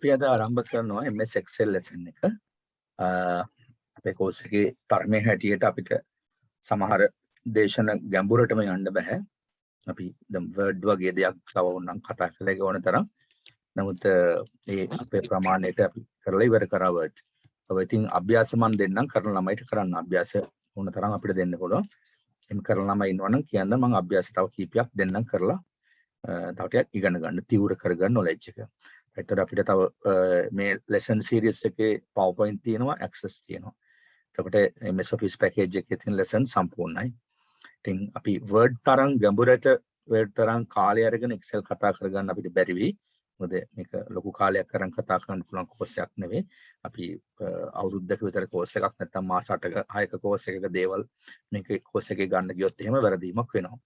අපි අද ආරම්භ කරනවා MS Excel lesson එක. අපේ course එකේ තරමේ හැටියට අපිට සමහර දේශන ගැඹුරටම යන්න බෑ. අපි දැන් word වගේ දෙයක් තව ඕනනම් කතා කරලා ගොන තරම්. නමුත් ඒ අපේ ප්‍රමාණයට අපි කරලා ඉවර කරා word. ඔය ඉතින් අභ්‍යාස මන් දෙන්නම් කරන ළමයිට කරන්න අභ්‍යාස ඕන තරම් අපිට දෙන්න පුළුවන්. එම් කරන ළමයි ඉන්නවනම් කියන්න මම අභ්‍යාස තව කීපයක් දෙන්නම් කරලා තව ටිකක් ඉගෙන ගන්න තිවුර කරගන්න knowledge එක. එතකොට අපිට තව මේ lesson series එකේ PowerPoint තියෙනවා access තියෙනවා. එතකොට MS Office package එකේ තියෙන lesson සම්පූර්ණයි. ඉතින් අපි word තරම් ගැඹුරට word තරම් කාලය අරගෙන Excel කතා කරගන්න අපිට බැරි වෙයි. මොකද මේක ලොකු කාලයක් කරන් කතා කරන්න පුළුවන් course එකක් නෙවෙයි. අපි අවුරුද්දක විතර course එකක් නැත්නම් මාස 8ක 6ක course එකක දේවල් මේක course එකේ ගන්න ගියොත් එහෙම වැරදීමක් වෙනවා.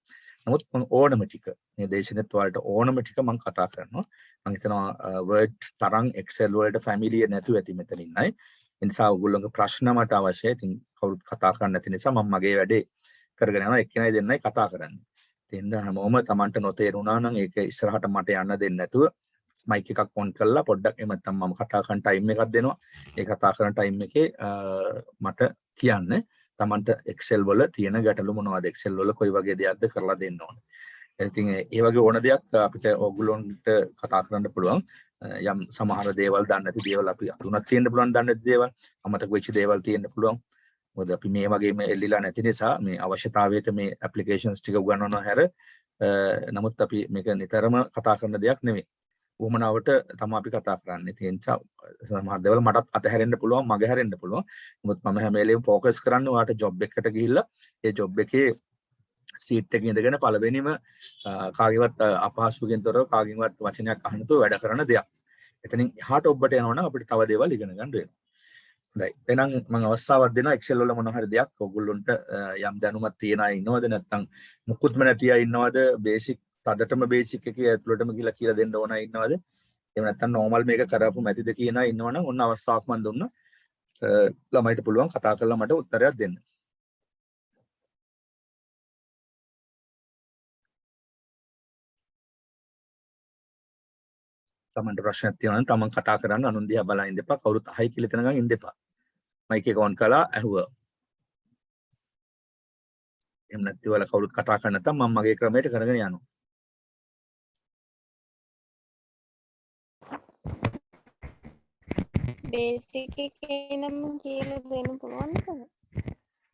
නමුත් මම ඕනම ටික මේ දේශනෙත් වලට ඕනම ටික මම කතා කරනවා. මම හිතනවා word තරම් Excel වලට familiar නැතුව ඇති මෙතන ඉන්නයි. ඒ නිසා ඔයගොල්ලෝගේ ප්‍රශ්න මට අවශ්‍යයි. ඉතින් කවුරුත් කතා කරන්න නැති නිසා මම මගේ වැඩේ කරගෙන යනවා. එක්කෙනයි දෙන්නයි කතා කරන්නේ. ඉතින් හැමෝම Tamanට නොතේරුණා නම් ඒක ඉස්සරහට මට යන්න දෙන්නේ නැතුව මයික් එකක් ඔන් කරලා පොඩ්ඩක් එහෙම නැත්නම් මම කතා කරන ටයිම් එකක් දෙනවා. ඒ කතා කරන ටයිම් එකේ මට කියන්න Tamanට Excel වල තියෙන ගැටලු මොනවද? Excel වල කොයි වගේ දෙයක්ද කරලා දෙන්න ඕනේ. ඉතින් ඒ වගේ ඕන දෙයක් අපිට ඕගොල්ලොන්ට කතා කරන්න පුළුවන්. යම් සමහර දේවල් දන්නේ නැති දේවල් අපි අඳුනක් තියෙන්න පුළුවන් දන්නේ නැති දේවල් අමතක වෙච්ච දේවල් තියෙන්න පුළුවන්. මොකද අපි මේ වගේම එල්ලිලා නැති නිසා මේ අවශ්‍යතාවයට මේ ඇප්ලිකේෂන්ස් ටික උගන්වනවා හැර නමුත් අපි මේක නිතරම කතා කරන දෙයක් නෙවෙයි. උවමනාවට තමයි අපි කතා කරන්නේ. ඒ නිසා සමහර දේවල් මටත් අතහැරෙන්න පුළුවන්, මගේ හැරෙන්න පුළුවන්. නමුත් මම හැම වෙලේම ફોකස් කරන්නේ ඔයාලට ජොබ් එකකට ගිහිල්ලා ඒ ජොබ් එකේ සීට් එකේ ඉඳගෙන පළවෙනිම කාගේවත් අපහසුකම් තොරව කාගේවත් වචනයක් අහන්න තු වැඩ කරන දෙයක්. එතනින් එහාට ඔබට යනවනම් අපිට තව දේවල් ඉගෙන ගන්න වෙනවා. හොඳයි. එහෙනම් මම අවස්ථාවක් දෙනවා Excel වල මොන හරි දෙයක් ඔයගොල්ලන්ට යම් දැනුමක් තියන අය ඉන්නවද නැත්නම් මුකුත්ම නැති අය ඉන්නවද බේසික් තදටම බේසික් එකේ ඇතුළටම කියලා දෙන්න ඕන අය ඉන්නවද? එහෙම නැත්නම් normal මේක කරපු මැතිද කියන අය ඉන්නවනම් ඔන්න අවස්ථාවක් මම දුන්නා. ළමයිට පුළුවන් කතා කරලා මට උත්තරයක් දෙන්න. තමන්ට ප්‍රශ්නයක් තියෙනවා නම් තමන් කතා කරන්න අනුන් දිහා බලන් ඉන්න එපා. කවුරුත් අහයි කියලා තනගන් ඉන්න එපා. මයික් එක ඔන් කළා ඇහුවා. එහෙම නැත්නම් වල කවුරුත් කතා කරන්නේ නැත්නම් මම මගේ ක්‍රමයට කරගෙන යනවා. බේසික් එකේ නම් කියලා දෙන්න පුළුවන්ද?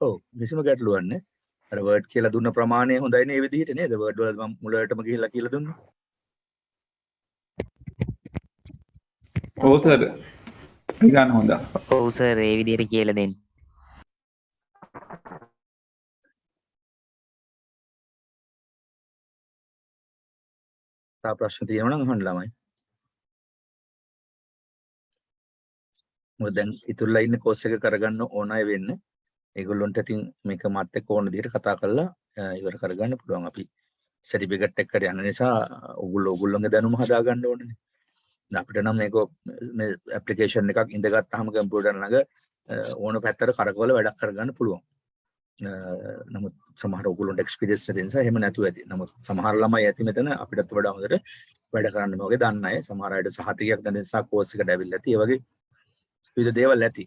ඔව් කිසිම ගැටලුවක් නැහැ. අර වර්ඩ් කියලා දුන්න ප්‍රමාණය හොඳයි නේ මේ විදිහට නේද? වර්ඩ් වල මම මුලටම ගිහිල්ලා කියලා දුන්නා. ඔව් සර්. ගන්න හොඳයි. ඔව් සර් ඒ විදිහට කියලා දෙන්න. තා ප්‍රශ්න තියෙනවා නම් අහන්න ළමයි. මොකද දැන් ඉතුරුලා ඉන්න කෝස් එක කරගන්න ඕන අය වෙන්නේ. ඒගොල්ලොන්ට ඉතින් මේක මාත් එක්ක ඕන විදිහට කතා කරලා ඉවර කරගන්න පුළුවන්. අපි සර්ටිෆිකේට් එකකට යන නිසා ඔයගොල්ලෝගේ දැනුම හදා ගන්න ඕනේ. අපිට නම් මේක මේ ඇප්ලිකේෂන් එකක් ඉඳගත්තාම කම්පියුටර් ළඟ ඕන පැත්තට කරකවල වැඩක් කරගන්න පුළුවන්. නමුත් සමහර ඔයගොල්ලන්ට එක්ස්පීරියන්ස් නැති නිසා එහෙම නැතුව ඇති. නමුත් සමහර ළමයි ඇති මෙතන අපිටත් වඩා හොඳට වැඩ කරන්න ඕනේ දන්න අය. සමහර අයට සහතිකයක් නැති නිසා කෝස් එකට ඇවිල්ලා ඇති. ඒ වගේ විවිධ දේවල් ඇති.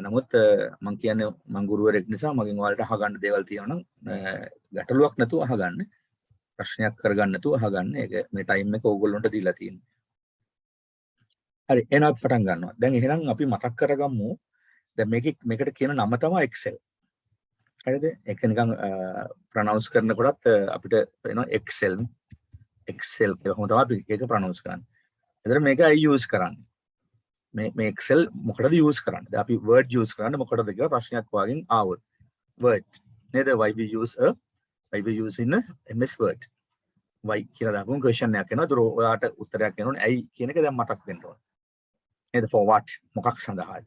නමුත් මම කියන්නේ මම ගුරුවරයෙක් නිසා මගෙන් ඔයාලට අහගන්න දේවල් තියෙනවා නම් ගැටලුවක් නැතුව අහගන්න. ප්‍රශ්නයක් කරගන්න නැතුව අහගන්න. ඒක මේ ටයිම් එක ඕගොල්ලන්ට දීලා තියෙනවා. හරි එහෙනම් පටන් ගන්නවා. දැන් එහෙනම් අපි මතක් කරගමු. දැන් මේකට කියන නම තමයි Excel. හරිද? ඒක නිකන් ප්‍රොනවුන්ස් කරනකොටත් අපිට වෙනවා Excel කියලා තමයි අපි ඒක ප්‍රොනවුන්ස් කරන්නේ. එතන මේක use කරන්නේ. මේ Excel මොකටද use කරන්නේ? දැන් අපි word use කරන්නේ මොකටද කියලා ප්‍රශ්නයක් වගේ ආවොත්. word නේද? why we use in MS Word. why කියලා දාපුවම question එකක් එනවා. ඒතර ඔයාට උත්තරයක් එනෝනේ ඇයි කියන එක දැන් මතක් වෙන්න ඕනේ. නේද? for what මොකක් සඳහාද?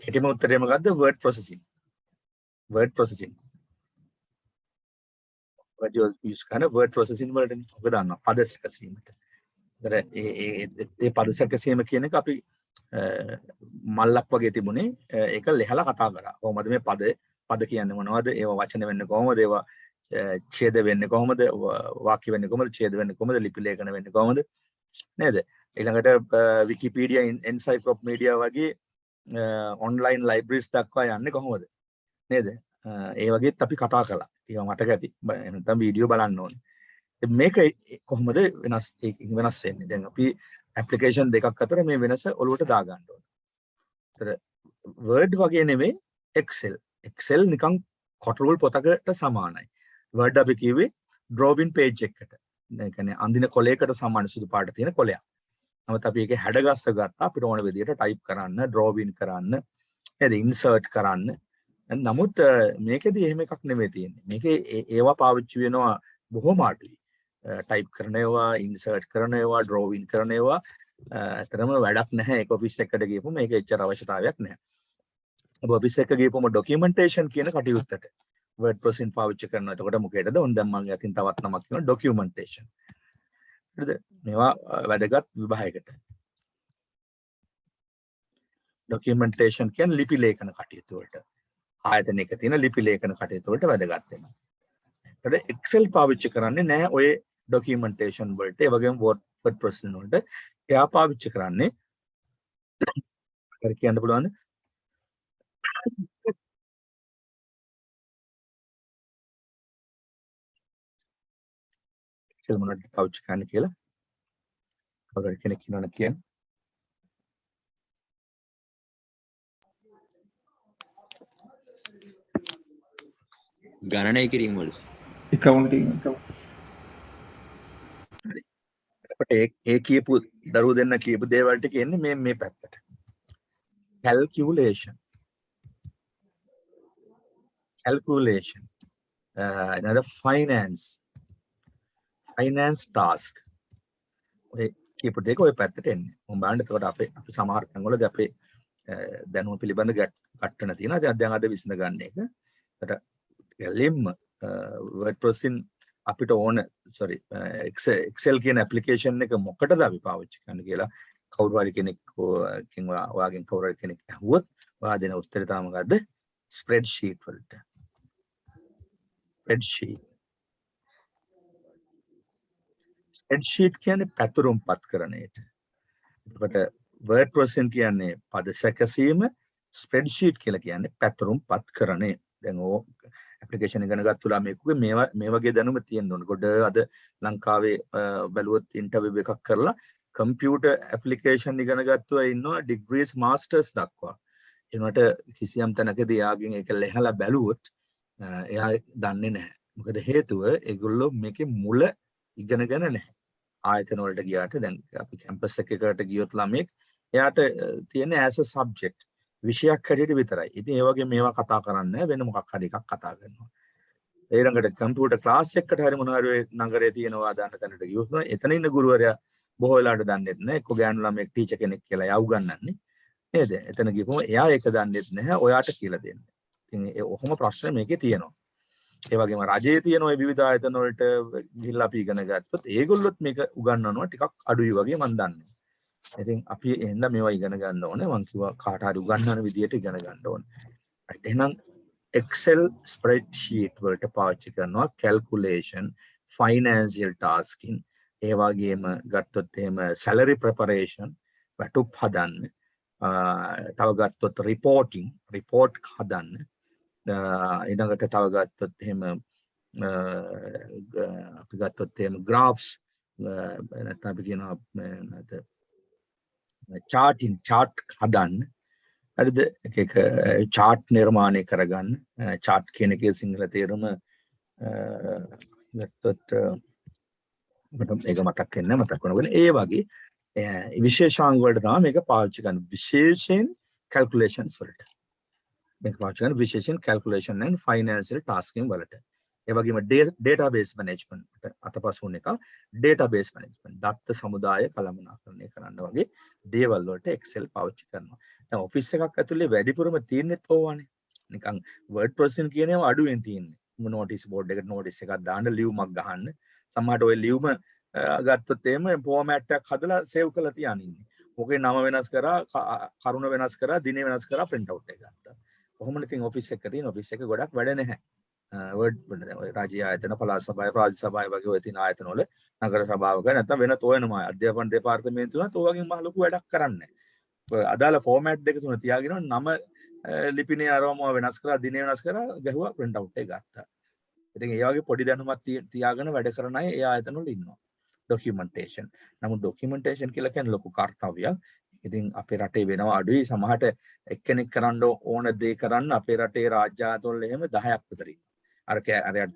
හිතේම උත්තරේ මොකද්ද? word processing. word use කරන word processing වලටනේ. ඔබ දන්නවා පද සැකසීමට. ඒතර ඒ පද සැකසීම කියන එක අපි මල්ලක් වගේ තිබුණේ ඒක ලෙහලා කතා කරා. කොහොමද මේ පද කියන්නේ මොනවද? ඒවා වචන වෙන්නේ කොහොමද? ඒවා ඡේද වෙන්නේ කොහොමද? වාක්‍ය වෙන්නේ කොහොමද? ඡේද වෙන්නේ කොහොමද? ලිපි ලේඛන වෙන්නේ කොහොමද? නේද? ඊළඟට Wikipedia encyclopedia වගේ online libraries දක්වා යන්නේ කොහොමද නේද? ඒ වගේත් අපි කතා කළා. ඒවා මතක ඇති. නැත්නම් වීඩියෝ බලන්න ඕනේ. මේක කොහොමද වෙනස් වෙන්නේ? දැන් අපි application දෙකක් අතර මේ වෙනස ඔලුවට දා ගන්න ඕනේ. ඒතර Word වගේ නෙමෙයි Excel. Excel නිකන් control පොතකට සමානයි. Word අපි කිව්වේ drawing page එකකට. ඒ කියන්නේ අඳින කොලයකට සමාන සුදු පාට තියෙන කොලයක්. නමුත් අපි ඒකේ හැඩගස්ස ගත්තා අපිට ඕන විදිහට ටයිප් කරන්න, drawing කරන්න, නේද? insert කරන්න. නමුත් මේකෙදි එහෙම එකක් නෙමෙයි තියෙන්නේ. මේකේ ඒවා පාවිච්චි වෙනවා බොහොම අඩුයි. ටයිප් කරන ඒවා, insert කරන ඒවා, drawing කරන ඒවා අතරම වැඩක් නැහැ. ඒක ඔෆිස් එකකට ගියපොම මේක එච්චර අවශ්‍යතාවයක් නැහැ. ඔබ ඔෆිස් එක ගියපොම documentation කියන කටයුත්තට word processing පාවිච්චි කරනවා. එතකොට මොකේදද? ඔන්න දැන් මම යතින් තවත් නමක් කියනවා documentation. හරිද? මේවා වැදගත් විභාගයකට. documentation කියන්නේ ලිපි ලේඛන කටයුතු වලට. ආයතනයක තියෙන ලිපි ලේඛන කටයුතු වලට වැදගත් වෙනවා. ඒකට Excel පාවිච්චි කරන්නේ නැහැ ඔය documentation වලට. ඒ වගේම word processing වලට. එයා පාවිච්චි කරන්නේ හරි කියන්න පුළුවන්ද? Excel මොනවද පාවිච්චි කරන්නේ කියලා කවුරු හරි කෙනෙක් කියනවනේ කියන්නේ. ගණනය කිරීම වලට. accounting එතකොට ඒ කියපු දරුවෝ දෙන්න කියපු දේවල් ටික එන්නේ මේ පැත්තට. calculation another finance task ඔය කියපු දෙක ඔය පැත්තට එන්නේ. මම බලන්න එතකොට අපි සමහර තැන්වලදී අපේ දැනුම පිළිබඳ ගැටන තියෙනවා. දැන් අද විසඳ ගන්න එක. ඒකට ගැලෙම්ම word processing අපිට ඕන Excel කියන application එක මොකටද අපි පාවිච්චි කරන්නේ කියලා කවුරු හරි කෙනෙක් ඔයාගෙන් කවුරු හරි කෙනෙක් අහුවොත් ඔයා දෙන උත්තරය තමයි මොකද්ද? spreadsheet වලට. spreadsheet කියන්නේ පැතුරුම්පත් කරන එක. එතකොට word processing කියන්නේ පද සැකසීම, spreadsheet කියලා කියන්නේ පැතුරුම්පත් කරන එක. දැන් ඕ application ඉගෙන ගත්තු ළමයෙකුගේ මේ වගේ දැනුම තියෙන්න ඕන. ගොඩ අද ලංකාවේ බැලුවොත් ඉන්ටර්විව් එකක් කරලා computer application ඉගෙන ගත්තු අය ඉන්නවා degrees masters දක්වා. ඒනට කිසියම් තැනකදී යාගෙන් ඒක ලෙහලා බැලුවොත් එයා දන්නේ නැහැ. මොකද හේතුව ඒගොල්ලෝ මේකේ මුල ඉගෙනගෙන නැහැ. ආයතන වලට ගියාට දැන් අපි කැම්පස් එකකට ගියොත් ළමෙක් එයාට තියෙන්නේ as a subject විෂයක් හැටියට විතරයි. ඉතින් ඒ වගේ මේවා කතා කරන්නේ වෙන මොකක් හරි එකක් කතා කරනවා. ඊළඟට කම්පියුටර් ක්ලාස් එකකට හරි මොනවා හරි නගරේ තියෙනවා දාන්න තැනට ගියොත් එතන ඉන්න ගුරුවරයා බොහෝ වෙලාවට දන්නේ නැහැ. එක්ක ගෑනු ළමෙක් ටීචර් කෙනෙක් කියලා එයා උගන්වන්නේ. නේද? එතන ගිහම එයා ඒක දන්නේ නැහැ. ඔයාට කියලා දෙන්න. ඉතින් ඒ ඔහොම ප්‍රශ්න මේකේ තියෙනවා. ඒ වගේම රජයේ තියෙන ওই විවිධ ආයතන වලට ගිහිල්ලා අපි ඉගෙන ගත්තොත් ඒගොල්ලොත් මේක උගන්වනවා ටිකක් අඩුයි වගේ මම දන්නේ. ඉතින් අපි එහෙනම් මේවා ඉගෙන ගන්න ඕනේ. මම කිව්වා කාට හරි උගන්වන විදියට ඉගෙන ගන්න ඕනේ. එහෙනම් Excel spreadsheet වලට පාවිච්චි කරනවා calculation, financial tasking, ඒ වගේම ගත්තොත් එහෙම salary preparation, වැටුප් හදන්න, තව ගත්තොත් report හදන්න, ඊළඟට තව ගත්තොත් එහෙම අපි ගත්තොත් එහෙම graphs නැත්නම් අපි කියනවා chart හදන්න. හරිද? එක chart නිර්මාණය කරගන්න. chart කියන එකේ සිංහල තේරුම ගත්තොත් මට මේක මතක් වෙන්නේ මතක් වෙනකොට ඒ වගේ විශේෂාංග වලට තමයි මේක පාවිච්චි කරන්නේ. විශේෂයෙන් calculations වලට. මේක පාවිච්චි කරන විශේෂයෙන් calculation and financial tasking වලට. ඒ වගේම database management අතපසු වුණ එක database management දත්ත සමුදාය කළමනාකරණය කරන්න වගේ දේවල් වලට Excel පාවිච්චි කරනවා. දැන් ඔෆිස් එකක් ඇතුලේ වැඩිපුරම තියෙන්නේ ඕවානේ. නිකන් word processing කියන ඒවා අඩුවෙන් තියෙන්නේ. notice board එකට notice එකක් දාන්න ලියුමක් ගහන්න. සමහරට ওই ලියුම ගත්තොත් එහෙම format එකක් හදලා save කරලා තියාගෙන ඉන්නේ. මොකේ නම වෙනස් කරා, කරුණ වෙනස් කරා, දිනේ වෙනස් කරා print out එක ගත්තා. කොහොමද ඉතින් ඔෆිස් එක තියෙන ඔෆිස් එක ගොඩක් වැඩ නැහැ. වර්ඩ් රාජ්‍ය ආයතන පළාත් සභාව රාජ්‍ය සභාව වගේ ඔය තියෙන ආයතන වල නගර සභාවක නැත්නම් වෙන තෝයනම අධ්‍යාපන දෙපාර්තමේන්තුවත් ඔය වගේ මහලොකු වැඩක් කරන්නේ අදාළ ෆෝමැට් දෙක තුන තියාගෙන නම ලිපිනේ අරවම වෙනස් කරලා දිනේ වෙනස් කරලා ගැහුවා print out එක ගත්තා. ඉතින් ඒ වගේ පොඩි දැනුමක් තියාගෙන වැඩ කරන අය ඒ ආයතන වල ඉන්නවා. documentation. නමුත් documentation කියලා කියන්නේ ලොකු කාර්යයක්. ඉතින් අපේ රටේ වෙනවා අඩුයි සමහරට එක්කෙනෙක් කරන්න ඕන දේ කරන්න අපේ රටේ රාජ්‍ය ආයතන වල එහෙම 10ක් විතර ඉන්නවා. අර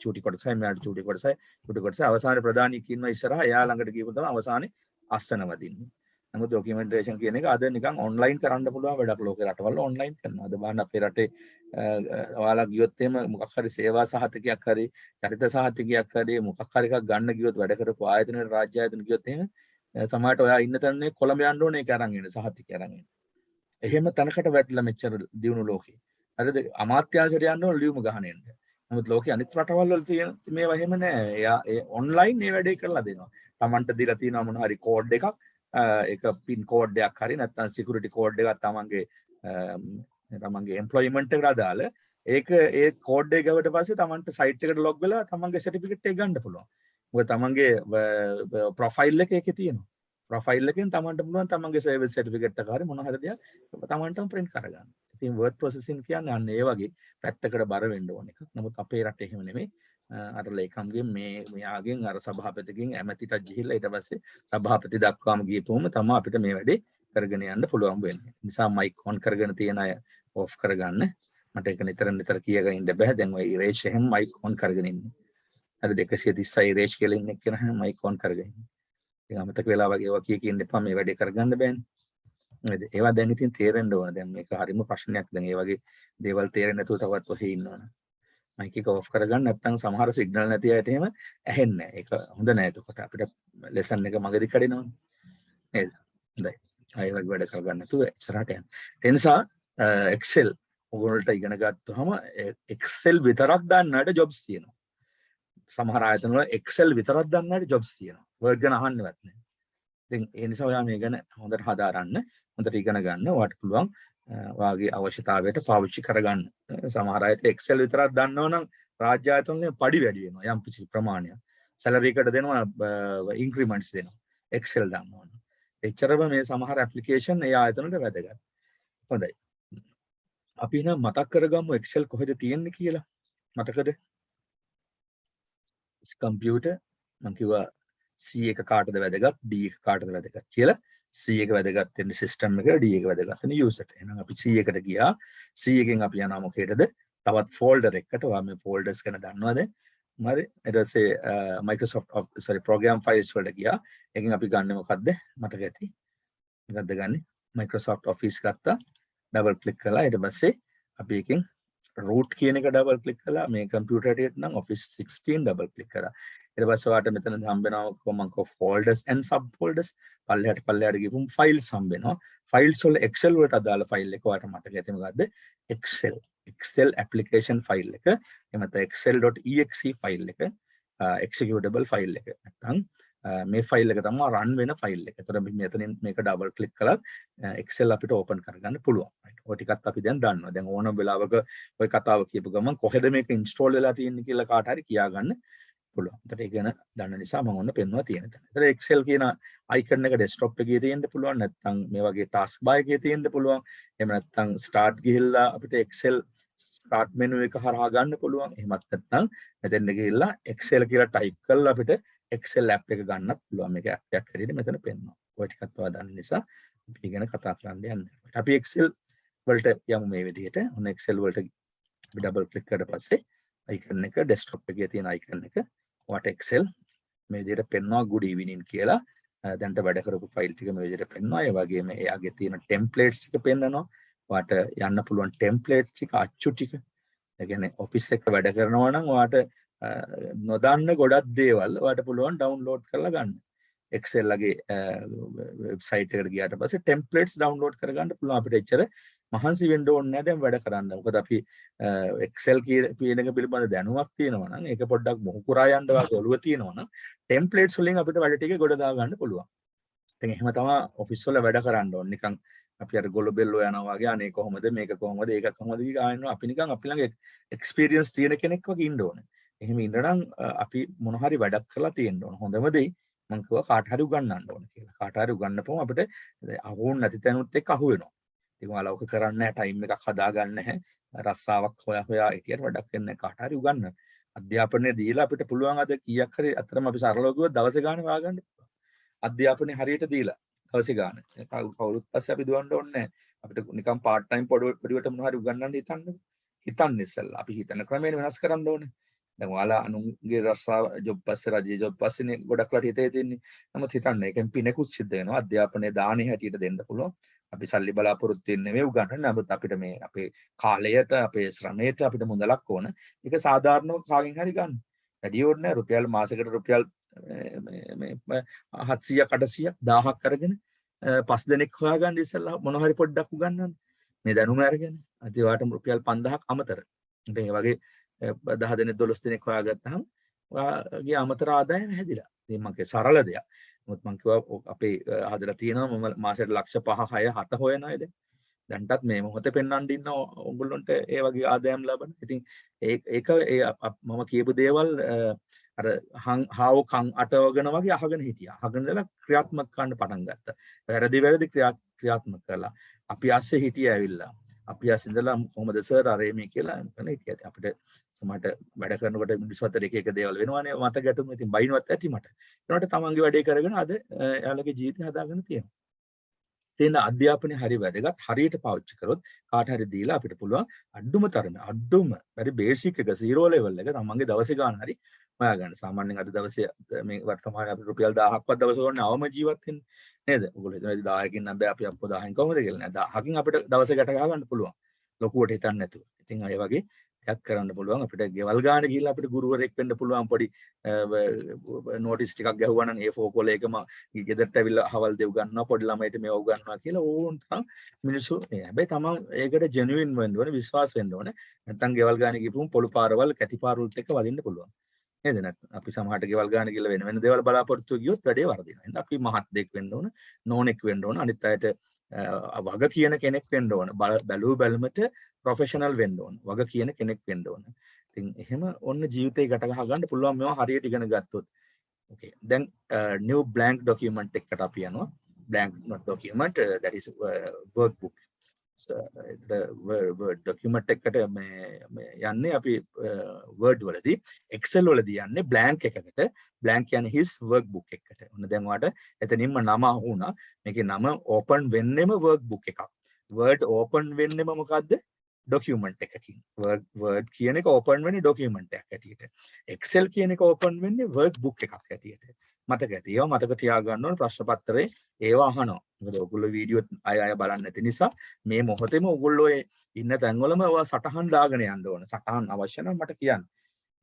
චූටි කොටසයි මෙයාට චූටි කොටසයි අවසානයේ ප්‍රධානියෙක් ඉන්නවා ඉස්සරහා එයා ළඟට ගිහුවම තමයි අවසානයේ අස්සන වදින්නේ. නමුත් documentation කියන එක අද නිකන් online කරන්න පුළුවන් වැඩක් ලෝකේ රටවල online කරනවා. අද බලන්න අපේ රටේ ඔයාලා ගියොත් එහෙම මොකක් හරි සේවා සහතිකයක් හරි චරිත සහතිකයක් හරි මොකක් හරි එකක් ගන්න ගියොත් වැඩ කරපු ආයතනවල රාජ්‍ය ආයතන ගියොත් එහෙම සමහරට ඔයා ඉන්න තැනේ කොළඹ යන්න ඕනේ ඒක අරන් එන්න සහතිකය අරන් එන්න. එහෙම තැනකට වැටලා මෙච්චර දියුණු ලෝකේ. හරිද? අමාත්‍යාංශයට යන්න ඕන ලියුම ගහන එන්න. නමුත් ලෝකේ අනිත් රටවල් වල තියෙන මේවා එහෙම නෑ. එයා ඒ ඔන්ලයින් මේ වැඩේ කරලා දෙනවා. Tamanට දීලා තියෙනවා මොන හරි කෝඩ් එකක් ඒක පින් කෝඩ් එකක් හරි නැත්නම් සිකියුරිටි කෝඩ් එකක් තමන්ගේ එම්ප්ලොයිමන්ට් එකට අදාළ ඒක ඒ කෝඩ් එක ගවට පස්සේ තමන්ට සයිට් එකට ලොග් වෙලා තමන්ගේ සර්ටිෆිකේට් එක ගන්න පුළුවන්. මොකද තමන්ගේ ප්‍රොෆයිල් එක ඒකේ තියෙනවා. ප්‍රොෆයිල් එකෙන් තමන්ට පුළුවන් තමන්ගේ සර්විස් සර්ටිෆිකේට් එක හරි මොන හරි දෙයක් තමන්ටම print කරගන්න. ඉතින් word processing කියන්නේ අන්න ඒ වගේ පැත්තකට බර වෙන්න ඕන එකක්. නමුත් අපේ රටේ එහෙම නෙමෙයි. අර ලේකම්ගෙන් මෙයාගෙන් අර සභාපතිගෙන් ඇමතිට ගිහිල්ලා ඊට පස්සේ සභාපති දක්වාම ගියපුවම තමයි අපිට මේ වැඩේ කරගෙන යන්න පුළුවන් වෙන්නේ. නිසා මයික් ඔන් කරගෙන තියෙන අය ඔෆ් කරගන්න. මට ඒක නිතර කියගෙන ඉන්න බෑ. දැන් ඔය ඉරේෂ් එහෙම මයික් ඔන් කරගෙන ඉන්නේ. අර 236 ඉරේෂ් කියලා ඉන්න කෙනා මයික් ඔන් කරගෙන ඉන්නේ. ඉතින් අමතක වෙලා වගේ ඒවා කියන්න එපා මේ වැඩේ කරගන්න බෑනේ. නේද? ඒවා දැන් ඉතින් තේරෙන්න ඕන. දැන් මේක හරිම ප්‍රශ්නයක්. දැන් ඒ වගේ දේවල් තේරෙන්නේ නැතුව තවත් ඔහේ ඉන්නවනේ. මයික් එක ඔෆ් කරගන්න නැත්නම් සමහර සිග්නල් නැති අයට එහෙම ඇහෙන්නේ නැහැ. ඒක හොඳ නැහැ. එතකොට අපිට ලෙසන් එක මගදී කඩෙනවනේ. නේද? හොඳයි. අය වගේ වැඩ කරගන්න නැතුව ඉස්සරහට යන්න. ඒ නිසා Excel ඔයගොල්ලන්ට ඉගෙන ගත්තාම Excel විතරක් දන්නට jobs තියෙනවා. සමහර ආයතන වල Excel විතරක් දන්නට jobs තියෙනවා. Word ගැන අහන්නවත් නැහැ. ඉතින් ඒ නිසා ඔයා මේ ගැන හොඳට හදාරන්න, හොඳට ඉගෙන ගන්න. ඔයාට පුළුවන් ඔයාගේ අවශ්‍යතාවයට පාවිච්චි කරගන්න. සමහර අයට Excel විතරක් දන්නවනම් රාජ්‍ය ආයතන වලින් පඩි වැඩි වෙනවා යම් කිසි ප්‍රමාණයක්. සැලරි එකට දෙනවා ඉන්ක්‍රිමන්ට්ස් දෙනවා. Excel දන්නවනම්. එච්චරම මේ සමහර ඇප්ලිකේෂන් ඒ ආයතන වලට වැදගත්. හොඳයි. අපි නම් මතක් කරගමු Excel කොහෙද තියෙන්නේ කියලා. මතකද? කම්පියුටර් මම කිව්වා C එක කාටද වැදගත් D එක කාටද වැදගත් කියලා. C එක වැදගත් වෙන්නේ සිස්ටම් එකට, D එක වැදගත් වෙන්නේ යූසර්ට. එහෙනම් අපි C එකට ගියා. C එකෙන් අපි යනවා මොකේද? තවත් ෆෝල්ඩර් එකකට. ඔයා මේ ෆෝල්ඩර්ස් ගැන දන්නවද? හරි. ඊට පස්සේ Microsoft program files වලට ගියා. එකෙන් අපි ගන්න මොකද්ද? මතක ඇති. මොකද්ද ගන්නෙ? Microsoft Office ගත්තා. ඩබල් ක්ලික් කළා. ඊට පස්සේ අපි එකෙන් root කියන එක ඩබල් ක්ලික් කළා. මේ කම්පියුටර් එකට නම් Office 16 ඩබල් ක්ලික් කරා. ඊට පස්සේ ඔයාලට මෙතන හම්බෙනවා කොමන්ක folders and subfolders. පල්ලෙහාට ගිහුම් files හම්බෙනවා. files වල Excel වලට අදාළ file එක ඔයාලට මතක ඇති මොකද්ද? Excel application file එක. එහෙම නැත්නම් excel.exe file එක. executable file එක. නැත්නම් මේ file එක තමයි run වෙන file එක. ඒතර මෙතනින් මේක double click කළත් Excel අපිට open කරගන්න පුළුවන්. ඔය ටිකත් අපි දැන් දන්නවා. දැන් ඕනම වෙලාවක ඔය කතාව කියපු ගමන් කොහෙද මේක install වෙලා තියෙන්නේ කියලා කාට හරි කියාගන්න පුළුවන්. ඒතර ඒක ගැන දන්න නිසා මම ඔන්න පෙන්වලා තියෙන තැන. ඒතර Excel කියන icon එක desktop එකේ තියෙන්න පුළුවන්. නැත්නම් මේ වගේ task bar එකේ තියෙන්න පුළුවන්. එහෙම නැත්නම් start ගිහිල්ලා අපිට Excel start menu එක හරහා ගන්න පුළුවන්. එහෙමත් නැත්නම් මෙතෙන්ද ගිහිල්ලා Excel කියලා type කරලා අපිට Excel app එක ගන්නත් පුළුවන්. මේක app එකක් හැටියට මෙතන පෙන්වනවා. ඔය ටිකත් ඔයා දන්න නිසා අපි ගැන කතා කරන්න යන්නේ. අපි Excel වලට යමු මේ විදිහට. ඔන්න Excel වලට අපි double click කරලා පස්සේ icon එක desktop එකේ තියෙන icon එක ඔයාට Excel මේ විදිහට පෙන්වනවා good evening කියලා. දැන්ට වැඩ කරපු ෆයිල් ටික මේ විදිහට පෙන්වනවා. ඒ වගේම එයාගේ තියෙන templates ටික පෙන්වනවා. ඔයාට යන්න පුළුවන් templates ටික අච්චු ටික. ඒ කියන්නේ Office එක වැඩ කරනවා නම් ඔයාට නොදන්න ගොඩක් දේවල් ඔයාට පුළුවන් download කරලා ගන්න. Excel ලගේ වෙබ්සයිට් එකට ගියාට පස්සේ templates download කරගන්න පුළුවන්. අපිට එච්චර මහන්සි වෙන්න ඕනේ නැහැ දැන් වැඩ කරන්න. මොකද අපි Excel කියන එක පිළිබඳ දැනුමක් තියෙනවා නම් ඒක පොඩ්ඩක් මොහු කරා යන්න වාගේ ඔළුව තියෙනවා නම් templates වලින් අපිට වැඩ ටික ගොඩ දා ගන්න පුළුවන්. ඉතින් එහෙම තමයි Office වල වැඩ කරන්න ඕනේ. නිකන් අපි අර ගොළු බෙල්ලෝ යනවා වගේ අනේ කොහොමද මේක කොහොමද ඒක කොහොමද කියලා අපි නිකන් අපි ළඟ එක්ස්පීරියන්ස් තියෙන කෙනෙක් වගේ ඉන්න ඕනේ. එහෙම ඉන්නනම් අපි මොන හරි වැඩක් කරලා තියෙන්න ඕන. හොඳම දෙයි මම කිව්වා කාට හරි උගන්වන්න ඕන කියලා. කාට හරි උගන්වපුවම අපිට අහුවුන් නැති තැනුත් එක්ක අහු වෙනවා. ඉතින් ඔයාලා ඔක කරන්නේ නැහැ, ටයිම් එකක් හදාගන්න නැහැ. රස්සාවක් හොයා හිටියට වැඩක් වෙන්නේ නැහැ. කාට හරි උගන්වන්න. අධ්‍යාපනය දීලා අපිට පුළුවන් අද කීයක් හරි අතරම අපි සරලව කිව්වොත් දවසේ ගානේ හොයාගන්න පුළුවන්. අධ්‍යාපනය හරියට දීලා දවසේ ගානේ. කවුරුත් පස්සේ අපි දුවන්න ඕනේ නැහැ. අපිට නිකන් පාර්ට් ටයිම් පොඩිවට මොනවා හරි උගන්වන්න හිතන්න ඉස්සෙල්ලා. අපි හිතන ක්‍රමයෙන් වෙනස් කරන්න ඕනේ. දැන් ඔයාලා අනුන්ගේ රස්සාව ජොබ් පස්සේ රජයේ ජොබ් පස්සේනේ ගොඩක්ලාට හිතේ තියෙන්නේ. නමුත් හිතන්න ඒකෙන් පිනෙකුත් සිද්ධ වෙනවා. අධ්‍යාපනයේ දානේ හැටියට දෙන්න පුළුවන්. අපි සල්ලි බලාපොරොත්තු වෙන්නේ නෙමෙයි උගන්වන්න. නමුත් අපිට මේ අපේ කාලයට අපේ ශ්‍රමයට අපිට මුදලක් ඕන. ඒක සාධාරණව කාගෙන් හරි ගන්න. වැඩි ඕනේ නැහැ. රුපියල් මාසෙකට රුපියල් මේ 700ක් 800ක් 1000ක් අරගෙන 5 දෙනෙක් හොයාගන්න ඉස්සෙල්ලා මොන හරි පොඩ්ඩක් උගන්වන්න. මේ දැනුම අරගෙන. අද ඒවට රුපියල් 5000ක් අමතර. ඉතින් ඒ වගේ 10 දෙනෙක් 12 දෙනෙක් හොයාගත්තාම ඔයාගේ අමතර ආදායම හැදිලා. ඉතින් මම කිය සරල දෙයක්. මොකද මම කිව්වා අපේ හදලා තියෙනවා මම මාසෙට ලක්ෂ 5 6 7 හොයනවා ඉතින්. දැන්ටත් මේ මොහොතේ පෙන්වන්න ඉන්න ඕගොල්ලන්ට ඒ වගේ ආදායම් ලබන. ඉතින් ඒක මම කියපු දේවල් අර හාව කන් අටවගෙන වගේ අහගෙන හිටියා. අහගෙන ඉඳලා ක්‍රියාත්මක කරන්න පටන් ගත්තා. වැරදි ක්‍රියාත්මක කළා. අපි ASCII හිටියා ඇවිල්ලා. අපි ASCII ඉඳලා කොහොමද සර් අර මේ කියලා හිටියා. අපිට සමහරට වැඩ කරනකොට මිනිස්සු අතර එක එක දේවල් වෙනවානේ මත ගැටුම්. ඉතින් බයින්වත් ඇති මට. ඒනකොට තමන්ගේ වැඩේ කරගෙන අද එයාලගේ ජීවිතය හදාගෙන තියෙනවා. තේන අධ්‍යාපනය හරි වැදගත්. හරියට පාවිච්චි කරොත් කාට හරි දීලා අපිට පුළුවන් අඩුම හරි බේසික් එක 0 ලෙවල් එක තමන්ගේ දවසේ ගන්න හරි හොයාගන්න. සාමාන්‍යයෙන් අද දවසේ මේ වර්තමානයේ අපිට රුපියල් 1000ක්වත් දවස ගන්න අවම ජීවත් වෙන්න නේද? ඔයගොල්ලෝ හිතන 1000කින් නම් බෑ අපි අපෝ 1000න් කොහොමද කියලා නෑ. 1000කින් අපිට දවසේ ගැට ගහ ගන්න පුළුවන්. ලොකුවට හිතන්න නැතුව. ඉතින් අය වගේ එකක් කරන්න පුළුවන්. අපිට ගෙවල් ගාන ගිහිල්ලා අපිට ගුරුවරයෙක් වෙන්න පුළුවන්. පොඩි නෝටිස් ටිකක් ගැහුවා නම් A4 කොලේකම ගෙදරට ඇවිල්ලා හවල් දෙව් ගන්නවා පොඩි ළමයිට මේව උගන්වනවා කියලා ඕන් තරම් මිනිස්සු හැබැයි තමන් ඒකට ජෙනුයින් වෙන්න ඕනේ, විශ්වාස වෙන්න ඕනේ. නැත්නම් ගෙවල් ගාන ගිහපුවම පොළු පාරවල් කැටි පාරවලුත් එක්ක වදින්න පුළුවන්. නේද? නැත්නම් අපි සමහරට ගෙවල් ගාන ගිහලා වෙන දේවල් බලාපොරොත්තු ගියොත් වැඩේ වරදිනවා. එහෙනම් අපි මහත් දෙයක් වෙන්න ඕන, නෝනෙක් වෙන්න ඕන, අනිත් අයට වග කියන කෙනෙක් වෙන්න ඕන. බැලුව බැලමට ප්‍රොෆෙෂනල් වෙන්න ඕන. වග කියන කෙනෙක් වෙන්න ඕන. ඉතින් එහෙම ඔන්න ජීවිතේ ගැට ගහ ගන්න පුළුවන් මේවා හරියට ඉගෙන ගත්තොත්. Okay. Then new blank document එකකට අපි යනවා. Blank not document that is workbook. So the word document එකකට මේ යන්නේ අපි word වලදී Excel වලදී යන්නේ blank එකකට. Blank කියන්නේ his workbook එකකට. ඔන්න දැන් ඔයාලට එතනින්ම නම අහුණා. මේකේ නම open වෙන්නෙම workbook එකක්. word open වෙන්නෙම මොකද්ද? document එකකින්. word කියන එක open වෙන්නේ document එකක් ඇටියට. Excel කියන එක open වෙන්නේ workbook එකක් ඇටියට. මතක ඇති. ඒවා මතක තියාගන්න ඕන ප්‍රශ්න පත්‍රයේ ඒවා අහනවා. මොකද ඔයගොල්ලෝ වීඩියෝ අය බලන්නේ නැති නිසා මේ මොහොතේම ඔයගොල්ලෝ ඉන්න තැන්වලම ඔයා සටහන් දාගෙන යන්න ඕන. සටහන් අවශ්‍ය නම් මට කියන්න.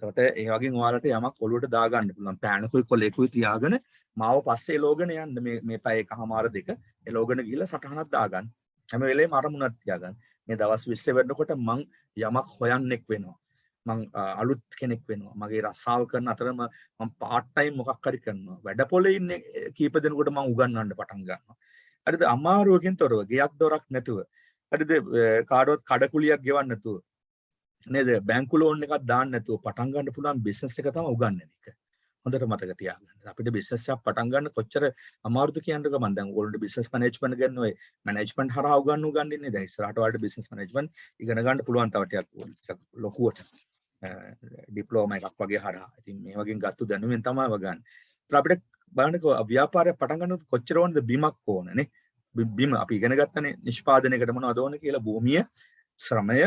එතකොට ඒ වගේ ඔයාලට යමක් ඔළුවට දාගන්න පුළුවන්. පෑනකුයි කොලේකුයි තියාගෙන මාව පස්සේ එලෝගෙන යන්න මේ පැය එකමාර දෙක එලෝගෙන ගිහලා සටහනක් දාගන්න. හැම වෙලේම අරමුණක් තියාගන්න. මේ දවස් 20 වෙනකොට මං යමක් හොයන්නෙක් වෙනවා. මං අලුත් කෙනෙක් වෙනවා. මගේ රස්සාව කරන අතරම මං පාර්ට් ටයිම් මොකක් හරි කරනවා. වැඩපොලේ ඉන්නේ කීප දෙනෙකුට මං උගන්වන්න පටන් ගන්නවා. හරිද? අමාරුවකින් තොරව, ගෙයක් දොරක් නැතුව. හරිද? කාඩවත් කඩකුලියක් ගෙවන්න නැතුව. නේද? බැංකු ලෝන් එකක් දාන්න නැතුව පටන් ගන්න පුළුවන් බිස්නස් එක තමයි උගන්වන්නේ එක. හොඳට මතක තියාගන්න. අපිට බිස්නස් එකක් පටන් ගන්න කොච්චර අමාරුද කියන්නකෝ මම දැන් ඕගොල්ලෝ බිස්නස් මැනේජ්මන්ට් ගන්න ඔය මැනේජ්මන්ට් හරහා උගන්වන්නේ දැන් ඉස්සරහට වලට බිස්නස් මැනේජ්මන්ට් ඉගෙන ගන්න පුළුවන් තව ටිකක් ලොකුවට ඩිප්ලෝමා එකක් වගේ හරහා. ඉතින් මේ වගේ ගත්ත දැනුමෙන් තමයි වගන්නේ. ඒත් අපිට බලන්නකෝ ව්‍යාපාරය පටන් ගන්නකොට කොච්චර ඕනද බිමක් ඕනනේ. බිම අපි ඉගෙන ගත්තනේ නිෂ්පාදනයකට මොනවද ඕන කියලා භූමිය, ශ්‍රමය,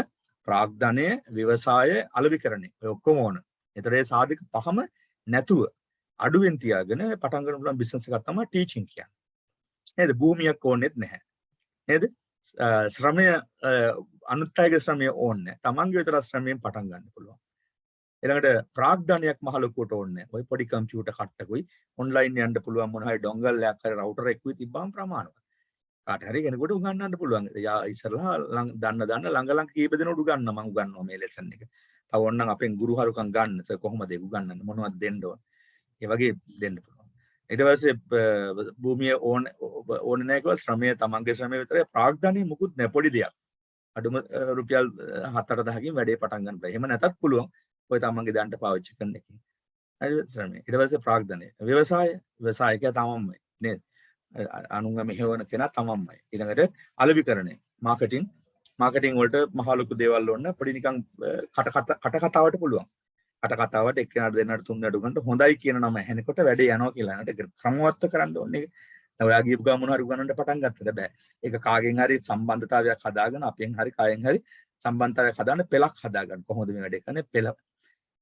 ප්‍රාග්ධනය, ව්‍යවසාය, අලෙවිකරණය. ඔය ඔක්කොම ඕන. ඒතර ඒ සාධක පහම නැතුව අඩුවෙන් තියාගෙන පටන් ගන්න පුළුවන් බිස්නස් එකක් තමයි ටීචින් කියන්නේ. නේද? භූමියක් ඕනෙත් නැහැ. නේද? ශ්‍රමය අනුත් අයගේ ශ්‍රමය ඕනේ නැහැ. තමන්ගේ විතර ශ්‍රමයෙන් පටන් ගන්න පුළුවන්. ඊළඟට ප්‍රාග්ධනයක් මහ ලොකුවට ඕනේ නැහැ. ඔය පොඩි කම්පියුටර් කට්ටකුයි ඔන්ලයින් යන්න පුළුවන් මොන හරි ඩොංගල් එකක් හරි රවුටර් එකකුයි තිබ්බම ප්‍රමාණවත්. කාට හරි කෙනෙකුට උගන්වන්න පුළුවන්. යා ඉස්සරලා දන්න ළඟ කීප දෙනෙකුට උගන්වන්න මම උගන්වනවා මේ ලෙසන් එක. තව ඕනනම් අපෙන් ගුරුහරුකම් ගන්න කොහොමද ඒක උගන්වන්නේ මොනවද දෙන්න ඕන. ඒ වගේ දෙන්න පුළුවන්. ඊට පස්සේ භූමිය ඕනේ නැහැ කියලා ශ්‍රමය තමන්ගේ ශ්‍රමය විතරයි ප්‍රාග්ධනීය මුකුත් නැහැ පොඩි දෙයක්. අඩුම රුපියල් 7-8,000කින් වැඩේ පටන් ගන්න බෑ. එහෙම නැතත් පුළුවන්. ඔය තමන්ගේ දන්ට පාවිච්චි කරන එකකින්. හරිද ශ්‍රමය. ඊට පස්සේ ප්‍රාග්ධනීය. ව්‍යවසායකයා තමන්මයි නේද? අනුන්ව මෙහෙවන කෙනා තමන්මයි. ඊළඟට අලෙවිකරණය. මාකටිං වලට මහ ලොකු දේවල් ඕන පොඩි නිකන් කට කතාවට පුළුවන්. කට කතාවට එක්කෙනාට දෙන්නට තුන්දෙනාට උගන්ට හොඳයි කියන නම ඇහෙනකොට වැඩේ යනවා කියලා. නේද? ක්‍රමවත්ව කරන්න ඕනේ. ඔයා ගියපු ගමන් මොන හරි උගන්නන්න පටන් ගත්තට බෑ. ඒක කාගෙන් හරි සම්බන්ධතාවයක් හදාගෙන අපෙන් හරි කයෙන් හරි සම්බන්ධතාවයක් හදාන්න පෙලක් හදාගන්න. කොහොමද මේ වැඩේ කරන්නේ? පෙල.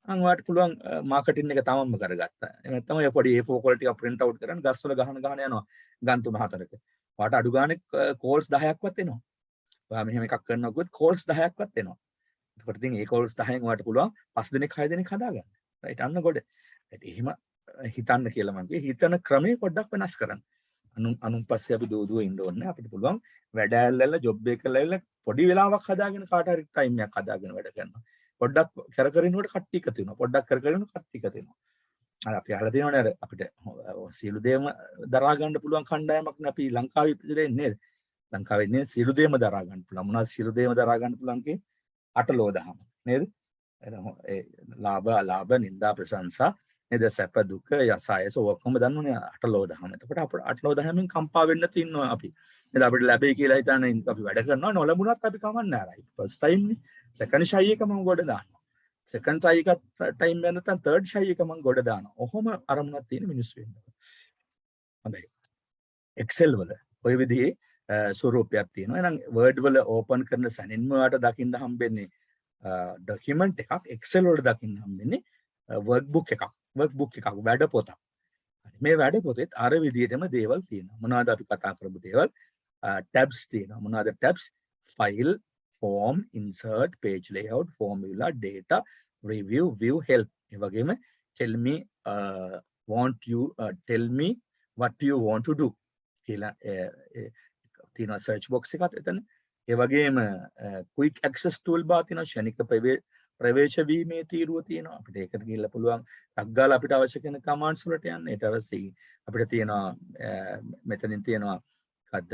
අන් ඔයාලට පුළුවන් මාකටිං එක තමන්ම කරගත්තා. එහෙම නැත්නම් ඔය පොඩි A4 quality එක print out කරන් ගස්වල ගහන යනවා. ගන් 3-4ක. ඔයාට අඩු ගානේ calls 10ක්වත් එනවා. ඔයා මෙහෙම එකක් කරනවා කිව්වොත් calls 10ක්වත් එනවා. ඒකට ඉතින් ඒ calls 10න් ඔයාට පුළුවන් 5 දිනක් 6 දිනක් හදාගන්න. right අන්න ගොඩ. එහෙම හිතන්න කියලා මම කියේ. හිතන ක්‍රමය පොඩ්ඩක් වෙනස් කරන්න. අනුන් පස්සේ අපි දුව ඉන්න ඕනේ. අපිට පුළුවන් වැඩ ඇල්ලලා ජොබ් එක කරලා පොඩි වෙලාවක් හදාගෙන කාට හරි ටයිම් එකක් හදාගෙන වැඩ කරනවා. පොඩ්ඩක් කර ඉන්නකොට කට්ටි එකතු වෙනවා. පොඩ්ඩක් කර ඉන්නකොට කට්ටි එකතු වෙනවා. අර අපි අහලා තියෙනවනේ අර අපිට සියලු දේම දරා ගන්න පුළුවන් කණ්ඩායමක් නේ අපි ලංකාවේ ඉපදෙන්නේ නේද? ලංකාවේ ඉන්නේ සියලු දේම දරා ගන්න පුළුවන්. මොනවද සියලු දේම දරා ගන්න පුළුවන් කියේ? අටලෝ දහම නේද? ඒ ලාභ නිന്ദා ප්‍රශංසා නේද? සැප දුක යසායස ඔක්කොම දන්නවනේ අටලෝ දහම. එතකොට අපිට අටලෝ දහමෙන් කම්පා වෙන්න තියෙනවා අපි. නේද? අපිට ලැබෙයි කියලා හිතන්නේ අපි වැඩ කරනවා නොලැබුණත් අපි කමන්නේ නැහැ. ෆස්ට් ටයිම් නේ. සෙකන්ඩ් ෂයි එක මම ගොඩ දානවා. සෙකන්ඩ් ටයි එක ටයිම් වෙන නැත්නම් තර්ඩ් ෂයි එක මම ගොඩ දානවා. ඔහොම අරමුණක් තියෙන මිනිස්සු වෙනවා. හොඳයි. එක්සෙල් වල ඔය විදිහේ ස්වරූපයක් තියෙනවා. එහෙනම් වර්ඩ් වල ඕපන් කරන සැනින්ම ඔයාලට දකින්න හම්බෙන්නේ ඩොකියුමන්ට් එකක්. එක්සෙල් වල දකින්න හම්බෙන්නේ වර්ක්බුක් එකක්. වැඩ පොතක්. මේ වැඩ පොතේත් අර විදිහටම දේවල් තියෙනවා. මොනවද අපි කතා කරපු දේවල්? tabs තියෙනවා. මොනවද tabs? file, form, insert, page layout, formula, data, review, view, help. ඒ වගේම tell me what you want to do කියලා තියෙනවා search box එකත් එතන. ඒ වගේම quick access toolbar තියෙනවා. ශනික ප්‍රවේශ වීමේ තීරුව තියෙනවා. අපිට ඒකට ගිහිල්ලා පුළුවන් ටක් ගාලා අපිට අවශ්‍ය කරන කමාන්ඩ්ස් වලට යන්න. ඊට පස්සේ අපිට තියෙනවා මෙතනින් තියෙනවා අද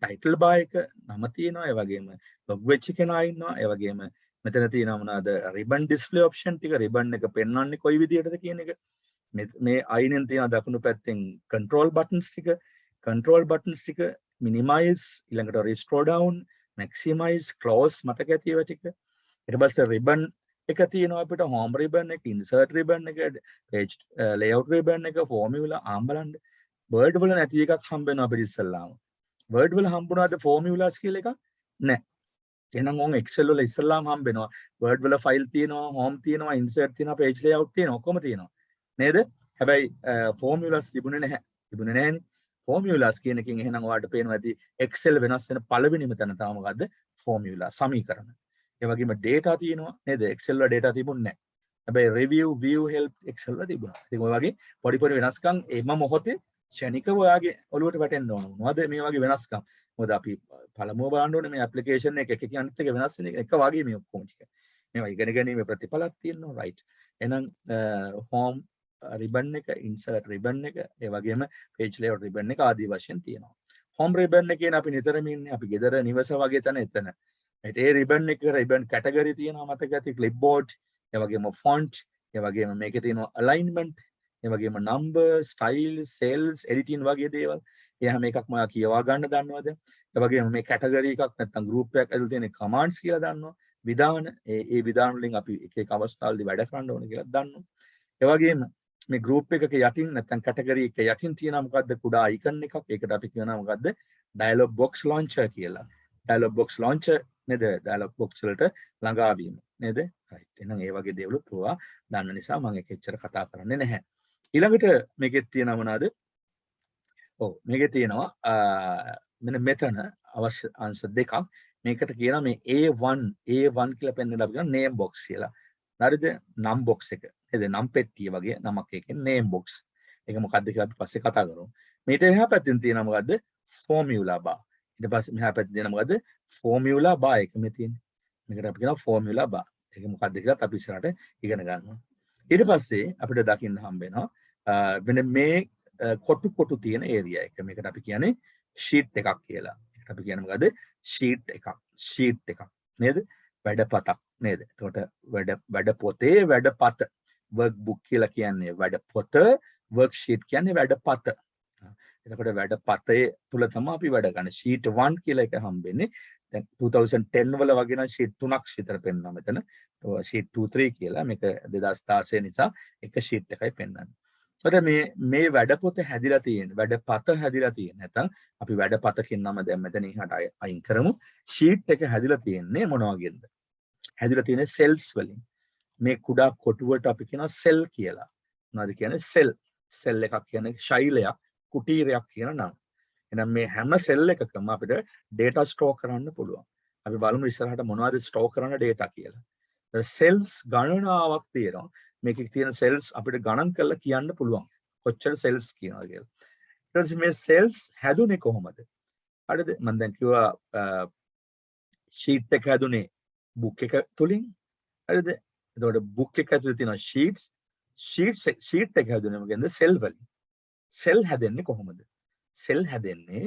ටයිටල් බාර් එක නම තියෙනවා. ඒ වගේම ලොග් වෙච්ච කෙනා ඉන්නවා. ඒ වගේම මෙතන තියෙනවා මොනවාද රිබන් ඩිස්ප්ලේ ඔප්ෂන් ටික. රිබන් එක පෙන්වන්නේ කොයි විදියටද කියන එක. මේ අයිනෙන් තියෙන දකුණු පැත්තෙන් control buttons ටික minimize ඊළඟට restore down maximize close මතක ඇති ඒවා ටික. ඊට පස්සේ ribbon එක තියෙනවා අපිට home ribbon එක insert ribbon එක page layout ribbon එක formula ආම් බලන්න. word වල නැති එකක් හම්බ වෙනවා අපිට ඉස්සල්ලාම. word වල හම්බුණාද formulas කියලා එකක් නැහැ. එහෙනම් on excel වල ඉස්සල්ලාම හම්බ වෙනවා. word වල file තියෙනවා, home තියෙනවා, insert තියෙනවා, page layout තියෙනවා, ඔක්කොම තියෙනවා. නේද? හැබැයි formulas තිබුණේ නැහැනේ. formulas කියන එකෙන් එහෙනම් ඔයාලට පේනවා ඇති excel වෙනස් වෙන පළවෙනිම තැන තමයි මොකද්ද? formula සමීකරණ. ඒ වගේම data තියෙනවා නේද? excel වල data තිබුණේ නැහැ. හැබැයි review, view, help excel වල තිබුණා. ඉතින් ඔය වගේ පොඩි වෙනස්කම් එම මොහොතේ ක්ෂණිකව ඔයාගේ ඔළුවට වැටෙන්න ඕන. මොනවද මේ වගේ වෙනස්කම්? මොකද අපි පළමුව බලන්න ඕනේ මේ ඇප්ලිකේෂන් එක එකකින් අනිත් එක වෙනස් වෙන එක වගේ මේ ඔක්කොම ටික. මේවා ඉගෙන ගැනීමේ ප්‍රතිඵලක් තියෙනවා right. එහෙනම් home ribbon එක, insert ribbon එක, ඒ වගේම page layout ribbon එක ආදී වශයෙන් තියෙනවා. home ribbon එකේ අපි නිතරම ඉන්නේ අපි ගෙදර නිවස වගේ තැන එතන. ඒ ribbon එක ribbon category තියෙනවා මතක ඇති clipboard, ඒ වගේම font, ඒ වගේම මේකේ තියෙනවා alignment, ඒ වගේම number, style, sales, editing වගේ දේවල්. ඒ හැම එකක්ම ඔයා කියවා ගන්න දන්නවද? ඒ වගේම මේ category එකක් නැත්නම් group එකක් ඇතුළේ තියෙන commands කියලා දන්නවා. විධාන ඒ විධාන වලින් අපි එක අවස්ථාවලදී වැඩ කරන්න ඕන කියලා දන්නවා. ඒ වගේම මේ group එකක යටින් නැත්නම් category එක යටින් තියෙනවා මොකද්ද? කුඩා icon එකක්. ඒකට අපි කියනවා මොකද්ද? dialog box launcher කියලා. dialog box launcher නේද? dialog box වලට ළඟා වීම නේද? right. එහෙනම් ඒ වගේ දේවලුත් ඔයා දන්න නිසා මම ඒක එච්චර කතා කරන්නේ නැහැ. ඊළඟට මේකෙත් තියෙනවා මොනවාද? ඔව් මේකේ තියෙනවා මෙන්න මෙතන අවශ්‍ය අංශ දෙකක්. මේකට කියනවා මේ A1 කියලා පෙන්වලා අපි කියනවා name box කියලා. හරිද? නම් box එක. නේද? නම් පෙට්ටිය වගේ නමක් එකෙන් name box. ඒක මොකක්ද කියලා අපි පස්සේ කතා කරමු. මේට එහා පැත්තෙන් තියෙනවා මොකද්ද? formula bar. ඊට පස්සේ මෙහා පැත්තේ තියෙනවා මොකද්ද? formula bar එක මේ තියෙන්නේ. මේකට අපි කියනවා formula bar. ඒක මොකක්ද කියලා අපි ඉස්සරහට ඉගෙන ගන්නවා. ඊට පස්සේ අපිට දකින්න හම්බ වෙනවා මෙන්න කොටු තියෙන ඒරියා එක. මේකට අපි කියන්නේ ෂීට් එකක් කියලා. ඒකට අපි කියන්නේ මොකද්ද? ෂීට් එකක් නේද? වැඩපතක් නේද? එතකොට වැඩ පොතේ වැඩපත work book කියලා කියන්නේ වැඩපොත, worksheet කියන්නේ වැඩපත. එතකොට වැඩපතේ තුල තමයි අපි වැඩ ගන්න. sheet 1 කියලා එක හම්බෙන්නේ. දැන් 2010 වල වගේ නම් sheet 3ක් විතර පෙන්වනවා මෙතන. sheet 2 3 කියලා. මේක 2016 නිසා එක sheet එකයි පෙන්වන්නේ. එතකොට මේ වැඩපොත හැදිලා තියෙන්නේ, වැඩපත හැදිලා තියෙන්නේ. නැත්නම් අපි වැඩපතකින් නම දැන් මෙතන ඉහට අයින් කරමු. sheet එක හැදිලා තියෙන්නේ මොන වගේද? හැදිලා තියෙන්නේ cells වලින්. මේ කුඩා කොටුවට අපි කියනවා සෙල් කියලා. මොනවද කියන්නේ? සෙල් එකක් කියන්නේ ශෛලයක්, කුටීරයක් කියන නම. එහෙනම් මේ හැම සෙල් එකකම අපිට data store කරන්න පුළුවන්. අපි බලමු ඉස්සරහට මොනවද store කරන්න data කියලා. සෙල්ස් ගණනාවක් තියෙනවා. මේකේ තියෙන සෙල්ස් අපිට ගණන් කරලා කියන්න පුළුවන්. කොච්චර සෙල්ස් කියනවා කියලා. ඊට පස්සේ මේ සෙල්ස් හැදුනේ කොහොමද? හරිද? මම දැන් කිව්වා sheet එක හැදුනේ book එක තුලින්. හරිද? එතකොට book එක ඇතුලේ තියෙන sheet එක හැදුනේ මොකෙන්ද? සෙල් වලින්. සෙල් හැදෙන්නේ කොහොමද? සෙල් හැදෙන්නේ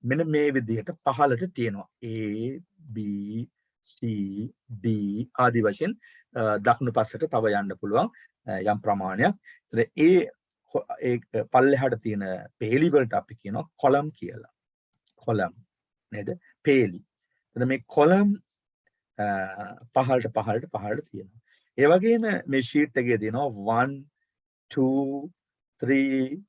මෙන්න මේ විදිහට පහළට තියෙනවා A B C D ආදී වශයෙන් දකුණු පස්සට තව යන්න පුළුවන් යම් ප්‍රමාණයක්. ඒ පල්ලෙහාට තියෙන පේලි වලට අපි කියනවා කොලම් කියලා. කොලම් නේද? පේලි. එතන මේ කොලම් පහළට තියෙනවා. ඒ වගේම මේ ෂීට් එකේ තියෙනවා 1 2 3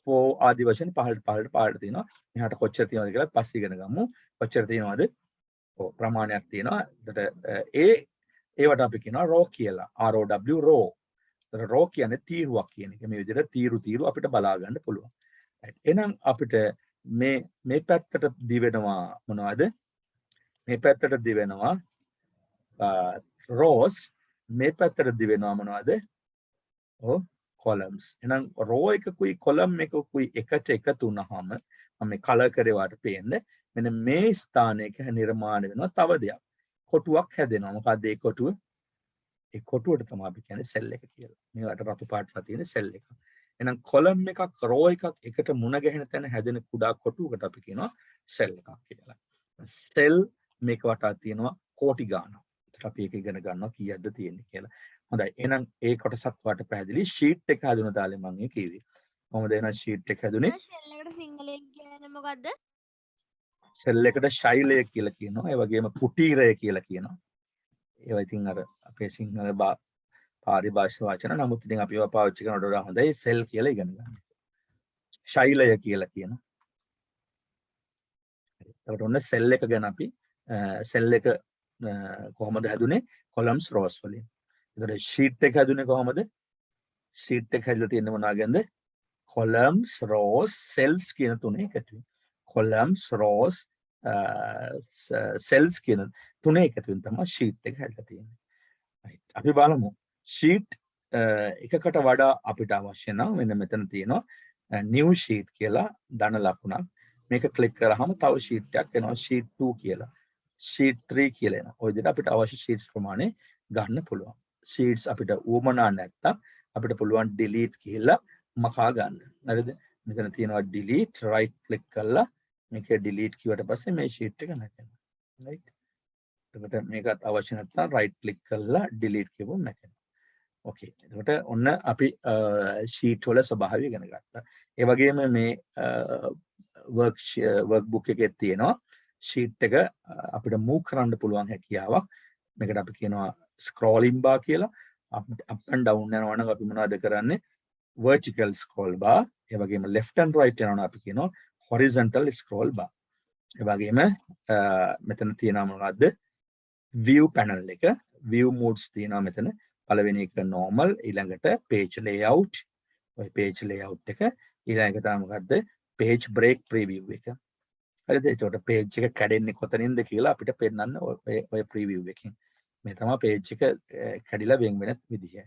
4 ආදී වශයෙන් පහළට තියෙනවා. එහාට කොච්චර තියෙනවද කියලා පස්සේ ඉගෙන ගමු. කොච්චර තියෙනවද? ඔව් ප්‍රමාණයක් තියෙනවා. එතකොට ඒවට අපි කියනවා රෝ කියලා. ROW raw. එතකොට රෝ කියන්නේ තීරුවක් කියන එක. මේ විදිහට තීරු අපිට බලා ගන්න පුළුවන්. එහෙනම් අපිට මේ පැත්තට දිවෙනවා මොනවද? මේ පැත්තට දිවෙනවා rows. මේ පැත්තට දිවෙනවා මොනවද? ඔව් columns. එහෙනම් row එකකුයි column එකකුයි එකට එකතු වුනහම මම මේ කලර් කරේ වාට පේන්නේ මෙන්න මේ ස්ථානයක නිර්මාණය වෙනවා තව දෙයක්. කොටුවක් හැදෙනවා. මොකද්ද ඒ කොටුව? ඒ කොටුවට තමයි අපි කියන්නේ සෙල් එක කියලා. මේකට රතු පාටලා තියෙන සෙල් එක. එහෙනම් column එකක් row එකක් එකට මුණ ගැහෙන තැන හැදෙන කුඩා කොටුවකට අපි කියනවා සෙල් එකක් කියලා. සෙල් මේක වටා තියෙනවා කෝටි ගාණක්. ඒකට අපි ඒක ඉගෙන ගන්නවා කීයක්ද තියෙන්නේ කියලා. හොඳයි. එහෙනම් ඒ කොටසක් වට පැහැදිලි. ෂීට් එක හදුන තාලේ මම ඒ කිව්වේ. කොහොමද එහෙනම් ෂීට් එක හදුනේ? ෂෙල් එකට සිංහලෙන් කියන්නේ මොකද්ද? සෙල් එකට ශෛලය කියලා කියනවා. ඒ වගේම කුටීරය කියලා කියනවා. ඒවා ඉතින් අර අපේ සිංහල පාරිභාෂික වචන. නමුත් ඉතින් අපි ඒවා පාවිච්චි කරනකොට වඩා හොඳයි සෙල් කියලා ඉගෙන ගන්න. ශෛලය කියලා කියනවා. ඒකට ඔන්න සෙල් එක ගැන අපි සෙල් එක කොහොමද හැදුනේ? columns rows වලින්. එතකොට sheet එක හැදුනේ කොහොමද? sheet එක හැදලා තියෙන්නේ මොනවාගෙන්ද? columns rows cells කියන තුනේ එකතු වෙන. columns rows cells කියන තුනේ එකතු වෙන තමයි sheet එක හැදලා තියෙන්නේ. right. අපි බලමු sheet එකකට වඩා අපිට අවශ්‍ය නම් මෙන්න මෙතන තියෙනවා new sheet කියලා ධන ලකුණක්. මේක ක්ලික් කරාම තව sheet එකක් එනවා sheet 2 කියලා. sheet 3 කියලා එනවා. ඔය විදිහට අපිට අවශ්‍ය sheets ප්‍රමාණය ගන්න පුළුවන්. sheets අපිට උවමනා නැත්තම් අපිට පුළුවන් delete කියලා මකා ගන්න. හරිද? මෙතන තියෙනවා delete right click කරලා මේක delete කිව්වට පස්සේ මේ sheet එක නැකෙනවා. right? එතකොට මේකත් අවශ්‍ය නැත්නම් right click කරලා delete කියවුවම නැකෙනවා. okay. එතකොට ඔන්න අපි sheet වල ස්වභාවය ඉගෙන ගත්තා. ඒ වගේම මේ workbook එකේ තියෙනවා sheet එක අපිට move කරන්න පුළුවන් හැකියාවක්. මේකට අපි කියනවා scrolling bar කියලා. up and down යනවා නම් අපි මොනවද කරන්නේ? vertical scroll bar. ඒ වගේම left and right යනවා නම් අපි කියනවා horizontal scroll bar. ඒ වගේම මෙතන තියෙනවා මොනවද? view panel එක. view modes තියෙනවා මෙතන. පළවෙනි එක normal, ඊළඟට page layout. ඔය page layout එක. ඊළඟට තමයි මොකද්ද? page break preview එක. හරිද? ඒකට page එක කැඩෙන්නේ කොතනින්ද කියලා අපිට පෙන්නන්න ඔය preview එකකින්. මේ තමයි page එක කැඩිලා වෙන් වෙන විදිහ.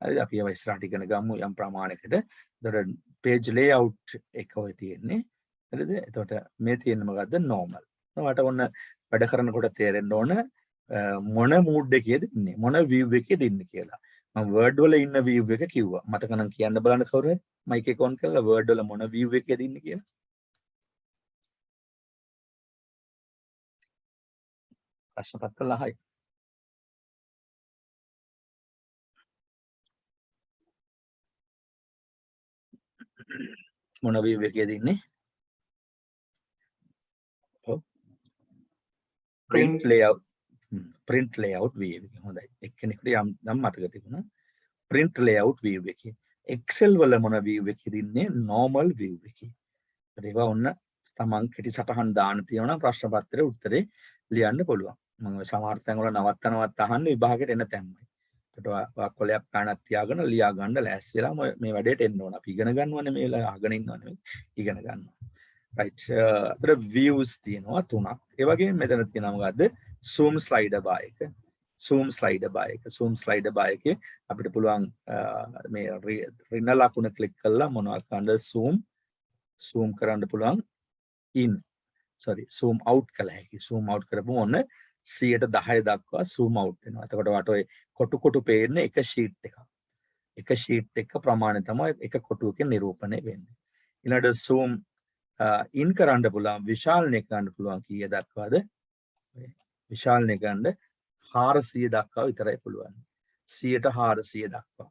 හරිද? අපි ඒවා ඉස්සරහට ඉගෙන ගමු යම් ප්‍රමාණයකට. ඒතකොට page layout එක ඔය තියෙන්නේ. හරිද? එතකොට මේ තියෙන්නේ මොකද්ද? normal. ඔයාලට ඔන්න වැඩ කරනකොට තේරෙන්න ඕන මොන mood එකේද ඉන්නේ මොන view එකේද ඉන්නේ කියලා. මම word වල ඉන්න view එක කිව්වා. මතක නම් කියන්න බලන්න කවුරු හරි මයික් එක ඔන් කරලා වර්ඩ් වල මොන view එකේද ඉන්නේ කියලා. ප්‍රශ්න පත්‍රය අහයි. මොන view එකේද ඉන්නේ? ඔව්. print layout print layout view එක. හොඳයි. එක්කෙනෙකුට යම් මතක තිබුණා. print layout view එකේ. Excel වල මොන view එකේද ඉන්නේ? normal view එකේ. ඒවා ඔන්න තමන් කෙටි සටහන් දාන්න තියෙනවා නම් ප්‍රශ්න පත්‍රයේ උත්තරේ ලියන්න පුළුවන්. මම සමහර තැන් වල නවත්තනවත් අහන්න විභාගෙට එන තැන්මයි. ඒකට වාක්‍යයක් පැනක් තියාගෙන ලියා ගන්න ලෑස්ති වෙලා මේ වැඩේට එන්න ඕන. අපි ඉගෙන ගන්නවනේ මේ වෙලාව අහගෙන ඉන්නව නෙමෙයි. ඉගෙන ගන්නවා. right. අතර views තියෙනවා තුනක්. ඒ වගේම මෙතන තියෙනවා මොකද්ද? zoom slider bar එක. zoom slider bar එක. zoom slider bar එකේ අපිට පුළුවන් මේ රින ලකුණ ක්ලික් කරලා මොනවද ගන්න zoom කරන්න පුළුවන් in zoom out කළ හැකි. zoom out කරපුවම ඔන්න 110 දක්වා zoom out වෙනවා. එතකොට වට ඔය කොටු පේන්නේ එක sheet එකක්. එක sheet එක ප්‍රමාණය තමයි එක කොටුවකින් නිරූපණය වෙන්නේ. ඊළඟට zoom in කරන්න පුළුවන් විශාලණය කරන්න පුළුවන් කීය දක්වාද? විශාලණය කරන්න 400 දක්වා විතරයි පුළුවන්. 100ට 400 දක්වා.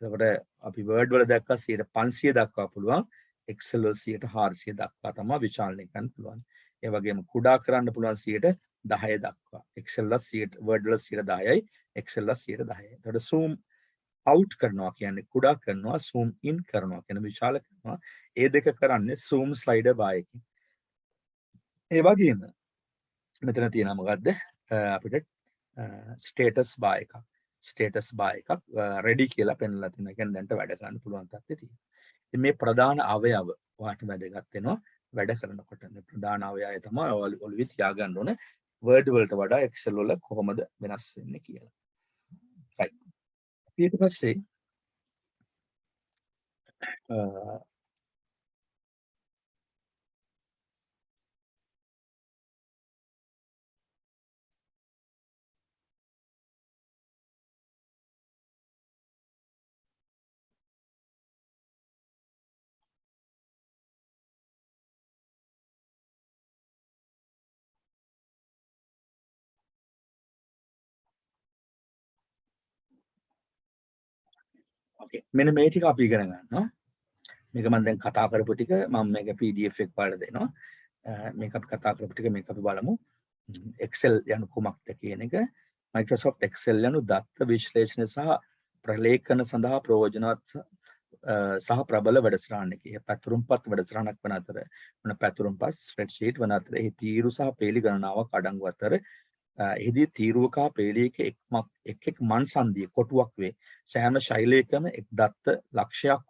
එතකොට අපි word වල දැක්කා 500 දක්වා පුළුවන්. Excel වල 100ට 400 දක්වා තමයි විශාලණය කරන්න පුළුවන්. ඒ වගේම කුඩා කරන්න පුළුවන් 10 දක්වා. Excel වල 100 word වල 10යි Excel වල 10යි. එතකොට zoom out කරනවා කියන්නේ කුඩා කරනවා, zoom in කරනවා කියන්නේ විශාල කරනවා. ඒ දෙක කරන්නේ zoom slider bar එකකින්. ඒ වගේම මෙතන තියෙනවා මොකද්ද? අපිට status bar එකක්. status bar එකක් ready කියලා පෙන්වලා තියෙනවා. කියන්නේ දැන්ට වැඩ කරන්න පුළුවන් තත්ත්වයේ තියෙනවා. ඉතින් මේ ප්‍රධාන අවයව ඔයාලට වැදගත් වෙනවා වැඩ කරනකොට. මේ ප්‍රධාන අවයවය තමයි ඔළුවේ තියාගන්න ඕනේ. Word වලට වඩා Excel වල කොහොමද වෙනස් වෙන්නේ කියලා. right. ඊට පස්සේ okay. මෙන්න මේ ටික අපි ඉගෙන ගන්නවා. මේක මම දැන් කතා කරපු ටික මම මේක PDF එක පාඩ දෙනවා. මේක අපි කතා කරපු ටික මේක අපි බලමු. Excel යනු කුමක්ද කියන එක. Microsoft Excel යනු දත්ත විශ්ලේෂණ සහ ප්‍රලේඛන සඳහා ප්‍රයෝජනවත් සහ ප්‍රබල වැඩසටහනකි. පැතුරුම්පත් වැඩසටහනක් වන අතර මොන පැතුරුම්පත් ස්ප්‍රෙඩ්ෂීට් වන අතර එහි තීරු සහ පේලි ගණනාවක් අඩංගු අතර එහිදී තීරුවක හා පේලියක එක් මන් සංදිය කොටුවක් වේ. සෑම ශෛලයකම එක් දත්ත ලක්ෂයක්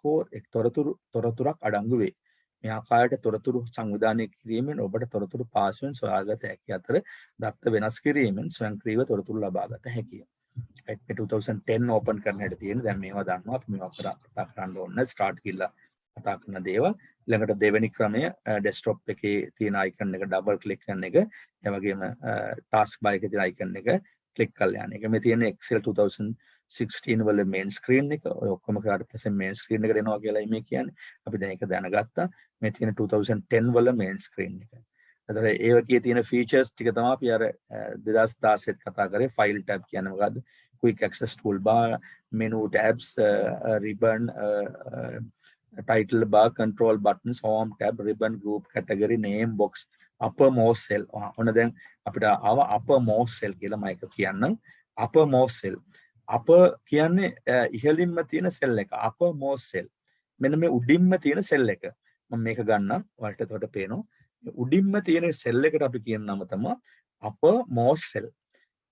හෝ එක් තොරතුරක් අඩංගු වේ. මේ ආකාරයට තොරතුරු සංවිධානය කිරීමෙන් ඔබට තොරතුරු පාසුවෙන් සොයාගත හැකි අතර දත්ත වෙනස් කිරීමෙන් ස්වයංක්‍රීයව තොරතුරු ලබාගත හැකිය. 2010 ඕපන් කරන හැටි තියෙන. දැන් මේවා දන්නවා. අපි මේවා කතා කරන්න ඕනේ. ස්ටාර්ට් කියලා කතා කරන දේවල්. ඊළඟට දෙවෙනි ක්‍රමය ඩෙස්ක්ටොප් එකේ තියෙන අයිකන් එක ඩබල් ක්ලික් කරන එක. ඒ වගේම ටාස්ක් බාර් එකේ තියෙන අයිකන් එක ක්ලික් කරලා යන එක. මේ තියෙන Excel 2016 වල මේන් ස්ක්‍රීන් එක. ඔය ඔක්කොම කරාට පස්සේ මේන් ස්ක්‍රීන් එකට එනවා කියලායි මේ කියන්නේ. අපි දැන් ඒක දැනගත්තා. මේ තියෙන 2010 වල මේන් ස්ක්‍රීන් එක. එතකොට ඒ වගේ තියෙන ෆීචර්ස් ටික තමයි අපි අර 2016 කතා කරේ. ෆයිල් ටැබ් කියන්නේ මොකද්ද? quick access toolbar, menu tabs, ribbon, title bar, control buttons, home tab, ribbon, group, category, name box, uppermost cell. ඔන්න දැන් අපිට ආව uppermost cell කියලා මම එක කියන්නම්. uppermost cell. upper කියන්නේ ඉහළින්ම තියෙන cell එක. uppermost cell. මෙන්න මේ උඩින්ම තියෙන cell එක. මම මේක ගන්නම්. ඔයාලට එතකොට පේනවා. උඩින්ම තියෙන cell එකට අපි කියන නම තමයි uppermost cell.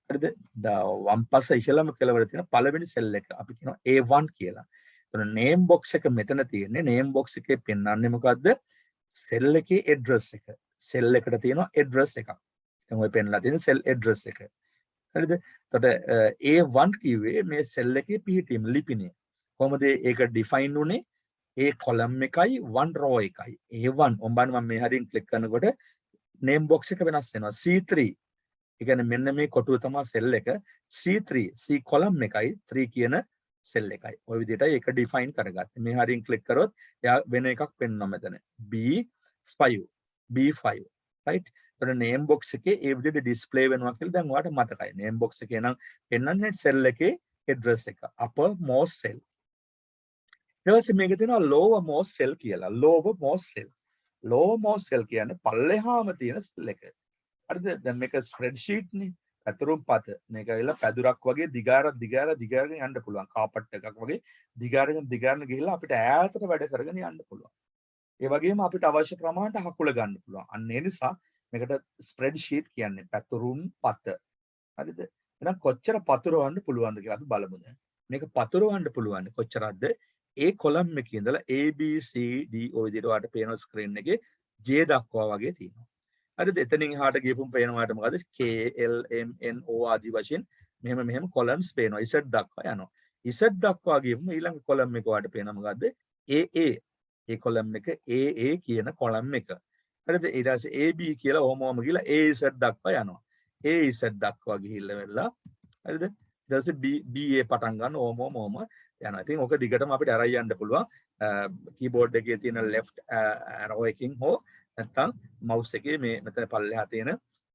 හරිද? වම් පස ඉහළම කෙළවර තියෙන පළවෙනි cell එක අපි කියනවා A1 කියලා. එතන name box එක මෙතන තියෙන්නේ. name box එකේ පෙන්වන්නේ මොකද්ද? cell එකේ address එක. cell එකට තියෙනවා address එකක්. දැන් ඔය පෙන්ලා තියෙන cell address එක. හරිද? එතකොට A1 කිව්වේ මේ cell එකේ පිහිටීම ලිපිණය. කොහොමද ඒක define උනේ? A column එකයි 1 row එකයි. A1 ඔම්බන් මම මේ හරින් ක්ලික් කරනකොට name box එක වෙනස් වෙනවා. C3. ඒ කියන්නේ මෙන්න මේ කොටුව තමයි cell එක. C3 C column එකයි 3 කියන සෙල් එකයි. ඔය විදිහටයි ඒක ඩිෆයින් කරගත්තේ. මේ හරියෙන් ක්ලික් කරොත් එයා වෙන එකක් පෙන්වනවා මෙතන. B5 B5 right. එතන name box එකේ ඒ විදිහට ඩිස්ප්ලේ වෙනවා කියලා දැන් ඔයාලට මතකයි. name box එකේ නම් පෙන්වන්නේ සෙල් එකේ address එක. uppermost cell. ඊට පස්සේ මේකේ තියෙනවා lowermost cell කියලා. lowermost cell. lowermost cell කියන්නේ පල්ලෙහාම තියෙන සෙල් එක. හරිද? දැන් මේක ස්ප්‍රෙඩ්ෂීට් නේ. පැතුරුම් පත මේක ඇවිල්ලා පැදුරක් වගේ දිගාරගෙන යන්න පුළුවන්. කාපට් එකක් වගේ දිගාරගෙන ගිහිල්ලා අපිට ඈතට වැඩ කරගෙන යන්න පුළුවන්. ඒ වගේම අපිට අවශ්‍ය ප්‍රමාණයට හකුල ගන්න පුළුවන්. අන්න ඒ නිසා මේකට ස්ප්‍රෙඩ්ෂීට් කියන්නේ පැතුරුම් පත. හරිද? එහෙනම් කොච්චර පතුරවන්න පුළුවන්ද කියලා අපි බලමු දැන්. මේක පතුරවන්න පුළුවන් කොච්චරක්ද? ඒ කොලම් එකේ ඉඳලා A B C D ඔය විදිහට ඔයාලට පේන ස්ක්‍රීන් එකේ J දක්වා වගේ තියෙනවා. හරිද? එතනින් එහාට ගියපුම් පේනවාට මොකද? K L M N O ආදී වශයෙන් මෙහෙම කොලම්ස් පේනවා. Z දක්වා යනවා. Z දක්වා ගියපුම් ඊළඟ කොලම් එක ඔයාලට පේනවා මොකද්ද? AA. ඒ කොලම් එක AA කියන කොලම් එක. හරිද? ඊට පස්සේ AB කියලා ඕමම ගිහලා AZ දක්වා යනවා. AZ දක්වා ගිහිල්ලා වෙලා හරිද? ඊට පස්සේ BA පටන් ගන්න ඕමම යනවා. ඉතින් ඕක දිගටම අපිට අරයි යන්න පුළුවන්. කීබෝඩ් එකේ තියෙන left arrow එකකින් හෝ නැත්නම් mouse එකේ මේ මෙතන පල්ලෙහා තියෙන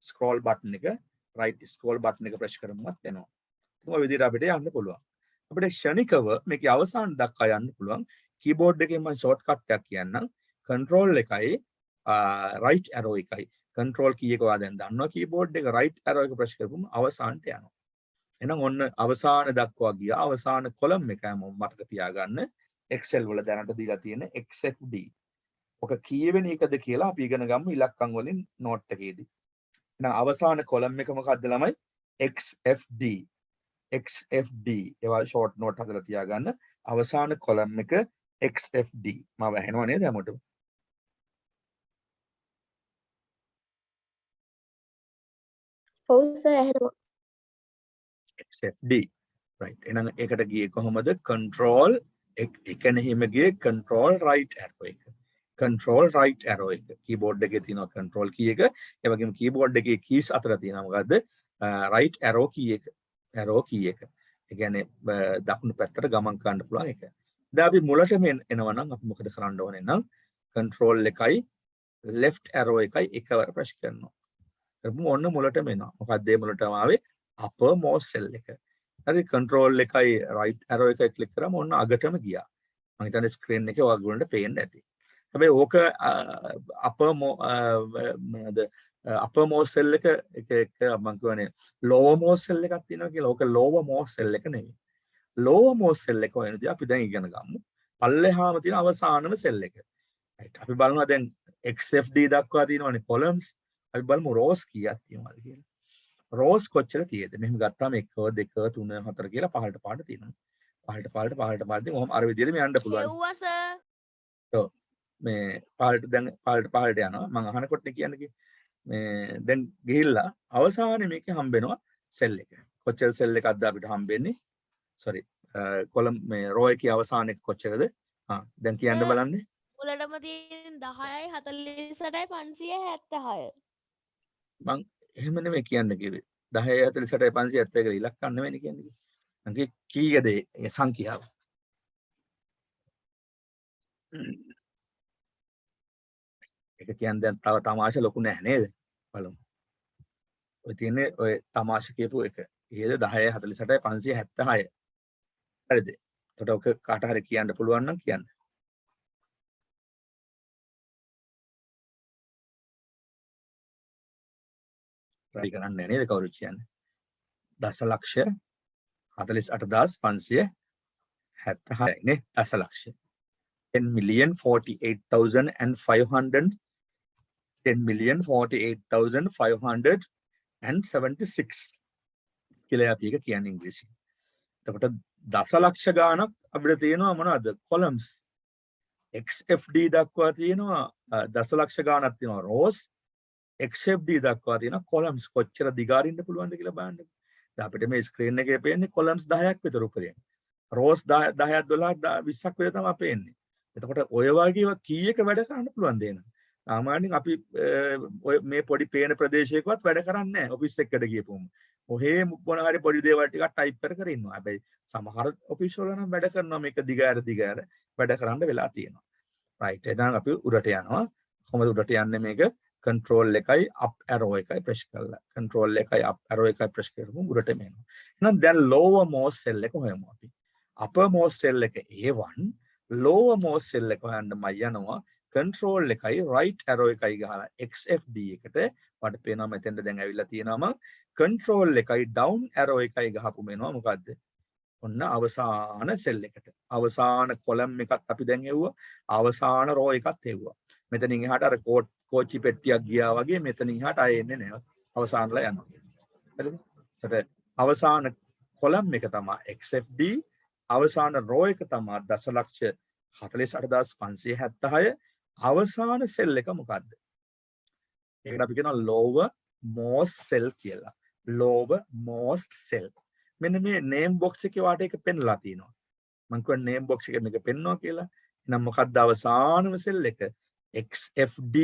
scroll button එක right scroll button එක press කරමුවත් එනවා. ඔය විදිහට අපිට යන්න පුළුවන්. අපිට ක්ෂණිකව මේකේ අවසාන දක්වා යන්න පුළුවන්. කීබෝඩ් එකෙන් මම shortcut එකක් කියන්නම්. control එකයි right arrow එකයි. control key එක ඔයා දැන් දන්නවා කීබෝඩ් එක right arrow එක press කරපුවම අවසානට යනවා. එහෙනම් ඔන්න අවසාන දක්වා ගියා. අවසාන කොලම් එක මතක තියාගන්න. Excel වල දැනට දීලා තියෙන XFD. ඔක කීවෙනි එකද කියලා අපි ඉගෙන ගමු ඉලක්කම් වලින් නෝට් එකේදී. එහෙනම් අවසාන කොලම් එක මොකක්ද ළමයි? XFD. XFD. ඒවා ෂෝට් නෝට් හදලා තියාගන්න. අවසාන කොලම් එක XFD. මම වැහෙනව නේද හැමෝටම? ඔව් සර් ඇහෙනවා. XFD. right. එහෙනම් ඒකට ගියේ කොහොමද? control එකනේ හිම ගියේ control right arrow එක. control right arrow එක. keyboard එකේ තියෙනවා control key එක. ඒ වගේම keyboard එකේ keys අතර තියෙනවා මොකද්ද? right arrow key එක. arrow key එක. ඒ කියන්නේ දකුණු පැත්තට ගමන් කරන්න පුළුවන් එක. දැන් අපි මුලටම එනවා නම් අපි මොකද කරන්න ඕනේ නම් control එකයි left arrow එකයි එකවර press කරනවා. එතකොට ඔන්න මුලටම එනවා. මොකක්ද මේ මුලටම ආවේ? uppermost cell එක. හරි control එකයි right arrow එකයි click කරාම ඔන්න අගටම ගියා. මම හිතන්නේ screen එකේ ඔයගොල්ලන්ට පේන්න ඇති. හැබැයි ඕක uppermost cell එක මම කියන්නේ lowermost cell එකක් තියෙනවා කියලා. ඕක lowermost cell එක නෙවෙයි. lowermost cell එක වෙනදී අපි දැන් ඉගෙන ගමු. පල්ලෙහාම තියෙන අවසානම cell එක. right. අපි බලනවා දැන් XFD දක්වා තියෙනවානේ columns. අපි බලමු rows කීයක් තියෙනවද කියලා. rows කොච්චර තියෙද? මෙහෙම ගත්තාම 1 2 3 4 කියලා පහළට පහළට තියෙනවා. පහළට ඉතින් ඔහොම අර විදිහට මේ යන්න පුළුවන්. එව්වා සර්. ඔව්. මේ පහළට දැන් පහළට යනවා. මම අහනකොට කියන්නේ මේ දැන් ගිහිල්ලා අවසානයේ මේකේ හම්බෙනවා සෙල් එක. කොච්චර සෙල් එකක්ද අපිට හම්බෙන්නේ? sorry. කොලම් මේ row එකේ අවසාන එක කොච්චරද? දැන් කියන්න බලන්න. මුලටම තියෙන 10යි 48යි 576. මං එහෙම නෙමෙයි කියන්න කිව්වේ. 10 48යි 570 කියලා ඉලක්කම් නෙමෙයි කියන්නේ. මං කීයද ඒ සංඛ්‍යාව? ඒක කියන්නේ දැන් තව තමාෂ ලොකු නැහැ නේද? බලමු. ඔය තියෙන්නේ ඔය තමාෂ කියපු එක. ඊයේද 10 48යි 576. හරිද? එතකොට ඔක කාට හරි කියන්න පුළුවන් නම් කියන්න. වැඩි කරන්නේ නේද කවුරුත් කියන්නේ. දසලක්ෂ 48576 නේ දසලක්ෂ 10,48,500 10,48,576 කියලා අපි එක කියන්නේ ඉංග්‍රීසියෙන්. එතකොට දසලක්ෂ ගාණක් අපිට තියෙනවා මොනවද? columns. XFD දක්වා තියෙනවා දසලක්ෂ ගාණක් තියෙනවා rows. XFD දක්වා තියෙන columns කොච්චර දිගාරින්න පුළුවන්ද කියලා බලන්න. දැන් අපිට මේ ස්ක්‍රීන් එකේ පේන්නේ columns 10ක් විතර උපරින්. rows 10ක් 12ක් 20ක් විතර තමයි පේන්නේ. එතකොට ඔය වගේ කීයක වැඩ කරන්න පුළුවන් දේන. සාමාන්‍යයෙන් අපි ඔය මේ පොඩි පේන ප්‍රදේශයකවත් වැඩ කරන්නේ නැහැ ඔෆිස් එකකට ගියපුවම. ඔහේ මොන හරි පොඩි දේවල් ටිකක් ටයිප් කර ඉන්නවා. හැබැයි සමහර ඔෆිස් වල නම් වැඩ කරනවා මේක දිගාර වැඩ කරන්න වෙලා තියෙනවා. right එහෙනම් අපි උඩට යනවා. කොහොමද උඩට යන්නේ මේක? control එකයි up arrow එකයි press කරලා. control එකයි up arrow එකයි press කරමු උඩට එනවා. එහෙනම් දැන් lower most cell එක හොයමු අපි. upper most cell එක A1 lower most cell එක හොයන්න මම යනවා. control එකයි right arrow එකයි ගහලා XFD එකට මට පේනවා මෙතෙන්ද දැන් ඇවිල්ලා තියෙනවා control එකයි down arrow එකයි ගහපු මෙනවා මොකද්ද ඔන්න අවසාන cell එකට අවසාන column එකක් අපි දැන් එවුවා අවසාන row එකත් එවුවා මෙතනින් එහාට අර කෝච්චි පෙට්ටියක් ගියා වගේ මෙතනින් එහාට ආයෙ එන්නේ නැහැ අවසානලා යනවා හරිද ඒකට අවසාන column එක තමයි XFD අවසාන row එක තමයි දශලක්ෂ 48576 අවසාන සෙල් එක මොකද්ද? ඒකට අපි කියනවා lower most cell කියලා. lower most cell. මෙන්න මේ name box එකේ වාට එක පෙන්ලා තියෙනවා. මම කියනවා name box එකේ මේක පෙන්නවා කියලා. එහෙනම් මොකද්ද අවසානම සෙල් එක? XFD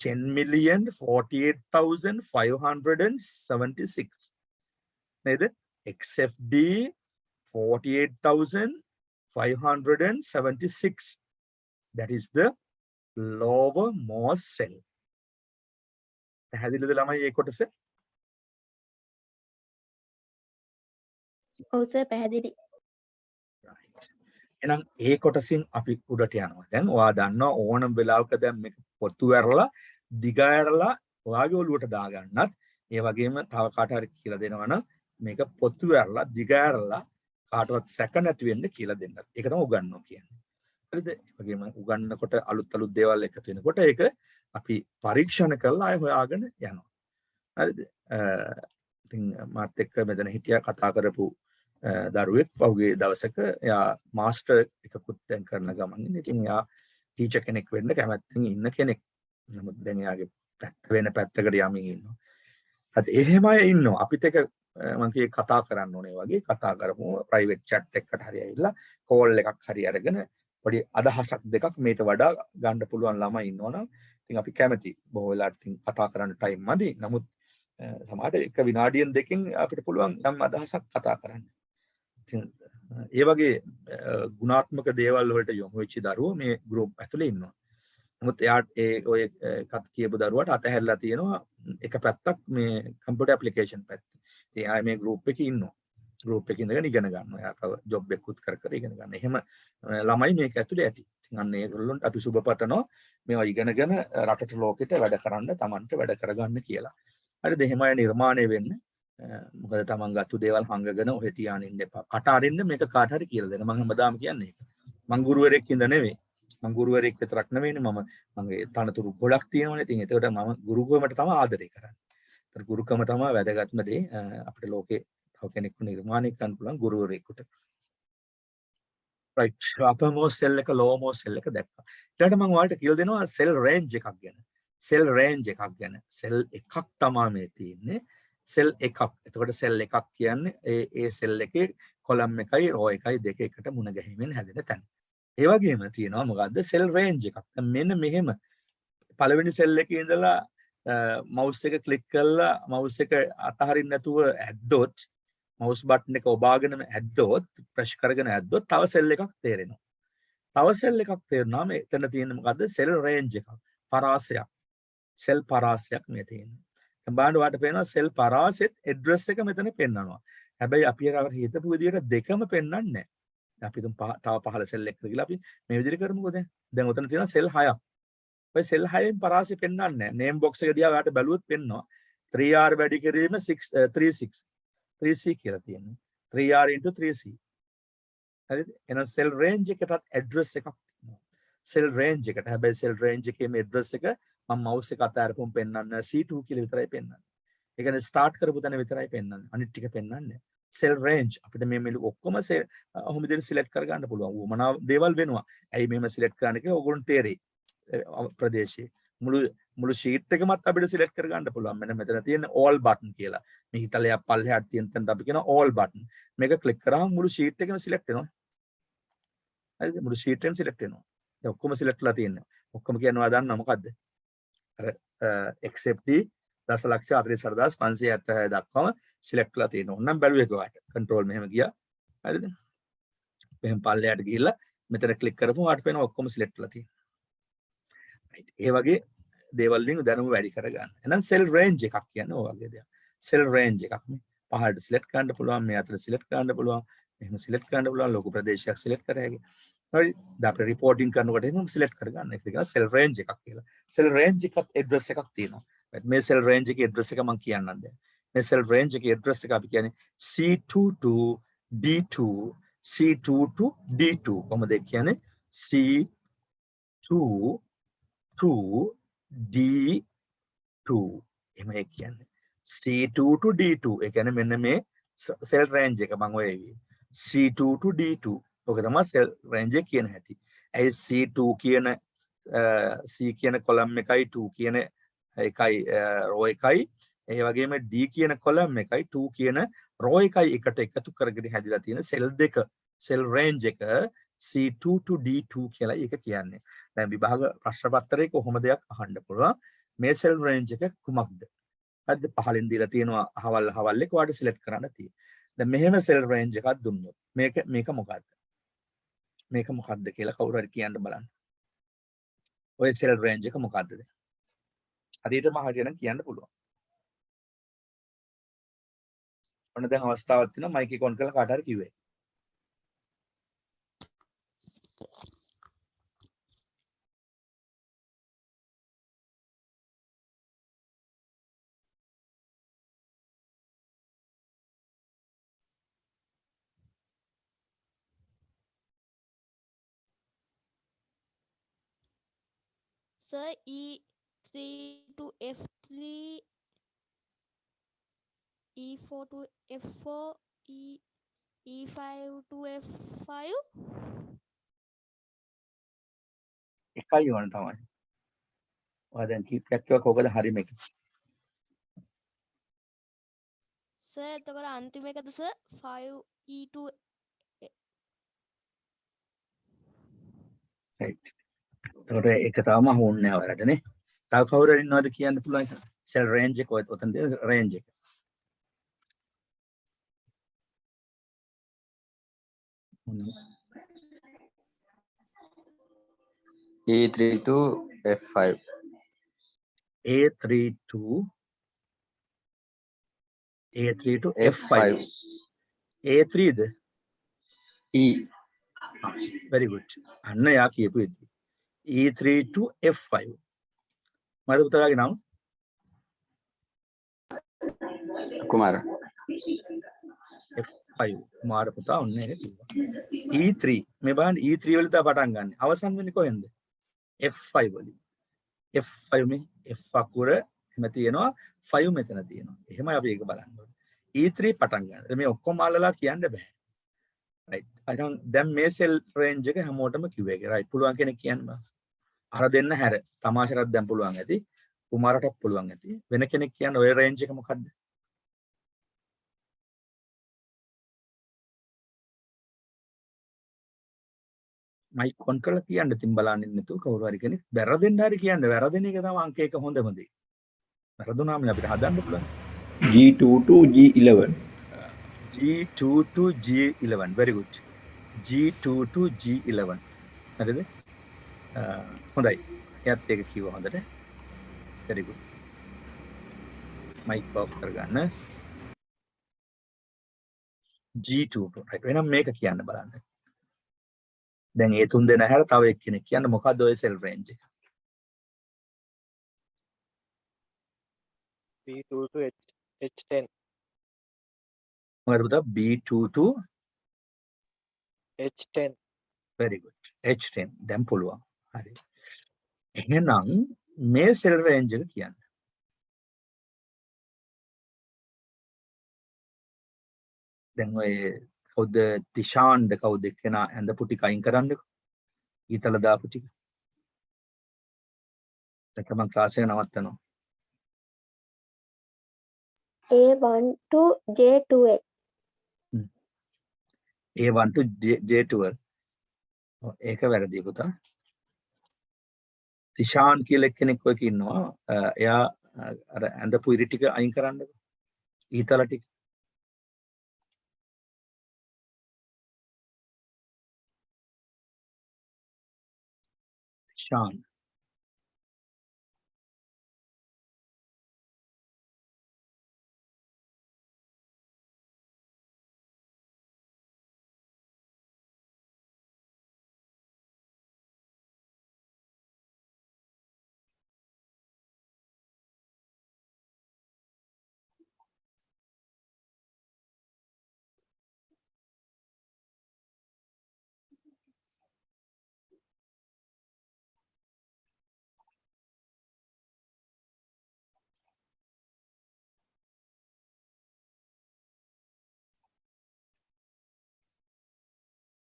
10,48,576. නේද? XFD 48,576. That is the lower most cell. පැහැදිලිද ළමයි මේ කොටස? ඔව් සර් පැහැදිලි. right. එහෙනම් ඒ කොටසින් අපි උඩට යනවා. දැන් ඔයා දන්නවා ඕනම වෙලාවක දැන් මේක පොතු ඇරලා දිග ඇරලා ඔයාගේ ඔළුවට දාගන්නත් ඒ වගේම තව කාට හරි කියලා දෙනවනම් මේක පොතු ඇරලා දිග ඇරලා කාටවත් සැක නැති වෙන්න කියලා දෙන්නත්. ඒක තමයි උගන්වනවා කියන්නේ. හරිද? ඒ වගේම උගන්වනකොට අලුත් දේවල් එකතු වෙනකොට ඒක අපි පරීක්ෂණ කරලා ආය හොයාගෙන යනවා. හරිද? ඉතින් මාත් එක්ක මෙතන හිටියා කතා කරපු දරුවෙක් පහුගිය දවසක එයා මාස්ටර් එකකුත් දැන් කරන ගමන් ඉතින් එයා ටීචර් කෙනෙක් වෙන්න කැමැත්තෙන් ඉන්න කෙනෙක්. නමුත් දැන් එයාගේ වෙන පැත්තකට යමින් ඉන්නවා. හරි එහෙම අය ඉන්නවා. අපිට එක මම කියේ කතා කරන්න ඕනේ වගේ කතා කරමු ප්‍රයිවට් chat එකකට හරි ඇවිල්ලා කෝල් එකක් හරි අරගෙන පොඩි අදහසක් දෙකක් මේට වඩා ගන්න පුළුවන් ළමයි ඉන්නවනම් ඉතින් අපි කැමති බොහෝ වෙලාවට ඉතින් කතා කරන්න ටයිම් මදි. නමුත් සමහරට එක විනාඩියෙන් දෙකකින් අපිට පුළුවන් යම් අදහසක් කතා කරන්න. ඉතින් ඒ වගේ ගුණාත්මක දේවල් වලට යොමු වෙච්ච දරුවෝ මේ ගෲප් ඇතුලේ ඉන්නවා. නමුත් එයාට ඒ ඔය කත් කියපු දරුවාට අතහැරලා තියෙනවා එක පැත්තක් මේ කම්පියුටර් ඇප්ලිකේෂන් පැත්ත. ඉතින් එයා මේ ගෲප් එකේ ඉන්නවා. ගෲප් එකේ ඉඳගෙන ඉගෙන ගන්නවා. එයා තව ජොබ් එකකුත් කර ඉගෙන ගන්න. එහෙම ළමයි මේක ඇතුලේ ඇති. ඉතින් අන්න ඒගොල්ලොන්ට අපි සුබ පතනවා මේවා ඉගෙනගෙන රටට ලෝකෙට වැඩ කරන්න Tamanට වැඩ කරගන්න කියලා. හරිද? එහෙම අය නිර්මාණය වෙන්න. මොකද Taman ගත්තු දේවල් හංගගෙන ඔහෙ තියාගෙන ඉන්න එපා. කට අරින්න මේක කාට හරි කියලා දෙන්න. මම හැමදාම කියන්නේ ඒක. මං ගුරුවරයෙක් හින්දා නෙවෙයි. මං ගුරුවරයෙක් විතරක් නෙවෙයිනේ මගේ තනතුරු ගොඩක් තියෙනවානේ. ඉතින් ඒකට මම ගුරුකමට තමයි ආදරය කරන්නේ. ඒතර ගුරුකම තමයි වැදගත්ම දේ අපිට ලෝකේ තව කෙනෙක්ව නිර්මාණය කරන්න පුළුවන් ගුරුවරයෙකුට. right uppermost cell එක lowermost cell එක දැක්කා. ඊට මම ඔයාලට කියලා දෙනවා cell range එකක් ගැන. cell range එකක් ගැන. cell එකක් තමයි මේ තියෙන්නේ. cell එකක්. එතකොට cell එකක් කියන්නේ ඒ cell එකේ column එකයි row එකයි දෙක එකට මුණ ගැහිමින් හැදෙන තැන. ඒ වගේම තියෙනවා මොකද්ද cell range එකක්. මෙන්න මෙහෙම පළවෙනි cell එකේ ඉඳලා mouse එක click කරලා mouse එක අතහරින්න නැතුව ඇද්දොත් mouse button එක ඔබාගෙනම ඇද්දොත් press කරගෙන ඇද්දොත් තව cell එකක් තේරෙනවා. තව cell එකක් තේරෙනවා මේ එතන තියෙන මොකද්ද cell range එකක්. පරාසයක්. cell පරාසයක් මේ තියෙන්නේ. දැන් බලන්න ඔයාලට පේනවා cell පරාසෙත් address එක මෙතන පෙන්නනවා. හැබැයි අපි අර හිතපු විදිහට දෙකම පෙන්වන්නේ නැහැ. අපි තුන් තව පහළ cell එකකට ගිහලා අපි මේ විදිහට කරමුකෝ දැන්. දැන් උතන තියෙනවා cell 6ක්. ඔය cell 6න් පරාසෙ පෙන්වන්නේ නැහැ. name box එක දිහා ඔයාලට බැලුවොත් පෙන්නවා 3R වැඩි කිරීම 36 3C කියලා තියෙනවා. 3R into 3C. හරිද? එහෙනම් cell range එකටත් address එකක් තියෙනවා. cell range එකට. හැබැයි cell range එකේ මේ address එක මම mouse එක අතහැරපුවම පෙන්වන්නේ C2 කියලා විතරයි පෙන්වන්නේ. ඒ කියන්නේ start කරපු තැන විතරයි පෙන්වන්නේ. අනිත් ටික පෙන්වන්නේ නැහැ. cell range අපිට මේ ඔක්කොම ඔහොම විදිහට select කරගන්න පුළුවන්. මොනවා දේවල් වෙනවා. ඇයි මෙහෙම select කරන්න කියලා ඕගොල්ලන්ට තේරෙයි. ප්‍රදේශයේ මුළු sheet එකමත් අපිට select කරගන්න පුළුවන්. මෙන්න මෙතන තියෙන all button කියලා. මේ හිතලයක් පල්ලෙහාට තියෙන තැනට අපි කියනවා all button. මේක click කරාම මුළු sheet එකම select වෙනවා. හරිද? මුළු sheet එකම select වෙනවා. දැන් ඔක්කොම සිලෙක්ට් වෙලා තියෙනවා. ඔක්කොම කියනවා දන්නා මොකද්ද? අර XFD 1,48,576 දක්වාම සිලෙක්ට් වෙලා තියෙනවා. ඕනනම් බැලුවේ කොහාට. කන්ට්‍රෝල් මෙහෙම ගියා. හරිද? මෙහෙම පල්ලෙහාට ගිහිල්ලා මෙතන ක්ලික් කරපුවම ඔයාලට පේනවා ඔක්කොම සිලෙක්ට් වෙලා තියෙනවා. රයිට්. ඒ වගේ දේවල් වලින් දැනුම වැඩි කරගන්න. එහෙනම් සෙල් රේන්ජ් එකක් කියන්නේ ඔය වගේ දෙයක්. සෙල් රේන්ජ් එකක් නේ. පහළට සිලෙක්ට් කරන්න පුළුවන්, මේ අතට සිලෙක්ට් කරන්න පුළුවන්. එහෙම සිලෙක්ට් කරන්න පුළුවන් ලොකු ප්‍රදේශයක් සිලෙක්ට් කර හැකියි. හරි. දැන් අපිට රිපෝටින් කරනකොට එහෙම සිලෙක්ට් කරගන්න. ඒක කියන සෙල් රේන්ජ් එකක් කියලා. සෙල් රේන්ජ් එකත් ඇඩ්‍රස් එකක් තියෙනවා. මේ සෙල් රේන්ජ් එකේ ඇඩ්‍රස් එක මම කියන්නම් දැන්. මේ සෙල් රේන්ජ් එකේ ඇඩ්‍රස් එක අපි කියන්නේ C2 to D2 C2 to D2 කොහොමද කියන්නේ C2 to D2 එහෙම කියන්නේ C2 to D2 ඒ කියන්නේ මෙන්න මේ සෙල් රේන්ජ් එක මම ඔය C2 to D2 ඔක තමයි සෙල් රේන්ජ් එක කියන හැටි. ඒ C2 කියන C කියන කොලම් එකයි 2 කියන එකයි රෝ එකයි ඒ වගේම D කියන කොලම් එකයි 2 කියන රෝ එකයි එකට එකතු කරගෙන හැදිලා තියෙන සෙල් දෙක සෙල් රේන්ජ් එක C2 to D2 කියලා ඒක කියන්නේ. දැන් විභාග ප්‍රශ්න පත්‍රයේ කොහොම දෙයක් අහන්න පුළුවන් මේ සෙල් රේන්ජ් එක කුමක්ද? හරිද? පහලින් දීලා තියෙනවා අහවල් එක ඔයාලට සිලෙක්ට් කරන්න තියෙනවා. දැන් මෙහෙම සෙල් රේන්ජ් එකක් දුන්නොත් මේක මොකක්ද? මේක මොකක්ද කියලා කවුරු හරි කියන්න බලන්න. ඔය සෙල් රේන්ජ් එක මොකක්ද? හරියටම හරියනම් කියන්න පුළුවන්. ඔන්න දැන් අවස්ථාවක් තියෙනවා මයික් එක ඔන් කරලා කාට හරි කිව්වේ. Sir, E3 to F3, E4 to F4, E5 to F5. එකයි ඕන තමයි. ඔයා දැන් කීපයක් කෝකද හරි මේක. Sir, එතකොට අන්තිම එකද sir 5E to රයිට්. ඒකට ඒක තාම හොන්නේ නැහැ ඔයාලට නේ. තව කවුරු හරි ඉන්නවද කියන්න පුළුවන් සෙල් රේන්ජ් එක ඔතන තියෙන රේන්ජ් එක. E3 to F5. A3 to F5. A3ද? E. very good. අන්න යා කියපු විදිහ. E3 to F5. මම පුතාගේ නම කුමාර. F5 කුමාර පුතා ඔන්න ඒක කිව්වා. E3 මේ බලන්න E3 වලින් තමයි පටන් ගන්න. අවසන් වෙන්නේ කොහෙන්ද? F5 වලින්. F5 මේ F අකුර එම තියෙනවා 5 මෙතන තියෙනවා. එහෙමයි අපි ඒක බලන්න ඕනේ. E3 පටන් ගන්න. මේ ඔක්කොම අල්ලලා කියන්න බෑ. right I don't දැන් මේ සෙල් රේන්ජ් එක හැමෝටම කිව්වේ ඒක right පුළුවන් කෙනෙක් කියන්න බෑ. අර දෙන්න හැර තමාෂරත් දැන් පුළුවන් ඇති. කුමාරටත් පුළුවන් ඇති. වෙන කෙනෙක් කියන්න ඔය රේන්ජ් එක මොකද්ද? මයික් ඔන් කරලා කියන්න තින් බලන්න ඉන්න තු කවුරු හරි කෙනෙක් වැරදෙන්න හරි කියන්න වැරදෙන එක තමයි අංක එක හොඳම දේ. වැරදුනාම අපිට හදන්න පුළුවන්. G2 to G11. G2 to G11 very good. G2 to G11 හරිද? හොඳයි. එයත් ඒක කිව්වා හොඳට. very good. මයික් ඔෆ් කරගන්න. G2 to right වෙනම් මේක කියන්න බලන්න. දැන් ඒ තුන් දෙනා හැර තව එක්කෙනෙක් කියන්න මොකද්ද ඔය සෙල් රේන්ජ් එක? B2 to H10. මොකද පුතා B2 to H10. very good. H10 දැන් පුළුවන්. හරි. එහෙනම් මේ සෙල් රේන්ජ් එක කියන්න. දැන් ඔය කවුද තිෂාන්ද කවුද එක්කෙනා ඇඳපු ටික අයින් කරන්නකෝ. ඊතල දාපු ටික. දැන් මම ක්ලාස් එක නවත්තනවා. A1 to J12. A1 to J12. ඒක වැරදි පුතා. තිෂාන් කියලා එක්කෙනෙක් ඔයක ඉන්නවා. එයා අර ඇඳපු ඉරි ටික අයින් කරන්නකො. ඊතල ටික. තිෂාන්.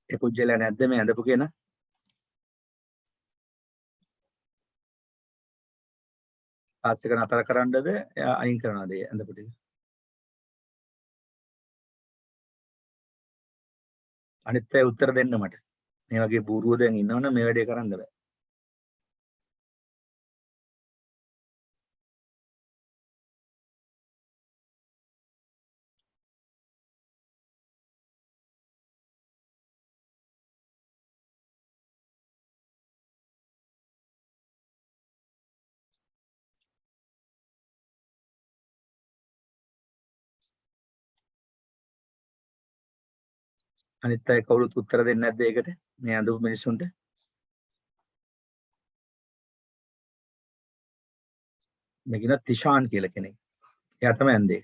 ඒ පුජ්‍යලයා නැද්ද මේ ඇඳපු කෙනා? පාස් එක නතර කරන්නද එයා අයින් කරනවද ඒ ඇඳපු ටික? අනිත් අය උත්තර දෙන්න මට. මේ වගේ බූරුව දැන් ඉන්නවනම් මේ වැඩේ කරන්න බෑ. අනිත් අය කවුරුත් උත්තර දෙන්නේ නැද්ද ඒකට? මේ අඳපු මිනිස්සුන්ට? මේ කියන තිෂාන් කියලා කෙනෙක්. එයා තමයි ඇන්දේ.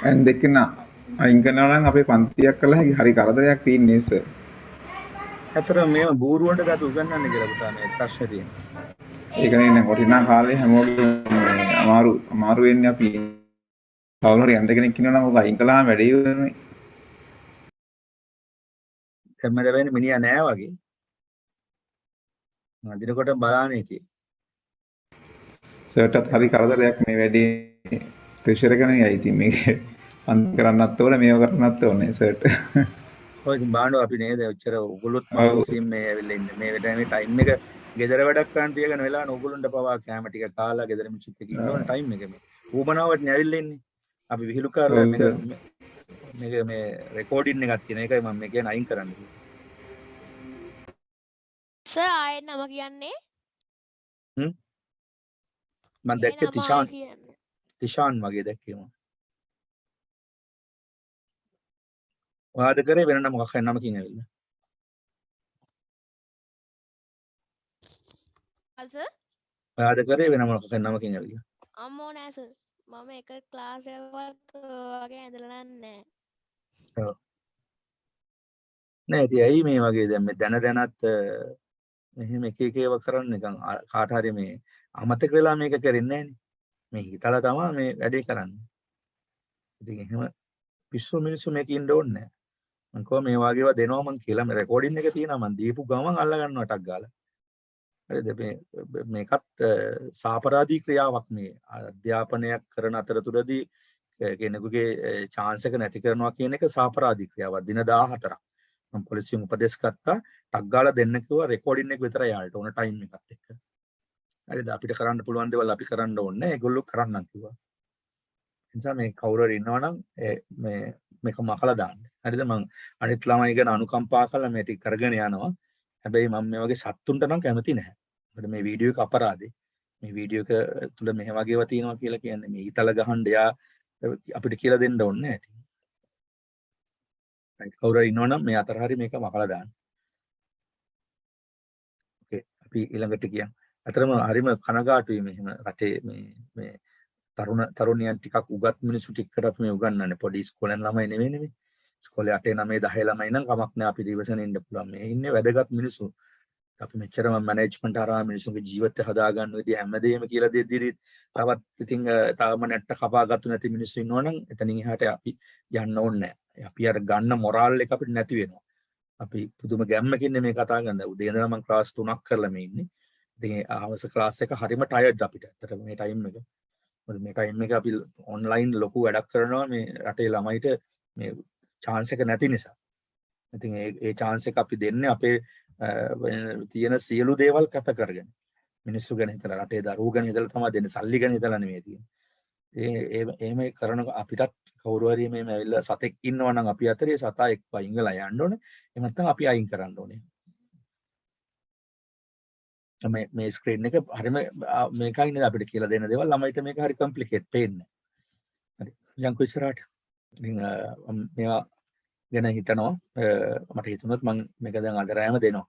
and දෙකන අයින් කරනවා නම් අපේ පන්තියක් කළා හරි කරදරයක් තියෙන්නේ සර්. අතර මේව බූරුවන්ට ගත උගන්වන්න කියලා පුතා මේ ප්‍රශ්නේ තියෙනවා. ඒක නේ නම් වටිනා කාලේ හැමෝටම අමාරු වෙන්නේ අපි කවුරු හරි අන්ද කෙනෙක් ඉන්නවා නම් ඔක අයින් කළාම වැඩේ ඉවරනේ. කැමර වෙන්නේ මිනිහා නෑ වගේ. අදිනකොට බලානේ කි. සර්ටත් හරි කරදරයක් මේ වැඩේ ප්‍රෙෂර් එක නේ ඇයි ඉතින් මේක අන්ත කරන්නත් ඕනේ මේව කරන්නත් ඕනේ සර්ට. ඔය ඉතින් බාණ්ඩෝ අපි නේද ඔච්චර ඔයගොල්ලොත් මාසින් මේ ඇවිල්ලා ඉන්නේ මේ ටයිම් එක ගෙදර වැඩක් කරන් තියගෙන වෙලාන ඔයගොල්ලන්ට පවා කැම ටික කාලා ගෙදර මිනිස්සුත් එක්ක ඉන්නවනේ ටයිම් එක මේ ඌමනාවට නේ ඇවිල්ලා ඉන්නේ අපි විහිළුකාරෝ මේක මේ රෙකෝඩින් එකක් තියෙන එකයි මම මේ කියන අයින් කරන්න කිව්වේ සර් ආයෙත් නම කියන්නේ මම දැක්කේ තිෂාන් කියන්නේ තිෂාන් වගේ දැක්කේ මම ඔයාද කරේ වෙන නම මොකක් හරි නමකින් ඇවිල්ලා සර් ඔයාද කරේ වෙන මොකක් හරි නමකින් ඇවිල්ලා අම්මෝ නෑ සර් මම එක ක්ලාස් එකකවත් වගේ ඇඳලා නැහැ ඔව් නෑ ඉතින් ඇයි මේ වගේ දැන් මේ දැනත් මෙහෙම එක එක ඒවා කරන්න නිකන් කාට හරි මේ අමතක වෙලා මේක කරන්නේ නැහනේ මේ හිතලා තමයි මේ වැඩේ කරන්නේ ඉතින් එහෙම පිස්සු මිනිස්සු මේක ඉන්න ඕනේ නැහැ මම කොහොම මේ වගේ ඒවා දෙනවා මං කියලා මේ රෙකෝඩින් එක තියෙනවා මං දීපු ගමන් අල්ල ගන්නවා ටක් ගාලා හරිද මේකත් සාපරාධී ක්‍රියාවක් මේ අධ්‍යාපනයක් කරන අතරතුරදී කෙනෙකුගේ chance එක නැති කරනවා කියන එක සාපරාධී ක්‍රියාවක් දින 14ක් මම පොලිසියෙන් උපදෙස් ගත්තා ටක් ගාලා දෙන්න කිව්වා රෙකෝඩින් එක විතරයි යාලට ඕන ටයිම් එකත් එක්ක හරිද අපිට කරන්න පුළුවන් දේවල් අපි කරන්න ඕනේ ඒගොල්ලෝ කරන්නම් කිව්වා එනිසා මේ කවුරු හරි ඉන්නවනම් මේ මේක මකලා දාන්න හරිද මම අනිත් ළමයි ගැන අනුකම්පා කරලා මේ ටික කරගෙන යනවා හැබැයි මම මේ වගේ සත්තුන්ට නම් කැමති නැහැ මොකද මේ වීඩියෝ එක අපරාධේ මේ වීඩියෝ එක තුල මෙහෙම වගේව තියෙනවා කියලා කියන්නේ මේ ඊතල ගහන්න එයා අපිට කියලා දෙන්න ඕනේ නැහැ. right කවුරු හරි ඉන්නවනම් මේ අතර හරි මේක මකලා දාන්න. ඕකේ අපි ඊළඟට කියමු. අතරම හරිම කනගාටුයි මෙහෙම රටේ මේ තරුණයන් ටිකක් උගත් මිනිස්සු ටිකකට අපි මේ උගන්වන්නේ පොඩි ඉස්කෝලේ ළමයි නෙවෙයි. ඉස්කෝලේ 8 9 10 ළමයි නම් කමක් නෑ අපි දිවසෙන් ඉන්න පුළුවන්. මේ ඉන්නේ වැදගත් මිනිස්සු. අපි මෙච්චරම මැනේජ්මන්ට් හරහා මිනිස්සුන්ගේ ජීවිතය හදාගන්න විදිහ හැමදේම කියලා දෙද්දී තවත් ඉතින් තාම නැට්ට කපාගත්තු නැති මිනිස්සු ඉන්නවනම් එතනින් එහාට අපි යන්න ඕනේ නෑ. අපි අර ගන්න මොරාල් එක අපිට නැති වෙනවා. අපි පුදුම ගැම්මකින් මේ කතා කරන්නේ. උදේ ඉඳලා මම ක්ලාස් 3ක් කරලා මේ ඉන්නේ. ඉතින් ආවස ක්ලාස් එක හරිම ටයර්ඩ් අපිට. ඇත්තටම මේ ටයිම් එක. මොකද මේ ටයිම් එක අපි ඔන්ලයින් ලොකු වැඩක් කරනවා මේ රටේ ළමයිට මේ chance එක නැති නිසා. ඉතින් ඒ chance එක අපි දෙන්නේ අපේ තියෙන සියලු දේවල් කැප කරගෙන. මිනිස්සු ගැන හිතලා රටේ දරුවෝ ගැන හිතලා තමයි දෙන්නේ. සල්ලි ගැන හිතලා නෙමෙයි තියෙන්නේ. එහෙම කරන අපිටත් කවුරු හරි මේ ඇවිල්ලා සතෙක් ඉන්නවා නම් අපි අතරේ සතා එක්ක අයින් වෙලා යන්න ඕනේ. එහෙම නැත්නම් අපි අයින් කරන්න ඕනේ. මේ ස්ක්‍රීන් එක හරිම මේකයි නේද අපිට කියලා දෙන දේවල් ළමයිට මේක හරි කොම්ප්ලිකේට් පේන්නේ. හරි. යන්කෝ ඉස්සරහට. ඉතින් මේවා ගැන හිතනවා මට හිතුනොත් මම මේක දැන් අද රෑම දෙනවා.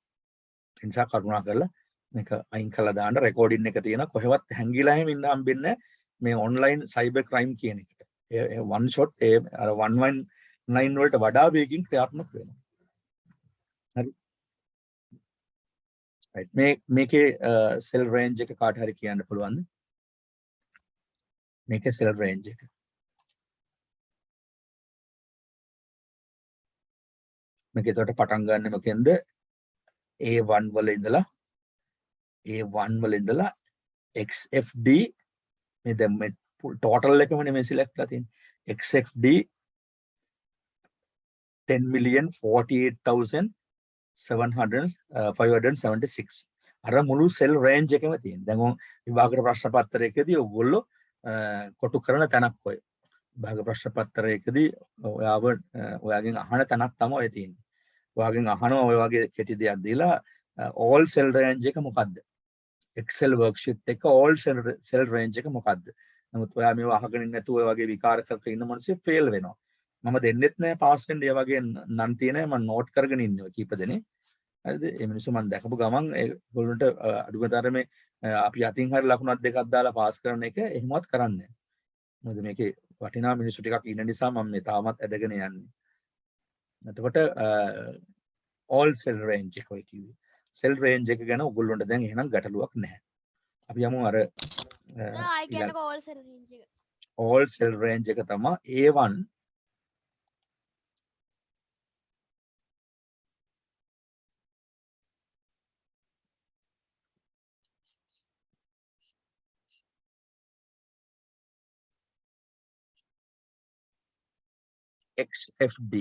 ඒ නිසා කරුණා කරලා මේක අයින් කරලා දාන්න රෙකෝඩින් එක තියෙනවා කොහෙවත් හැංගිලා එහෙම ඉන්න හම්බෙන්නේ මේ ඔන්ලයින් සයිබර් ක්‍රයිම් කියන එකට. ඒ වන් ෂොට් ඒ අර 119 වලට වඩා වේගින් ක්‍රියාත්මක වෙනවා. හරි. right මේකේ සෙල් රේන්ජ් එක කාට හරි කියන්න පුළුවන්ද? මේකේ සෙල් රේන්ජ් එක. මේක එතකොට පටන් ගන්න මොකෙන්ද? A1 වල ඉඳලා XFD මේ දැන් මේ ටෝටල් එකමනේ මේ සිලෙක්ට් කරලා තියෙන්නේ. XFD 10,48,576 අර මුළු සෙල් රේන්ජ් එකම තියෙන. දැන් ඔය විභාග ප්‍රශ්න පත්‍රයකදී ඔයගොල්ලෝ කොටු කරන තැනක් ඔය. විභාග ප්‍රශ්න පත්‍රයකදී ඔයාගෙන් අහන තැනක් තමයි ඔය තියෙන්නේ. ඔයාගෙන් අහනවා ඔය වගේ කෙටි දෙයක් දීලා all cell range එක මොකද්ද? Excel worksheet එක all cell range එක මොකද්ද? නමුත් ඔයා මේව අහගෙන නැතුව ඔය වගේ විකාර කර ඉන්න මිනිස්සු ෆේල් වෙනවා. මම දෙන්නෙත් නෑ පාස් වෙන්න ඒ වගේ නම් තියෙන මම නෝට් කරගෙන ඉන්නවා කීප දෙනේ. හරිද? මේ මිනිස්සු මම දැකපු ගමන් ඒගොල්ලන්ට අඩුමතරමේ අපි අතින් හරි ලකුණක් දෙකක් දාලා පාස් කරන එක එහෙමවත් කරන්නේ නෑ. මොකද මේකේ වටිනා මිනිස්සු ටිකක් ඉන්න නිසා මම මේ තාමත් ඇදගෙන යන්නේ. එතකොට all cell range එක ඔය කිව්වේ. cell range එක ගැන ඔයගොල්ලන්ට දැන් එහෙනම් ගැටලුවක් නැහැ. අපි යමු අර ආයි කියන්නකෝ all cell range එක. all cell range එක තමයි A1 XFD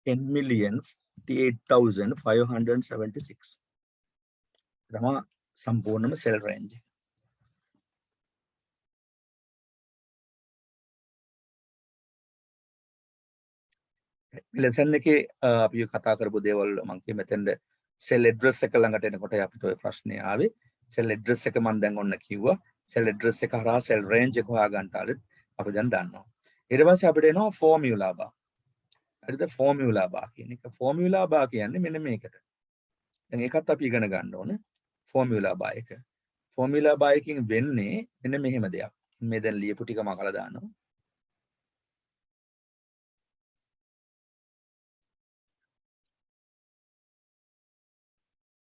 10,48,576 තමයි සම්පූර්ණම සෙල් රේන්ජ්. ලෙසන් එකේ අපි කතා කරපු දේවල් මම කිය මෙතෙන්ද සෙල් ඇඩ්‍රස් එක ළඟට එනකොට අපිට ඔය ප්‍රශ්නේ ආවේ. සෙල් ඇඩ්‍රස් එක මම දැන් ඔන්න කිව්වා. සෙල් ඇඩ්‍රස් එක හරහා සෙල් රේන්ජ් එක හොයාගන්න ආලෙත් අපි දැන් දන්නවා. ඊට පස්සේ අපිට එනවා ෆෝමියුලා බාර්. හරිද? ෆෝමියුලා බාර් කියන එක. ෆෝමියුලා බාර් කියන්නේ මෙන්න මේකට. දැන් ඒකත් අපි ඉගෙන ගන්න ඕනේ. ෆෝමියුලා බාර් එක. ෆෝමියුලා බාර් එකකින් වෙන්නේ මෙන්න මෙහෙම දෙයක්. මේ දැන් ලියපු ටික මකලා දානවා.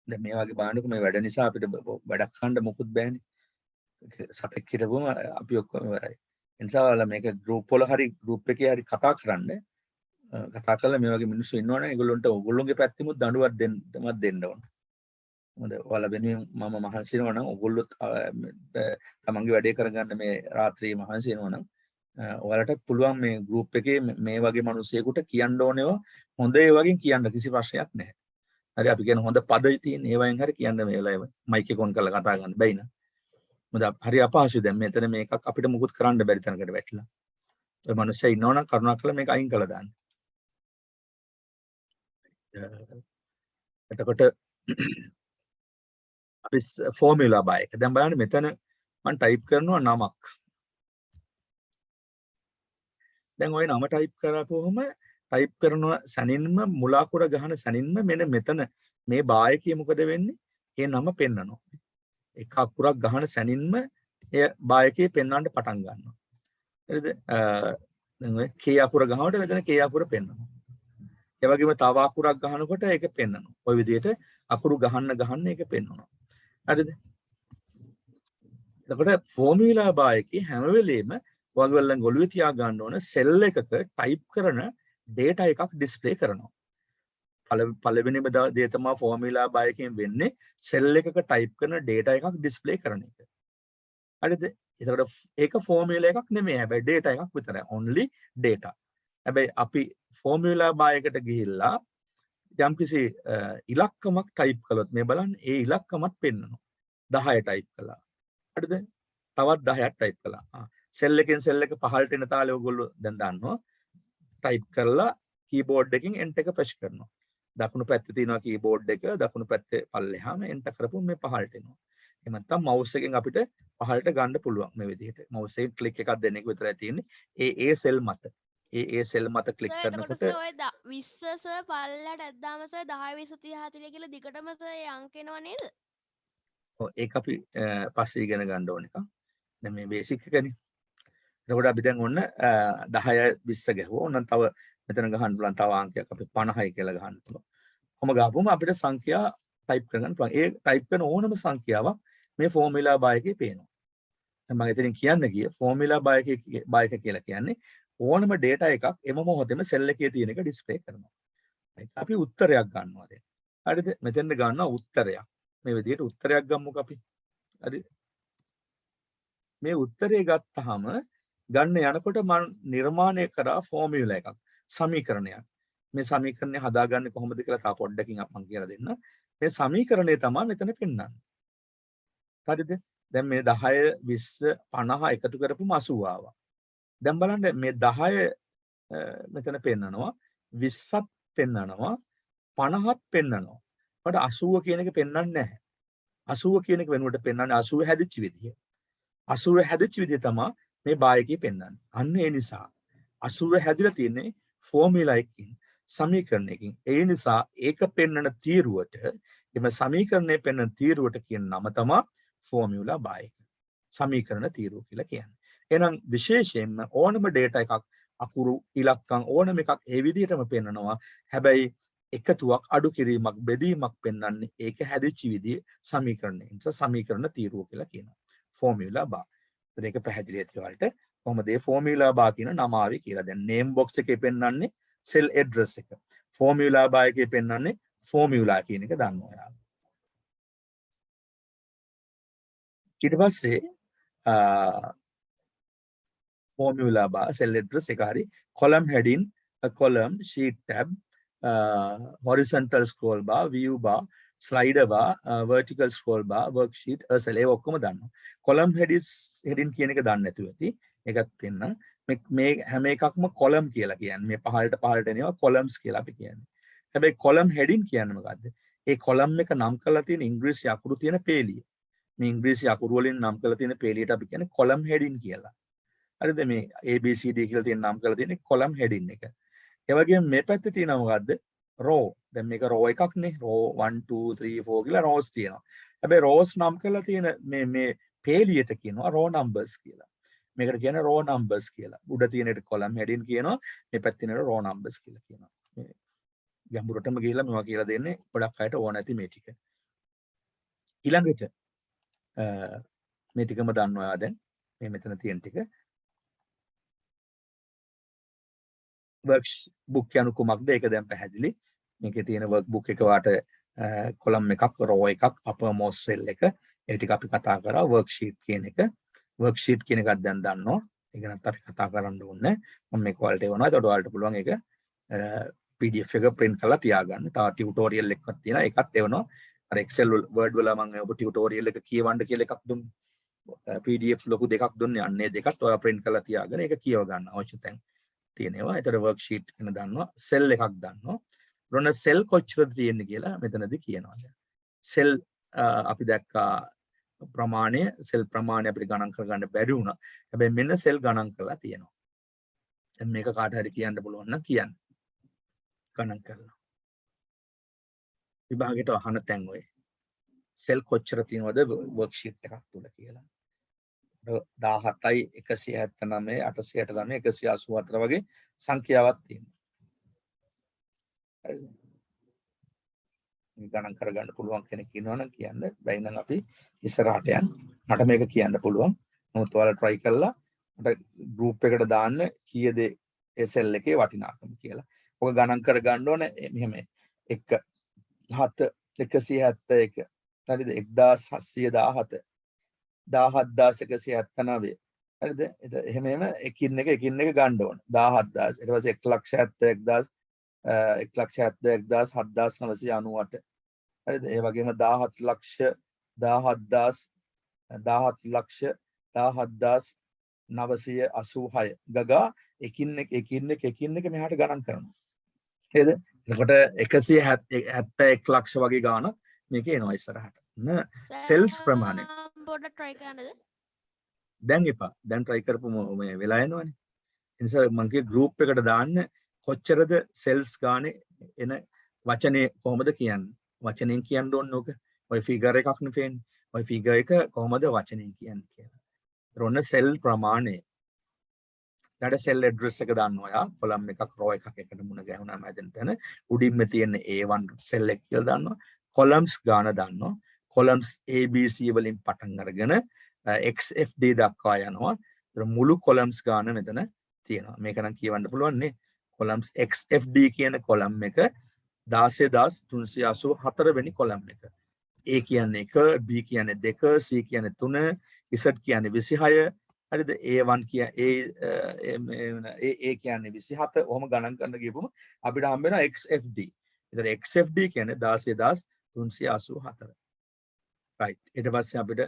දැන් මේ වගේ බාන්නක මේ වැඩ නිසා අපිට වැඩක් කරන්න මොකුත් බෑනේ. සතෙක් හිටපුවම අපි ඔක්කොම ඉවරයි. ඒ නිසා ඔයාලා මේක ගෲප් වල හරි ගෲප් එකේ හරි කතා කරන්න. කතා කරලා මේ වගේ මිනිස්සු ඉන්නවනේ ඒගොල්ලන්ට ඕගොල්ලෝගේ පැත්තෙමුත් දඬුවම් දෙන්න ඕන. මොකද ඔයාලා වෙනුවෙන් මම මහන්සි වෙනවා නම් ඕගොල්ලොත් තමන්ගේ වැඩේ කරගන්න මේ රාත්‍රියේ මහන්සි වෙනවා නම් ඔයාලට පුළුවන් මේ ගෲප් එකේ මේ වගේ මිනිස්සුයෙකුට කියන්න ඕනේවා හොඳ ඒ වගේ කියන්න කිසි ප්‍රශ්නයක් නැහැ. හරි අපි කියන හොඳ පද තියෙන ඒවායින් හරි කියන්න මේ වෙලාවේ මයික් එක ඔන් කරලා කතා කරන්න බැයි නේද? මොකද හරි අපහසුයි දැන් මෙතන මේකක් අපිට මුකුත් කරන්න බැරි තැනකට වැටිලා. ඔය මිනිස්සු ඉන්නවනම් කරුණාකරලා මේක අයින් කරලා දාන්න. එතකොට අපි ෆෝමියුලා බාර් එක. දැන් බලන්න මෙතන මම ටයිප් කරනවා නමක්. දැන් ওই නම ටයිප් කරපුවම ටයිප් කරන සැනින්ම මුල අකුර ගහන සැනින්ම මෙන්න මෙතන මේ බාර් එකේ මොකද වෙන්නේ? ඒ නම පෙන්නනවා. එක අකුරක් ගහන සැනින්ම එය බාර් එකේ පෙන්වන්න පටන් ගන්නවා. හරිද? දැන් ඔය K අකුර ගහනකොට මෙතන K අකුර පෙන්වනවා. ඒ වගේම තව අකුරක් ගහනකොට ඒක පෙන්වනවා. ওই විදිහට අකුරු ගහන්න ඒක පෙන්වනවා. හරිද? එතකොට ෆෝමියුලා බාර් එකේ හැම වෙලෙම ඔයගොල්ලන් ගොළුවේ තියා ගන්න ඕන සෙල් එකක ටයිප් කරන data එකක් ඩිස්ප්ලේ කරනවා. පළවෙනිම දේ තමයි ෆෝමියුලා බාර් එකෙන් වෙන්නේ සෙල් එකක ටයිප් කරන data එකක් ඩිස්ප්ලේ කරන එක. හරිද? එතකොට ඒක ෆෝමියුලා එකක් නෙමෙයි. හැබැයි data එකක් විතරයි. only data. හැබැයි අපි ෆෝමියුලා බාර් එකට ගිහිල්ලා යම්කිසි ඉලක්කමක් ටයිප් කළොත් මේ බලන්න ඒ ඉලක්කමත් පෙන්නනවා. 10 ටයිප් කළා. හරිද? තවත් 10ක් ටයිප් කළා. සෙල් එකෙන් සෙල් එක පහළට එන තාලේ ඔයගොල්ලෝ දැන් දන්නවා. ටයිප් කරලා කීබෝඩ් එකෙන් එන්ටර් එක ප්‍රෙස් කරනවා. දකුණු පැත්තේ තියෙනවා කීබෝඩ් එක, දකුණු පැත්තේ පල්ලෙහාම එන්ටර් කරපුවම මේ පහළට එනවා. එහෙම නැත්නම් මවුස් එකෙන් අපිට පහළට ගන්න පුළුවන් මේ විදිහට. මවුස් එකෙන් ක්ලික් එකක් දෙන්න එක විතරයි තියෙන්නේ. ඒ සෙල් මත. ඒ සෙල් මත ක්ලික් කරනකොට සර් ඔය 20 සර් පල්ලට ඇද්දාම සර් 10 20 30 40 කියලා දිගටම සර් ඒ අංක එනවා නේද? ඔව් ඒක අපි පස්සේ ඉගෙන ගන්න ඕන එක. දැන් මේ බේසික් එකනේ. එතකොට අපි දැන් ඔන්න 10 20 ගහුවා. ඕනනම් තව මෙතන ගහන්න පුළුවන් තව අංකයක් අපි 50යි කියලා ගහන්න පුළුවන්. කොහොම ගහපුවම අපිට සංඛ්‍යා ටයිප් කරගන්න පුළුවන්. ඒ ටයිප් කරන ඕනම සංඛ්‍යාවක් මේ ෆෝමියුලා බාර් එකේ පේනවා. දැන් මම එතනින් කියන්න ගියේ ෆෝමියුලා බාර් එක කියලා කියන්නේ ඕනම data එකක් එම මොහොතේම සෙල් එකේ තියෙන එක ඩිස්ප්ලේ කරනවා. අපි උත්තරයක් ගන්නවා දැන්. හරිද? මෙතෙන්ද ගන්නවා උත්තරයක්. මේ විදිහට උත්තරයක් ගමුකෝ අපි. හරිද? මේ උත්තරේ ගත්තාම ගන්න යනකොට මම නිර්මාණය කරා ෆෝමියුලා එකක්. සමීකරණයක්. මේ සමීකරණය හදාගන්නේ කොහොමද කියලා තා පොඩ්ඩකින් මම කියලා දෙන්න. මේ සමීකරණය තමයි මෙතන පෙන්නන්නේ. හරිද? දැන් මේ 10 20 50 එකතු කරපුම 80 ආවා. දැන් බලන්න මේ 10 මෙතන පෙන්නනවා 20ත් පෙන්නනවා 50ත් පෙන්නනවා. but 80 කියන එක පෙන්වන්නේ නැහැ. 80 කියන එක වෙනුවට පෙන්වන්නේ 80 හැදිච්ච විදිය. 80 හැදිච්ච විදිය තමයි මේ බාර් එකේ පෙන්වන්නේ. අන්න ඒ නිසා 80 හැදිලා තියෙන්නේ ෆෝමියුලා එකකින් සමීකරණයකින්. ඒ නිසා ඒක පෙන්වන තීරුවට එම සමීකරණය පෙන්වන තීරුවට කියන නම තමයි ෆෝමියුලා බාර් එක. සමීකරණ තීරුව කියලා කියන්නේ. එහෙනම් විශේෂයෙන්ම ඕනම data එකක් අකුරු ඉලක්කම් ඕනම එකක් ඒ විදිහටම පෙන්නනවා. හැබැයි එකතුවක් අඩු කිරීමක් බෙදීමක් පෙන්වන්නේ ඒක හැදිච්ච විදිහේ සමීකරණය. ඒ නිසා සමීකරණ තීරුව කියලා කියනවා. Formula bar. ඒක පැහැදිලි ඇති ඔයාලට කොහොමද මේ ෆෝමියුලා බාර් කියන නම ආවේ කියලා. දැන් නේම් බොක්ස් එකේ පෙන්වන්නේ සෙල් ඇඩ්‍රස් එක. ෆෝමියුලා බාර් එකේ පෙන්වන්නේ ෆෝමියුලා කියන එක දන්නවා ඔයාලා. ඊට පස්සේ formula bar, cell address එක හරි, column heading, a column, sheet tab, horizontal scroll bar, view bar, slider bar, vertical scroll bar, worksheet, cell ඒ ඔක්කොම දන්නවා. column heading කියන එක දන්නේ නැතුව ඇති. ඒකත් දෙන්න. මේ හැම එකක්ම column කියලා කියන්නේ. මේ පහළට එනවා columns කියලා අපි කියන්නේ. හැබැයි column heading කියන්නේ මොකද්ද? ඒ column එක නම් කරලා තියෙන ඉංග්‍රීසි අකුරු තියෙන පේලිය. මේ ඉංග්‍රීසි අකුරු වලින් නම් කරලා තියෙන පේලියට අපි කියන්නේ column heading කියලා. හරිද? මේ ABCD කියලා තියෙන නම් කරලා තියෙන column heading එක. ඒ වගේම මේ පැත්තේ තියෙනවා මොකද්ද? row. දැන් මේක row එකක් නේ. row 1 2 3 4 කියලා rows තියෙනවා. හැබැයි rows නම් කරලා තියෙන මේ පේලියට කියනවා row numbers කියලා. මේකට කියන්නේ row numbers කියලා. උඩ තියෙන එකට column heading කියනවා. මේ පැත්තේ තියෙන row numbers කියලා කියනවා. මේ ගැඹුරටම ගිහිල්ලා මේවා කියලා දෙන්නේ ගොඩක් අයට ඕන නැති මේ ටික. ඊළඟට මේ ටිකම දන්නවා දැන්. මේ මෙතන තියෙන ටික. workbook යනු කුමක්ද? ඒක දැන් පැහැදිලි. මේකේ තියෙන workbook එක වාට column එකක්, row එකක්, uppermost cell එක. ඒ ටික අපි කතා කරා worksheet කියන එක. worksheet කියන එකක් දැන් දන්නවා. ඒක නැත්නම් අපි කතා කරන්න ඕනේ. මම මේක ඔයාලට එවනවා. ඒකට ඔයාලට පුළුවන් ඒක PDF එක print කරලා තියාගන්න. තව tutorial එකක් තියෙනවා. ඒකත් එවනවා. අර Excel Word වල මම ඔබ tutorial එක කියවන්න කියලා එකක් දුන්නේ. PDF ලොකු දෙකක් දුන්නේ. අන්නේ දෙකත් ඔයා print කරලා තියාගෙන ඒක කියව ගන්න අවශ්‍ය තැන් තියෙනවා. ඒතර worksheet කියන දන්නවා. cell එකක් දන්නවා. ඊළඟ cell කොච්චරද තියෙන්නේ කියලා මෙතනදී කියනවා. cell අපි දැක්කා ප්‍රමාණය සෙල් ප්‍රමාණය අපිට ගණන් කරගන්න බැරි වුණා. හැබැයි මෙන්න සෙල් ගණන් කරලා තියෙනවා. දැන් මේක කාට හරි කියන්න පුළුවන් නම් කියන්න. ගණන් කරලා. විභාගයට අහන තැන් ඔය. සෙල් කොච්චර තියෙනවද වර්ක්ෂීට් එකක් තුල කියලා. 17යි 179 869 184 වගේ සංඛ්‍යාවක් තියෙනවා. හරිද? ගණන් කරගන්න පුළුවන් කෙනෙක් ඉන්නවනම් කියන්න. බැයි නම් අපි ඉස්සරහට යන්න. මට මේක කියන්න පුළුවන්. නමුත් ඔයාලා try කරලා මට group එකට දාන්න කීයද ඒ සෙල් එකේ වටිනාකම කියලා. ඔක ගණන් කරගන්න ඕනේ මෙහෙම 1 7 171 හරිද 1717 17179 හරිද එහෙම එකින් එක ගන්න ඕන 17000 ඊට පස්සේ 1,71,000 හරිද ඒ වගේම 17,986 ගගා එකින් එක මෙහාට ගණන් කරනවා නේද එතකොට 171 ලක්ෂ වගේ ගාණක් මේක එනවා ඉස්සරහට සෙල්ස් ප්‍රමාණය පොඩ්ඩක් try කරන්නද දැන් එපා දැන් try කරපු මේ වෙලා යනවනේ ඒ නිසා මම කිය group එකට දාන්න කොච්චරද සෙල්ස් ගානේ එන වචනේ කොහොමද කියන්නේ වචනෙන් කියන්න ඕනේ ඕක ඔය ෆිගර් එකක් නෙවෙන්නේ ඔය ෆිගර් එක කොහොමද වචනෙන් කියන්නේ කියලා රොන්න සෙල් ප්‍රමාණය ඊට සෙල් ඇඩ්‍රස් එක දාන්න ඔයා කොලම් එකක් රෝ එකක් එකට මුණ ගැහුණාම ඇදෙන තැන උඩින්ම තියෙන A1 සෙල් එක කියලා දාන්නවා කොලම්ස් ගාන දාන්නවා කොලම්ස් ABC වලින් පටන් අරගෙන XFD දක්වා යනවා මුළු කොලම්ස් ගාන මෙතන තියෙනවා මේක නම් කියවන්න පුළුවන් නේ කොලම්ස් XFD කියන කොලම් එක 16384 වෙනි කොලම් එක A කියන්නේ 1 B කියන්නේ 2 C කියන්නේ 3 Z කියන්නේ 26 හරිද A1 කියන්නේ A කියන්නේ 27 ඔහොම ගණන් කරන්න ගියපුවම අපිට හම්බ වෙනවා XFD. ඒතර XFD කියන්නේ 16384. right ඊට පස්සේ අපිට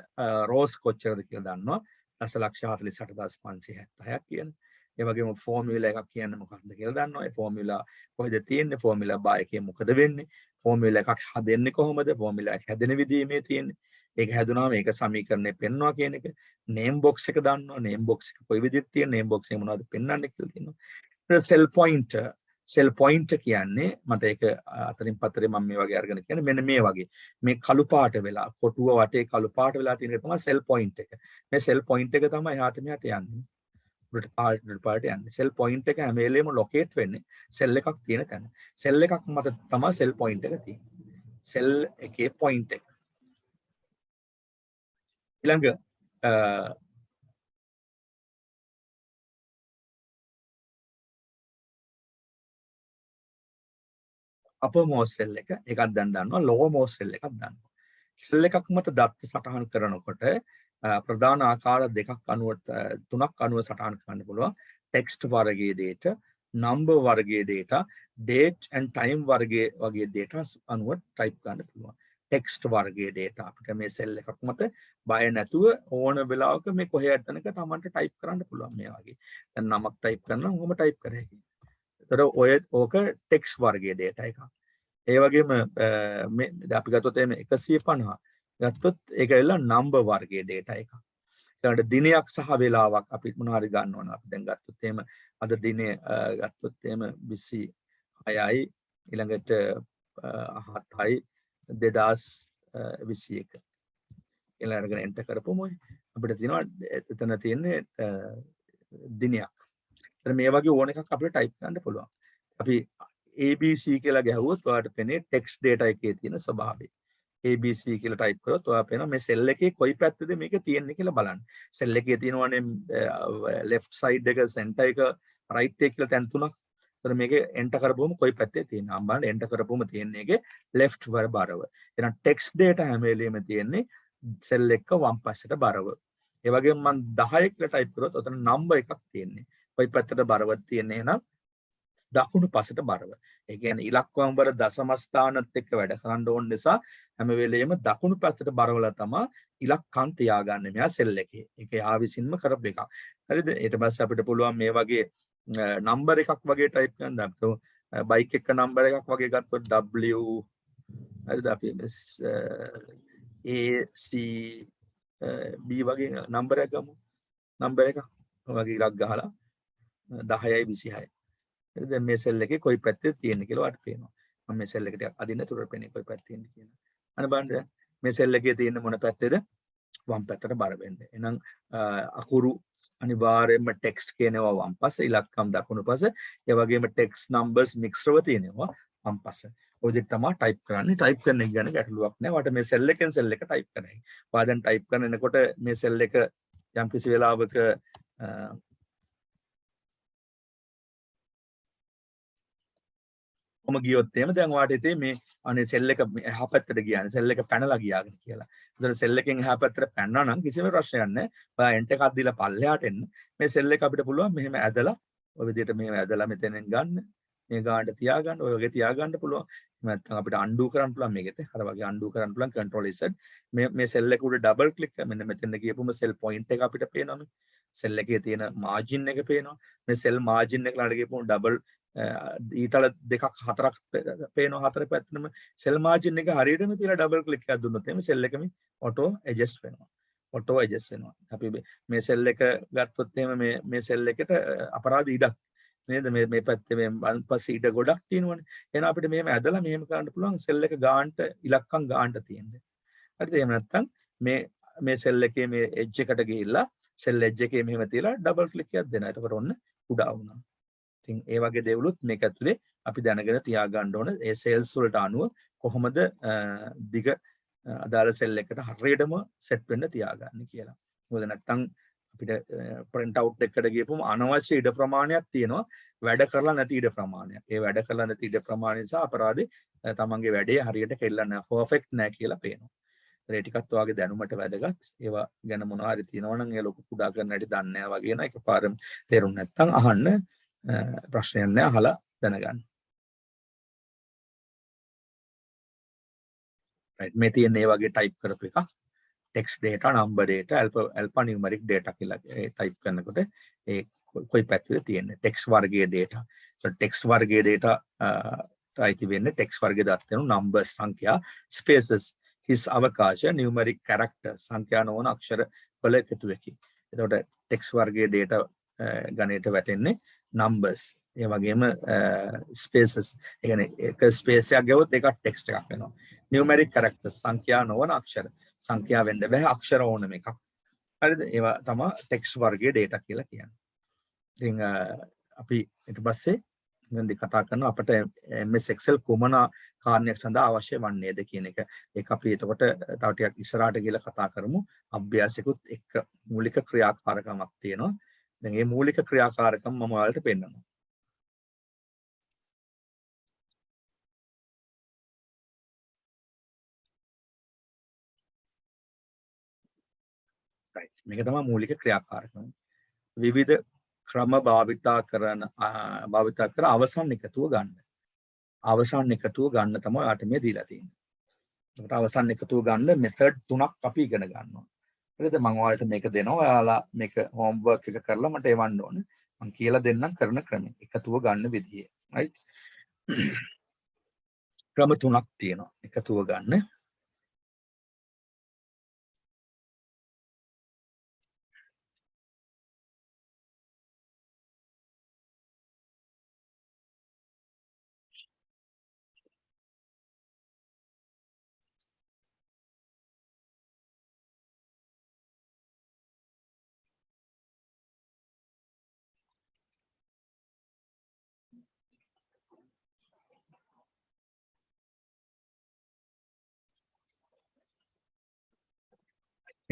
රෝස් කොච්චරද කියලා දන්නවා 1,48,570ක් කියන්නේ. ඒ වගේම ෆෝමියුලා එකක් කියන්නේ මොකක්ද කියලා දන්නවා. ඒ ෆෝමියුලා කොහෙද තියෙන්නේ? ෆෝමියුලා බා එකේ මොකද වෙන්නේ? ෆෝමියුලා එකක් හදන්නේ කොහොමද? ෆෝමියුලා එක හැදෙන විදිහ මේ තියෙන්නේ. ඒක හැදුනාම ඒක සමීකරණය පෙන්වනවා කියන එක. නේම් බොක්ස් එක දන්නවා. නේම් බොක්ස් එක කොයි විදිහට තියෙන නේම් බොක්ස් එක මොනවද පෙන්වන්නේ කියලා තියෙනවා. ඊට සෙල් පොයින්ටර් කියන්නේ මට ඒක අතරින් පතරේ මම මේ වගේ අරගෙන කියන්නේ මෙන්න මේ වගේ. මේ කළු පාට වෙලා කොටුව වටේ කළු පාට වෙලා තියෙන එක තමයි සෙල් පොයින්ට් එක. මේ සෙල් පොයින්ට් එක තමයි එහාට මෙහාට යන්නේ. පාට යන්නේ. සෙල් පොයින්ට් එක හැම වෙලේම ලොකේට් වෙන්නේ සෙල් එකක් තියෙන තැන. සෙල් එකක් මත තමයි සෙල් පොයින්ට් එක තියෙන්නේ. සෙල් එකේ පොයින්ට් එක. ඊළඟ අපමෝස් සෙල් එක එකක් දැන් දන්නවා ලෝමෝස් සෙල් එකක් දන්නවා. සෙල් එකක් මත දත්ත සටහන් කරනකොට ප්‍රධාන ආකාර තුනක් අනුව සටහන් කරන්න පුළුවන්. ටෙක්ස්ට් වර්ගයේ data, number වර්ගයේ data, date and time වගේ data අනුව type කරන්න පුළුවන්. ටෙක්ස්ට් වර්ගයේ data අපිට මේ සෙල් එකක් මත බය නැතුව ඕන වෙලාවක මේ කොහේ යටනක Tamanට type කරන්න පුළුවන් මේ වගේ. දැන් නමක් type කරනවා ඔහොම type කර හැකියි. ඒතර ඕක ටෙක්ස්ට් වර්ගයේ data එකක්. ඒ වගේම මේ අපි ගත්තොත් එimhe 150 ගත්තොත් ඒක ඇවිල්ලා නම්බර් වර්ගයේ data එකක්. ඊළඟට දිනයක් සහ වේලාවක් අපි මොනවා හරි ගන්න ඕන. අපි දැන් ගත්තොත් එහෙම අද දිනේ ගත්තොත් එහෙම 26යි ඊළඟට 7යි 2021. කියලා අරගෙන එන්ටර් කරපුවම අපිට තියෙනවා එතන තියෙන්නේ දිනයක්. ඒතර මේ වගේ ඕන එකක් අපිට ටයිප් කරන්න පුළුවන්. අපි ABC කියලා ගැහුවොත් ඔයාලට පෙනේ ටෙක්ස්ට් data එකේ තියෙන ස්වභාවය. ABC කියලා ටයිප් කරොත් ඔයා පේනවා මේ සෙල් එකේ කොයි පැත්තේද මේක තියෙන්නේ කියලා බලන්න. සෙල් එකේ තියෙනවානේ left side එක, center එක, right එක කියලා තැන් තුනක්. ඒතර මේකේ enter කරපුවම කොයි පැත්තේ තියෙනවා. අම්බාන enter කරපුවම තියෙන්නේ ඒකේ left බරව. එහෙනම් text data හැම වෙලෙම තියෙන්නේ සෙල් එක වම් පැත්තට බරව. ඒ වගේම මම 10 කියලා ටයිප් කරොත් ඔතන number එකක් තියෙන්නේ. කොයි පැත්තට බරව තියෙන්නේ එහෙනම් දකුණු පසට බරව. ඒ කියන්නේ ඉලක්කම් වල දශම ස්ථානත් එක්ක වැඩ කරන්න ඕන නිසා හැම වෙලෙම දකුණු පැත්තට බරවලා තමයි ඉලක්කම් තියාගන්නේ මෙයා සෙල් එකේ. ඒක යා විසින්ම කරපු එකක්. හරිද? ඊට පස්සේ අපිට පුළුවන් මේ වගේ නම්බර් එකක් වගේ ටයිප් කරන්න. අපිට බයික් එක නම්බර් එකක් වගේ ගත්තොත් W හරිද? අපි A C B වගේ නම්බර් එකක් ගමු. නම්බර් එක වගේ ඉලක්ක ගහලා 10යි 26යි. දැන් මේ සෙල් එකේ කොයි පැත්තේ තියෙන්නේ කියලා ඔයාලට පේනවා. මම මේ සෙල් එක ටිකක් අදින්න තුරට පේන්නේ කොයි පැත්තේ තියෙන්නේ කියලා. අන්න බලන්න මේ සෙල් එකේ තියෙන මොන පැත්තේද? වම් පැත්තට බර වෙන්නේ. එහෙනම් අකුරු අනිවාර්යයෙන්ම ටෙක්ස්ට් කියනවා වම් පස්සේ, ඉලක්කම් දකුණු පස්සේ, ඒ වගේම ටෙක්ස්ට් නම්බර්ස් මික්ස්ඩ්ව තියෙනවා වම් පස්සේ. ඔය දෙක තමයි ටයිප් කරන්නේ. ටයිප් කරන එක ගැන ගැටලුවක් නැහැ. වට මේ සෙල් එකෙන් සෙල් එක ටයිප් කරන්නේ. ඔයා දැන් ටයිප් කරනකොට මේ සෙල් එක යම් කිසි වෙලාවක ඔම ගියොත් එහෙම දැන් ඔයාට ඉතින් මේ අනේ සෙල් එක එහා පැත්තට ගියානේ සෙල් එක පැනලා ගියාගෙන කියලා. ඒතර සෙල් එකෙන් එහා පැත්තට පැනනවා නම් කිසිම ප්‍රශ්නයක් නැහැ. ඔයා එන්ටර් එකක් දීලා පල්ලෙහාට එන්න. මේ සෙල් එක අපිට පුළුවන් මෙහෙම ඇදලා ඔය විදිහට මෙහෙම ඇදලා මෙතෙන් ගන්න. මේ ගානට තියාගන්න. ඔය වගේ තියාගන්න පුළුවන්. නැත්නම් අපිට අන්ඩු කරන්න පුළුවන් මේකෙත්. අර වගේ අන්ඩු කරන්න පුළුවන් control Z. මේ සෙල් එක උඩ ඩබල් ක්ලික් කරලා මෙන්න මෙතන ගියපුම සෙල් පොයින්ට් එක අපිට පේනවා මේ. සෙල් එකේ තියෙන මාජින් එක පේනවා. මේ සෙල් මාජින් එක ළඟට ගියපුම ඩබල් ඊතල දෙකක් හතරක් පේනවා. හතර පැත්තටම සෙල් මාජින් එක හරියටම තියලා ඩබල් ක්ලික් එකක් දුන්නොත් එimhe සෙල් එකම ඔටෝ ඇඩ්ජස්ට් වෙනවා. ඔටෝ ඇඩ්ජස්ට් වෙනවා. අපි මේ සෙල් එක ගත්තොත් එහෙම මේ සෙල් එකට අපරාධ ඉඩක් නේද? මේ පැත්තේ මේ වම්පස්සේ ඉඩ ගොඩක් තියෙනවනේ. එහෙනම් අපිට මෙහෙම ඇදලා මෙහෙම කරන්න පුළුවන් සෙල් එක ගානට ඉලක්කම් ගානට තියෙන්නේ. හරිද? එහෙම නැත්නම් මේ සෙල් එකේ මේ එජ් එකට ගිහිල්ලා සෙල් එජ් එකේ මෙහෙම තියලා ඩබල් ක්ලික් එකක් දෙනවා. එතකොට ඔන්න කුඩා වුණා. ඉතින් ඒ වගේ දේවලුත් මේක ඇතුලේ අපි දැනගෙන තියාගන්න ඕන. ඒ සෙල්ස් වලට අනුව කොහොමද දිග අදාළ සෙල් එකට හරියටම සෙට් වෙන්න තියාගන්නේ කියලා. මොකද නැත්තම් අපිට print out එකකට ගියපුවම අනවශ්‍ය ඉඩ ප්‍රමාණයක් තියෙනවා. වැඩ කරලා නැති ඉඩ ප්‍රමාණයක්. ඒ වැඩ කරලා නැති ඉඩ ප්‍රමාණය නිසා අපරාධේ තමන්ගේ වැඩේ හරියට කෙල්ලන්නේ නැහැ. පර්ෆෙක්ට් නැහැ කියලා පේනවා. ඒ ටිකත් ඔයාගේ දැනුමට වැදගත්. ඒවා ගැන මොනවා හරි තියෙනවා නම් ඒ ලොකු කුඩා කරන්න හැටි දන්නේ නැහැ වගේ නේද? එකපාරම තේරුම් නැත්තම් අහන්න ප්‍රශ්නයක් නැහැ අහලා දැනගන්න. right මේ තියෙන මේ වගේ ටයිප් කරපු එක text data number data alphanumeric data කියලා ටයිප් කරනකොට ඒ කොයි පැත්තේද තියෙන්නේ text වර්ගයේ data. so text වර්ගයේ data අයිති වෙන්නේ text වර්ගයේ දත් වෙන numbers සංඛ්‍යා spaces his අවකාශ numeric characters සංඛ්‍යා නොවන අක්ෂර වල එකතුවකි. එතකොට text වර්ගයේ data ගණයට වැටෙන්නේ numbers ඒ වගේම spaces ඒ කියන්නේ එක space එකක් ගවොත් ඒකක් text එකක් වෙනවා. numeric characters සංඛ්‍යා නොවන අක්ෂර සංඛ්‍යා වෙන්න බෑ අක්ෂර ඕනම එකක්. හරිද? ඒවා තමයි text වර්ගයේ data කියලා කියන්නේ. ඉතින් අපි ඊට පස්සේ මෙන්දි කතා කරනවා අපිට MS Excel කුමන කාරණයක් සඳහා අවශ්‍ය වන්නේද කියන එක. ඒක අපි එතකොට තව ටිකක් ඉස්සරහට ගිහලා කතා කරමු. අභ්‍යාසිකුත් එක්ක මූලික ක්‍රියාකාරකමක් තියෙනවා. දැන් මේ මූලික ක්‍රියාකාරකම් මම ඔයාලට පෙන්නනවා. right මේක තමයි මූලික ක්‍රියාකාරකම. විවිධ ක්‍රම භාවිතා කර අවසන් එකතුව ගන්න. අවසන් එකතුව ගන්න තමයි ඔයාලට මේ දීලා තියෙන්නේ. ඒකට අවසන් එකතුව ගන්න මෙතඩ් තුනක් අපි ඉගෙන ගන්නවා. හරිද? මම ඔයාලට මේක දෙනවා. ඔයාලා මේක හෝම්වර්ක් එක කරලා මට එවන්න ඕනේ. මම කියලා දෙන්නම් කරන ක්‍රමය. එකතුව ගන්න විදිය. right? ක්‍රම තුනක් තියෙනවා. එකතුව ගන්න.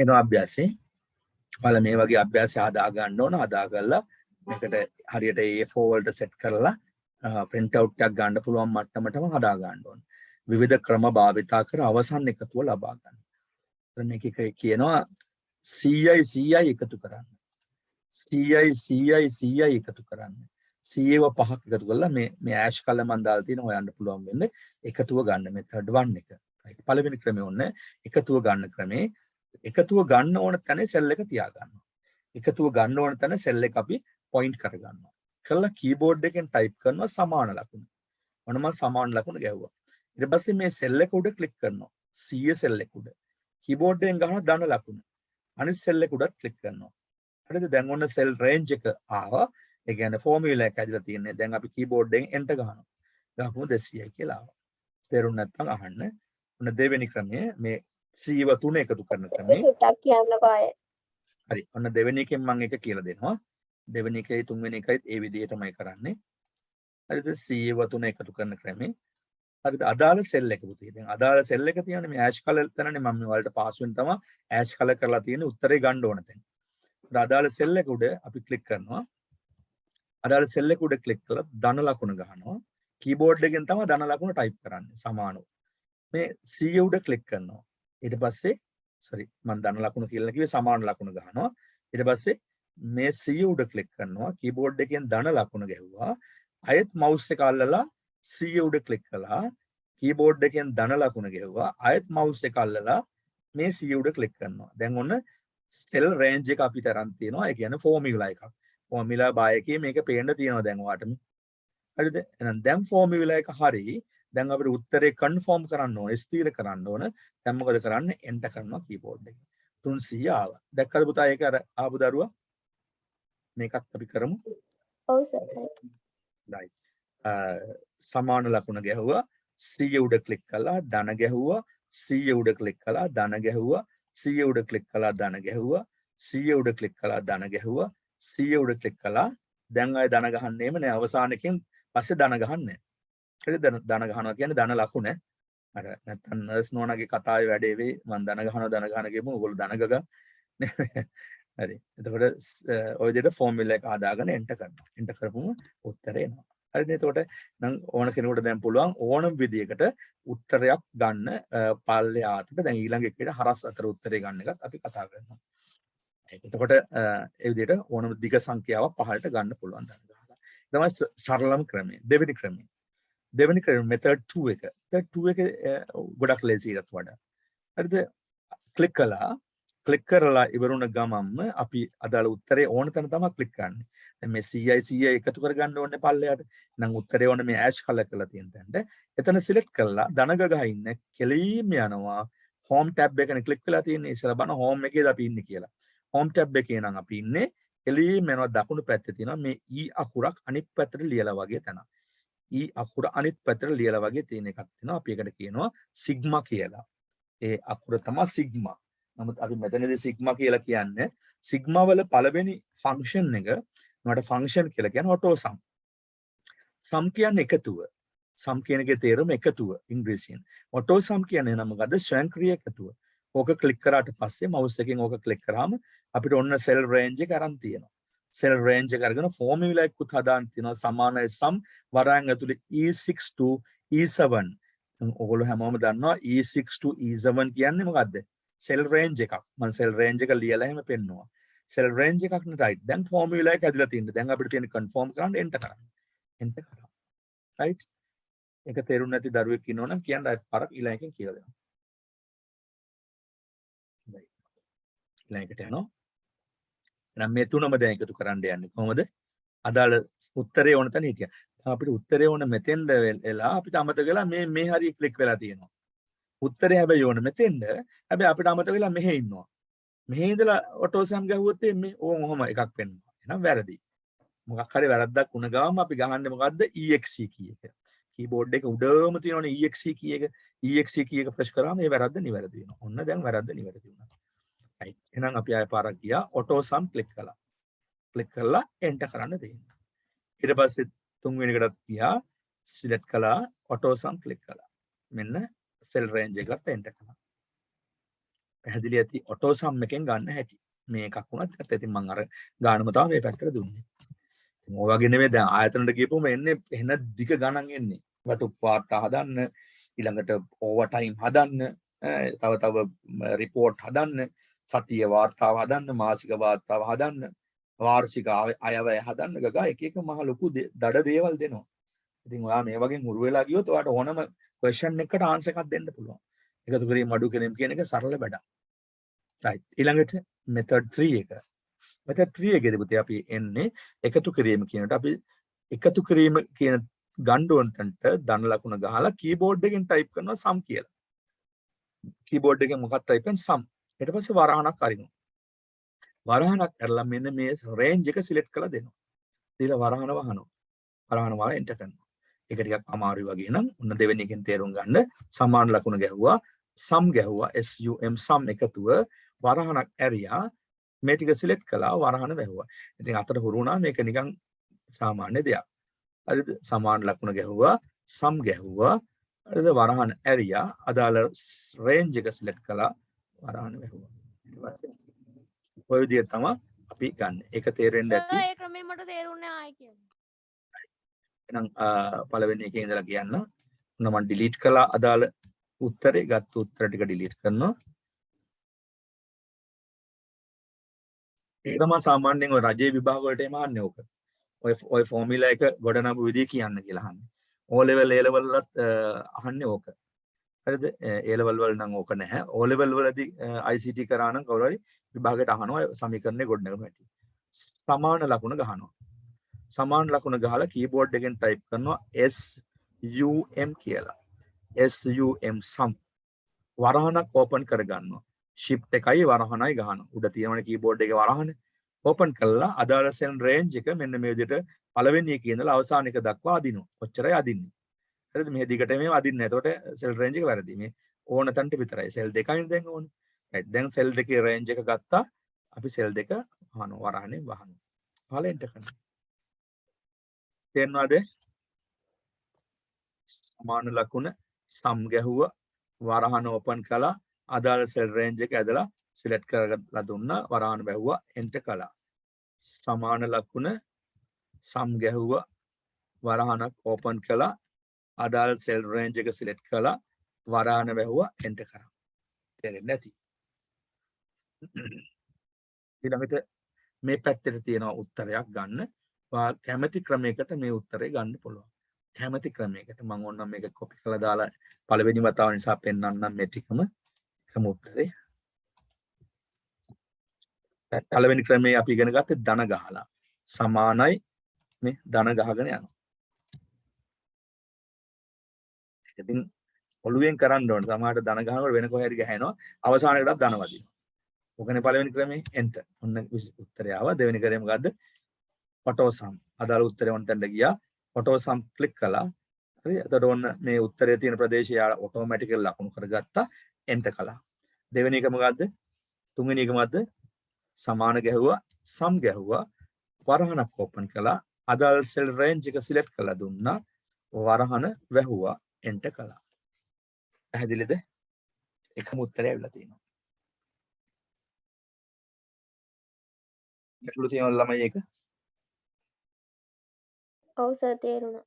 එනවා අභ්‍යාසය. ඔයාලා මේ වගේ අභ්‍යාසය හදා ගන්න ඕන. හදා කරලා මේකට හරියට A4 වලට සෙට් කරලා print out එකක් ගන්න පුළුවන් මට්ටමටම හදා ගන්න ඕන. විවිධ ක්‍රම භාවිතා කර අවසන් එකතුව ලබා ගන්න. මේක කියනවා CI එකතු කරන්න. CI එකතු කරන්න. CA පහක් එකතු කරලා මේ ඇෂ් කලර් මන් දාලා තියෙන හොයන්න පුළුවන් වෙන්නේ එකතුව ගන්න මෙතඩ් 1 එක. පළවෙනි ක්‍රමය ඕනේ එකතුව ගන්න ක්‍රමේ. එකතුව ගන්න ඕන තැන සෙල් එක තියා ගන්නවා. එකතුව ගන්න ඕන තැන සෙල් එක අපි පොයින්ට් කර ගන්නවා. කළා කීබෝඩ් එකෙන් ටයිප් කරනවා සමාන ලකුණු. මොනම සමාන ලකුණු ගැහුවා. ඊට පස්සේ මේ සෙල් එක උඩ ක්ලික් කරනවා. CA සෙල් එක උඩ. කීබෝඩ් එකෙන් ගහනවා ධන ලකුණ. අනිත් සෙල් එක උඩ ක්ලික් කරනවා. හරිද? දැන් ඔන්න සෙල් රේන්ජ් එක ආවා. ඒ කියන්නේ ෆෝමියුලා එක ඇදලා තියෙන්නේ. දැන් අපි කීබෝඩ් එකෙන් එන්ටර් ගහනවා. ගහපුවම 200යි කියලා ආවා. තේරුම් නැත්නම් අහන්න. ඔන්න දෙවෙනි ක්‍රමය මේ සීව තුන එකතු කරන ක්‍රමය. චුට්ටක් කියන්නකෝ අය. හරි. ඔන්න දෙවෙනි එකෙන් මම එක කියලා දෙනවා. දෙවෙනි එකයි තුන්වෙනි එකයි ඒ විදිහටමයි කරන්නේ. හරිද? සීව තුන එකතු කරන ක්‍රමය. හරිද? අදාළ සෙල් එක පුතේ. දැන් අදාළ සෙල් එක තියන්නේ මේ ඇෂ් කලර් තැනනේ මම මේ වලට පාසුවෙන් තමයි ඇෂ් කලර් කරලා තියෙන්නේ උත්තරේ ගන්න ඕන තැන. අදාළ සෙල් එක උඩ අපි ක්ලික් කරනවා. අදාළ සෙල් එක උඩ ක්ලික් කළා ධන ලකුණ ගහනවා. කීබෝඩ් එකෙන් තමයි ධන ලකුණ ටයිප් කරන්නේ සමානව. මේ C උඩ ක්ලික් කරනවා. ඊට පස්සේ මම ධන ලකුණ කියලා කිව්වේ සමාන ලකුණ ගහනවා. ඊට පස්සේ මේ C උඩ ක්ලික් කරනවා. කීබෝඩ් එකෙන් ධන ලකුණ ගැහුවා. අයත් මවුස් එක අල්ලලා C උඩ ක්ලික් කළා. කීබෝඩ් එකෙන් ධන ලකුණ ගැහුවා. අයත් මවුස් එක අල්ලලා මේ C උඩ ක්ලික් කරනවා. දැන් ඔන්න සෙල් රේන්ජ් එක අපිට අරන් තියෙනවා. ඒ කියන්නේ ෆෝමියුලා එකක්. ෆෝමියුලා බාය එකේ මේක පේන්න තියෙනවා දැන් ඔයාලට. හරිද? එහෙනම් දැන් ෆෝමියුලා එක හරි. දැන් අපිට උත්තරේ කන්ෆර්ම් කරන්න ඕන, ස්ථිර කරන්න ඕන. දැන් මොකද කරන්නේ? එන්ටර් කරනවා කීබෝඩ් එකේ. 300 ආවා. දැක්කද පුතා ඒක අර ආපු දරුවා? මේකත් අපි කරමු. ඔව් සර්. right. සමාන ලකුණ ගැහුවා. C උඩ ක්ලික් කළා, ධන ගැහුවා. C උඩ ක්ලික් කළා, ධන ගැහුවා. C උඩ ක්ලික් කළා, ධන ගැහුවා. C උඩ ක්ලික් කළා, ධන ගැහුවා. C උඩ ක්ලික් කළා. දැන් ආය ධන ගහන්නෙම නෑ. අවසානකෙන් පස්සේ ධන ගහන්නේ. හරිද? ධන ගහනවා කියන්නේ ධන ලකුණ. අර නැත්තම් නර්ස් නෝනාගේ කතාවේ වැඩේ වෙයි. මම ධන ගහන කියමු. ඕගොල්ලෝ ධන ගග. හරි. එතකොට ඔය විදිහට ෆෝමියුලා එක හදාගෙන එන්ටර් කරනවා. එන්ටර් කරපුවම උත්තරේ එනවා. හරිද? එතකොට නම් ඕන කෙනෙකුට දැන් පුළුවන් ඕනම විදිහකට උත්තරයක් ගන්න පල්ලෙහාට. දැන් ඊළඟ එකේට හරස් අතර උත්තරේ ගන්න එකත් අපි කතා කරනවා. එතකොට ඒ විදිහට ඕනම දිග සංඛ්‍යාවක් පහළට ගන්න පුළුවන් ධන ගහලා. තමයි සරලම ක්‍රමය. දෙවෙනි ක්‍රමය. දෙවෙනි ක්‍රමය method 2 එක. method 2 එක ගොඩක් ලේසියට වඩා. හරිද? ක්ලික් කළා. ක්ලික් කරලා ඉවරුණ ගමන්ම අපි අදාළ උත්තරේ ඕන තැන තමයි ක්ලික් කරන්නේ. දැන් මේ CI එකතු කරගන්න ඕනේ පල්ලෙහාට. නම් උත්තරේ ඕනේ මේ ඇෂ් කලර් කරලා තියෙන තැනට. එතන සිලෙක්ට් කරලා ධන ගගහ ඉන්න කෙලීම යනවා. හෝම් ටැබ් එකනේ ක්ලික් කරලා තියෙන්නේ. ඉස්සර බලන්න හෝම් එකේද අපි ඉන්නේ කියලා. හෝම් ටැබ් එකේ නම් අපි ඉන්නේ කෙලීම යනවා දකුණු පැත්තේ තියෙනවා මේ E අකුරක් අනිත් පැත්තට ලියලා වගේ තැන. E අකුර අනිත් පැත්තට ලියලා වගේ තියෙන එකක් තියෙනවා. අපි ඒකට කියනවා සිග්මා කියලා. ඒ අකුර තමයි සිග්මා. නමුත් අපි මෙතනදී සිග්මා කියලා කියන්නේ සිග්මා වල පළවෙනි ෆන්ක්ෂන් එක නෝට ෆන්ක්ෂන් කියලා කියන්නේ ඔටෝ සම්. සම් කියන්නේ එකතුව. සම් කියන එකේ තේරුම එකතුව ඉංග්‍රීසියෙන්. ඔටෝ සම් කියන්නේ නම් මොකද්ද? ස්වයංක්‍රීය එකතුව. ඕක ක්ලික් කරාට පස්සේ මවුස් එකෙන් ඕක ක්ලික් කරාම අපිට ඔන්න සෙල් රේන්ජ් එක අරන් තියෙනවා. සෙල් රේන්ජ් එක අරගෙන ෆෝමියුලා එකකුත් හදාන්න තියෙනවා. සමානයි සම් වරයන් ඇතුලේ E6 to E7. ඔයගොල්ලෝ හැමෝම දන්නවා E6 to E7 කියන්නේ මොකද්ද? සෙල් රේන්ජ් එකක්. මම සෙල් රේන්ජ් එක ලියලා එහෙම පෙන්නුවා. සෙල් රේන්ජ් එකක් නේ right. දැන් ෆෝමියුලා එක ඇදලා තියෙනවා. දැන් අපිට තියෙන කන්ෆර්ම් කරන්න එන්ටර් කරන්න. එන්ටර් කරා. right. ඒක තේරුම් නැති දරුවෙක් ඉන්නවනම් කියන්න අයත් පාරක් ඊළඟකින් කියලා දෙනවා. right. ඊළඟට යනවා. එහෙනම් මේ තුනම දැන් එකතු කරන්න යන්නේ කොහොමද? අදාළ උත්තරේ ඕන තැන හිටියා. දැන් අපිට උත්තරේ ඕන මෙතෙන්ද වෙලා අපිට අමතක වෙලා මේ හරිය ක්ලික් වෙලා තියෙනවා. උත්තරේ හැබැයි ඕන මෙතෙන්ද. හැබැයි අපිට අමතක වෙලා මෙහෙ ඉන්නවා. මෙහෙ ඉඳලා ඔටෝ සම් ගැහුවොත් මේ ඔහොම එකක් වෙනවා. එහෙනම් වැරදි. මොකක් හරි වැරද්දක් වුණ ගාම අපි ගහන්නේ මොකද්ද? EXE කී එක. කීබෝඩ් එක උඩම තියෙනවනේ EXE කී එක. EXE කී එක ප්‍රෙස් කරාම මේ වැරද්ද නිවැරදි වෙනවා. ඔන්න දැන් වැරද්ද නිවැරදි වුණා. right. එහෙනම් අපි ආයෙ පාරක් ගියා ඔටෝ සම් ක්ලික් කළා. ක්ලික් කරලා එන්ටර් කරන්න තියෙනවා. ඊට පස්සේ තුන්වෙනි එකටත් ගියා සිලෙක්ට් කළා ඔටෝ සම් ක්ලික් කළා. මෙන්න සෙල් රේන්ජ් එකට එන්ටර් කළා. පැහැදිලි ඇති ඔටෝ සම් එකෙන් ගන්න හැටි. මේ එකක් වුණත් ඇත්ත. ඉතින් මම අර ගානම තමයි මේ පැත්තට දුන්නේ. ඉතින් ඔය වගේ නෙමෙයි දැන් ආයතනට ගියපුවම එන්නේ එහෙන දිග ගණන් එන්නේ. වතු වාර්තා හදන්න, ඊළඟට ඕවර් ටයිම් හදන්න, තව රිපෝට් හදන්න, සතිය වාර්තාව හදන්න, මාසික වාර්තාව හදන්න, වාර්ෂික අයවැය හදන්න ගගා එක එක මහ ලොකු දඩ දේවල් දෙනවා. ඉතින් ඔයා මේ වගේ මුරු වෙලා ගියොත් ඔයාට ඕනම ක්වෙස්චන් එකකට ආන්සර් එකක් දෙන්න පුළුවන්. එකතු කිරීම අඩු කිරීම කියන එක සරල වැඩක්. right. ඊළඟට method 3 එක. method 3 එකේදී පුතේ අපි එන්නේ එකතු කිරීම කියනට අපි එකතු කිරීම කියන ගන්න ඕන තැනට ධන ලකුණ ගහලා කීබෝඩ් එකෙන් ටයිප් කරනවා sum කියලා. කීබෝඩ් එකේ මොකක්ද type කරන්නේ sum. ඊට පස්සේ වරහණක් අරිනවා. වරහණක් අරලා මෙන්න මේ range එක select කරලා දෙනවා. ඊළඟ වරහණ වහනවා. වරහණ වල enter කරනවා. ඒක ටිකක් අමාරුයි වගේ නම් ඔන්න දෙවෙනි එකෙන් තේරුම් ගන්න සමාන ලකුණ ගැහුවා sum ගැහුවා sum sum එකතුව වරහණක් ඇරියා මේ ටික select කළා වරහණ වැහුවා. ඉතින් අතට හුරු වුණා මේක නිකන් සාමාන්‍ය දෙයක්. හරිද? සමාන ලකුණ ගැහුවා sum ගැහුවා හරිද? වරහණ ඇරියා අදාළ range එක select කළා වරහණ වැහුවා. ඊට පස්සේ ඔය විදිහට තමයි අපි ගන්න. ඒක තේරෙන්න සර් ඇති. ඒ ක්‍රමය මට තේරුන්නේ ආයි කියන්න. එහෙනම් පළවෙනි එකේ ඉඳලා කියන්න. ඔන්න මම delete කළා අදාළ උත්තරේ ගත්ත උත්තර ටික delete කරනවා. ඒක තමයි සාමාන්‍යයෙන් ඔය රජයේ විභාග වලට එම අහන්නේ ඕක. ඔය ෆෝමියුලා එක ගොඩනගපු විදිය කියන්න කියලා අහන්නේ. O level A level වලත් අහන්නේ ඕක. හරිද? A level වල නම් ඕක නැහැ. O level වලදී ICT කරා නම් කවුරු හරි විභාගයට අහනවා සමීකරණේ ගොඩනගන හැටි. සමාන ලකුණ ගහනවා. සමාන ලකුණ ගහලා කීබෝඩ් එකෙන් ටයිප් කරනවා SUM කියලා. SUM sum. වරහණක් ඕපන් කරගන්නවා. shift එකයි වරහණයි ගහනවා. උඩ තියෙනවනේ කීබෝඩ් එකේ වරහණ. ඕපන් කළා අදාළ සෙල් රේන්ජ් එක මෙන්න මේ විදිහට පළවෙනි එකේ ඉඳලා අවසාන එක දක්වා අදිනවා. කොච්චරයි අදින්නේ. හරිද? මේ දිගට මේ අදින්නේ. එතකොට සෙල් රේන්ජ් එක වැරදි. මේ ඕන තැනට විතරයි. සෙල් දෙකයින් දැන් ඕනේ. right දැන් සෙල් දෙකේ රේන්ජ් එක ගත්තා. අපි සෙල් දෙක වහනවා වරහණේ වහනවා. පහළ එන්ටර් කරනවා. තේරෙනවද? සමාන ලකුණ sum ගැහුවා වරහණ ඕපන් කළා අදාළ සෙල් රේන්ජ් එක ඇදලා සිලෙක්ට් කරලා දුන්නා වරහණ වැහුවා එන්ටර් කළා. සමාන ලකුණ sum ගැහුවා වරහණක් ඕපන් කළා අදාළ සෙල් රේන්ජ් එක සිලෙක්ට් කළා වරහණ වැහුවා එන්ටර් කරා. තේරෙන්නේ නැති. ඊළඟට මේ පැත්තේ තියෙන උත්තරයක් ගන්න. කැමැති ක්‍රමයකට මේ උත්තරේ ගන්න පුළුවන්. කැමැති ක්‍රමයකට මම ඕනනම් මේක කොපි කරලා දාලා පළවෙනි වතාව නිසා පෙන්වන්නම් මේ ටිකම එකම උත්තරේ. පළවෙනි ක්‍රමයේ අපි ඉගෙන ගත්තේ ධන ගහලා. සමානයි මේ ධන ගහගෙන යනවා. ඉතින් ඔළුවෙන් කරන්න ඕන. සමහරට ධන ගහනකොට වෙන කොහේ හරි ගහනවා. අවසානයේටත් ධන වදිනවා. ඔකනේ පළවෙනි ක්‍රමේ enter. ඔන්න උත්තරය ආවා. දෙවෙනි ක්‍රමය මොකද්ද? auto sum. අදාළ උත්තරේ ඔන්ටෙන්ට ගියා. auto sum ක්ලික් කළා. හරි. එතකොට ඔන්න මේ උත්තරයේ තියෙන ප්‍රදේශය ඔටෝමැටිකල් ලකුණු කරගත්තා. enter කළා. දෙවෙනි එක මොකද්ද? තුන්වෙනි එක මොකද්ද? සමාන ගැහුවා, sum ගැහුවා, වරහණක් ඕපන් කළා. අදාළ සෙල් රේන්ජ් එක සිලෙක්ට් කරලා දුන්නා. වරහණ වැහුවා, enter කළා. පැහැදිලිද? එකම උත්තරය ඇවිල්ලා තියෙනවා. ගැටලු තියෙනවද ළමයි ඒක? ඔව් සර් තේරුණා.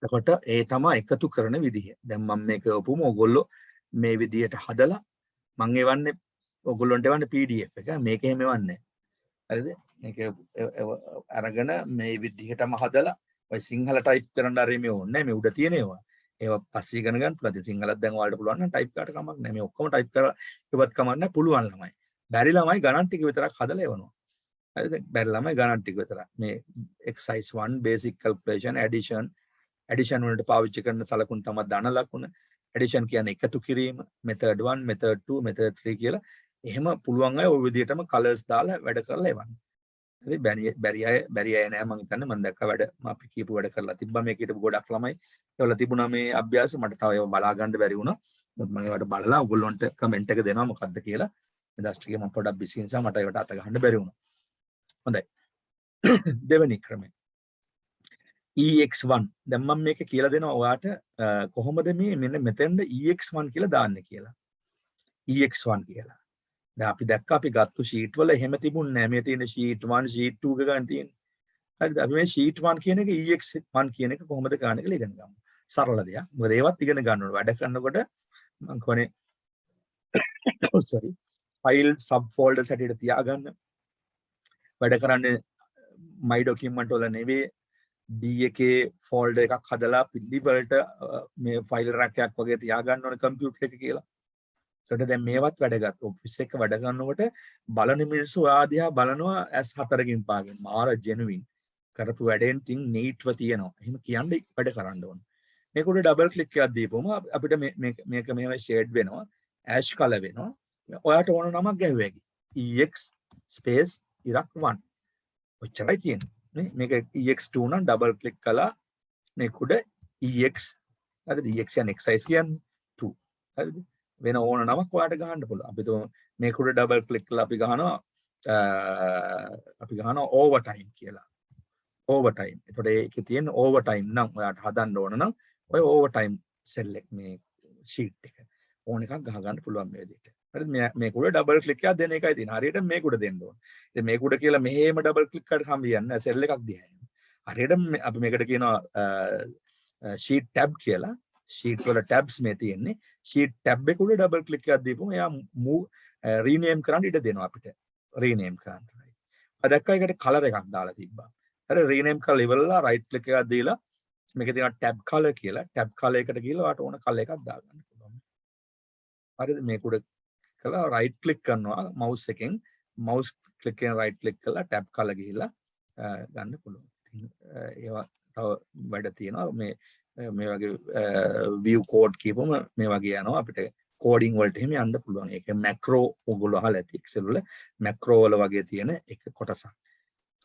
එතකොට ඒ තමයි එකතු කරන විදිහ. දැන් මම මේක ඔපුම ඔයගොල්ලෝ මේ විදිහට හදලා මම එවන්නේ ඔයගොල්ලන්ට එවන්නේ PDF එක. මේක එහෙම එවන්නේ. හරිද? මේක අරගෙන මේ විදිහටම හදලා ඔය සිංහල ටයිප් කරන්න ආරෙ මේ ඕනේ. මේ උඩ තියෙන ඒවා. ඒවා පස්සේ ඉගෙන ගන්න පුළුවන්. සිංහලත් දැන් ඔයාලට පුළුවන් නම් ටයිප් කරලා කමක් නැහැ. මේ ඔක්කොම ටයිප් කරලා ඉවත් කමක් නැහැ. පුළුවන් ළමයි. බැරි ළමයි ගණන් ටික විතරක් හදලා එවනවා. හරිද? බැරි ළමයි ගණන් ටික විතරක්. මේ exercise 1 basic calculation addition වලට පාවිච්චි කරන සලකුණු තමයි ධන ලකුණ. addition කියන්නේ එකතු කිරීම. method 1 method 2 method 3 කියලා. එහෙම පුළුවන් අය ওই විදිහටම colors දාලා වැඩ කරලා එවන්න. හරි බැරි අය නෑ මම හිතන්නේ මම දැක්ක වැඩ අපි කියපු වැඩ කරලා තිබ්බා මේක හිටපු ගොඩක් ළමයි ඒවල තිබුණා මේ අභ්‍යාස මට තව ඒවා බලා ගන්න බැරි වුණා මොකද මම ඒවට බලලා ඔයගොල්ලන්ට කමෙන්ට් එක දෙනවා මොකද්ද කියලා මේ දවස් ටිකේ මම පොඩ්ඩක් බිසි නිසා මට ඒවට අත ගන්න බැරි වුණා හොඳයි දෙවෙනි ක්‍රමය EX1 දැන් මම මේක කියලා දෙනවා ඔයාට කොහොමද මේ මෙන්න මෙතෙන්ද EX1 කියලා දාන්නේ කියලා EX1 කියලා දැන් අපි දැක්ක අපි ගත්තු sheet වල එහෙම තිබුණේ නැහැ මේ තියෙන sheet 1 sheet 2 එක ගන්න තියෙන්නේ හරිද අපි මේ sheet 1 කියන එක EX1 කියන එක කොහොමද ගන්න කියලා ඉගෙන ගමු සරල දෙයක් මොකද ඒවත් ඉගෙන ගන්න ඕනේ වැඩ කරනකොට මම කොහොනේ sorry file sub folders හැටියට තියාගන්න වැඩ කරන්නේ my document වල නෙවෙයි D එකේ folder එකක් හදලා පිළිවෙලට මේ file rack එකක් වගේ තියාගන්න ඕනේ computer එක කියලා ඒකට දැන් මේවත් වැඩගත් ඔෆිස් එක වැඩ කරනකොට බලන මිනිස්සු ආදියා බලනවා S4කින් පාගෙන මාර ජෙනුයින් කරපු වැඩෙන් තින් නීට්ව තියෙනවා එහෙම කියන්නේ වැඩ කරන්න ඕන මේක උඩ ඩබල් ක්ලික් එකක් දීපුවම අපිට මේක මෙහෙම ෂේඩ් වෙනවා ඇෂ් කලර් වෙනවා. ඔයාට ඕන නමක් ගැහුවා හැකි ex space ඉරක් 1 ඔච්චරයි තියෙන්නේ මේක ex2 නම් ඩබල් ක්ලික් කළා මේක උඩ ex හරිද ex කියන්නේ exercise කියන්නේ 2 හරිද වෙන ඕන නමක් ඔයාට ගහන්න පුළුවන්. අපි මේක උඩ ඩබල් ක්ලික් කරලා අපි ගහනවා ඕවර් ටයිම් කියලා. Over time. එතකොට ඒකේ තියෙන ඕවර් ටයිම් නම් ඔයාට හදන්න ඕන නම් ඔය ඕවර් ටයිම් සෙල් එක මේ ෂීට් එක ඕන එකක් ගහ ගන්න පුළුවන් මේ විදිහට. හරිද මේක උඩ ඩබල් ක්ලික් එකක් දෙන එකයි තියෙන්නේ. හරියට මේක උඩ දෙන්න ඕන. ඉතින් මේක උඩ කියලා මෙහෙම ඩබල් ක්ලික් කරලා හම්බියන්නේ සෙල් එකක් දිහා. හරියට අපි මේකට කියනවා ෂීට් ටැබ් කියලා. ෂීට් වල ටැබ්ස් මේ තියෙන්නේ. ෂීට් ටැබ් එක උඩ ඩබල් ක්ලික් එකක් දීපුවම එයා රීනේම් කරන්න ඉඩ දෙනවා අපිට. රීනේම් කරන්න. අද දැක්කා ඒකට කලර් එකක් දාලා තිබ්බා. හරි රීනේම් කරලා ඉවරලා රයිට් ක්ලික් එකක් දීලා මේකේ තියෙනවා ටැබ් කලර් කියලා. ටැබ් කලර් එකට ගිහලා ඔයාට ඕන කලර් එකක් දාගන්න පුළුවන්. හරිද මේක උඩ කළා රයිට් ක්ලික් කරනවා මවුස් එකෙන් මවුස් ක්ලික් එකෙන් රයිට් ක්ලික් කරලා ටැබ් කලර් ගිහලා ගන්න පුළුවන්. ඒවා තව වැඩ තියෙනවා මේ වගේ view code කියපුවම මේ වගේ යනවා අපිට කෝඩින් වලට එහෙම යන්න පුළුවන්. ඒක මැක්‍රෝ ඔයගොල්ලෝ අහලා ඇති Excel වල මැක්‍රෝ වල වගේ තියෙන එක කොටසක්.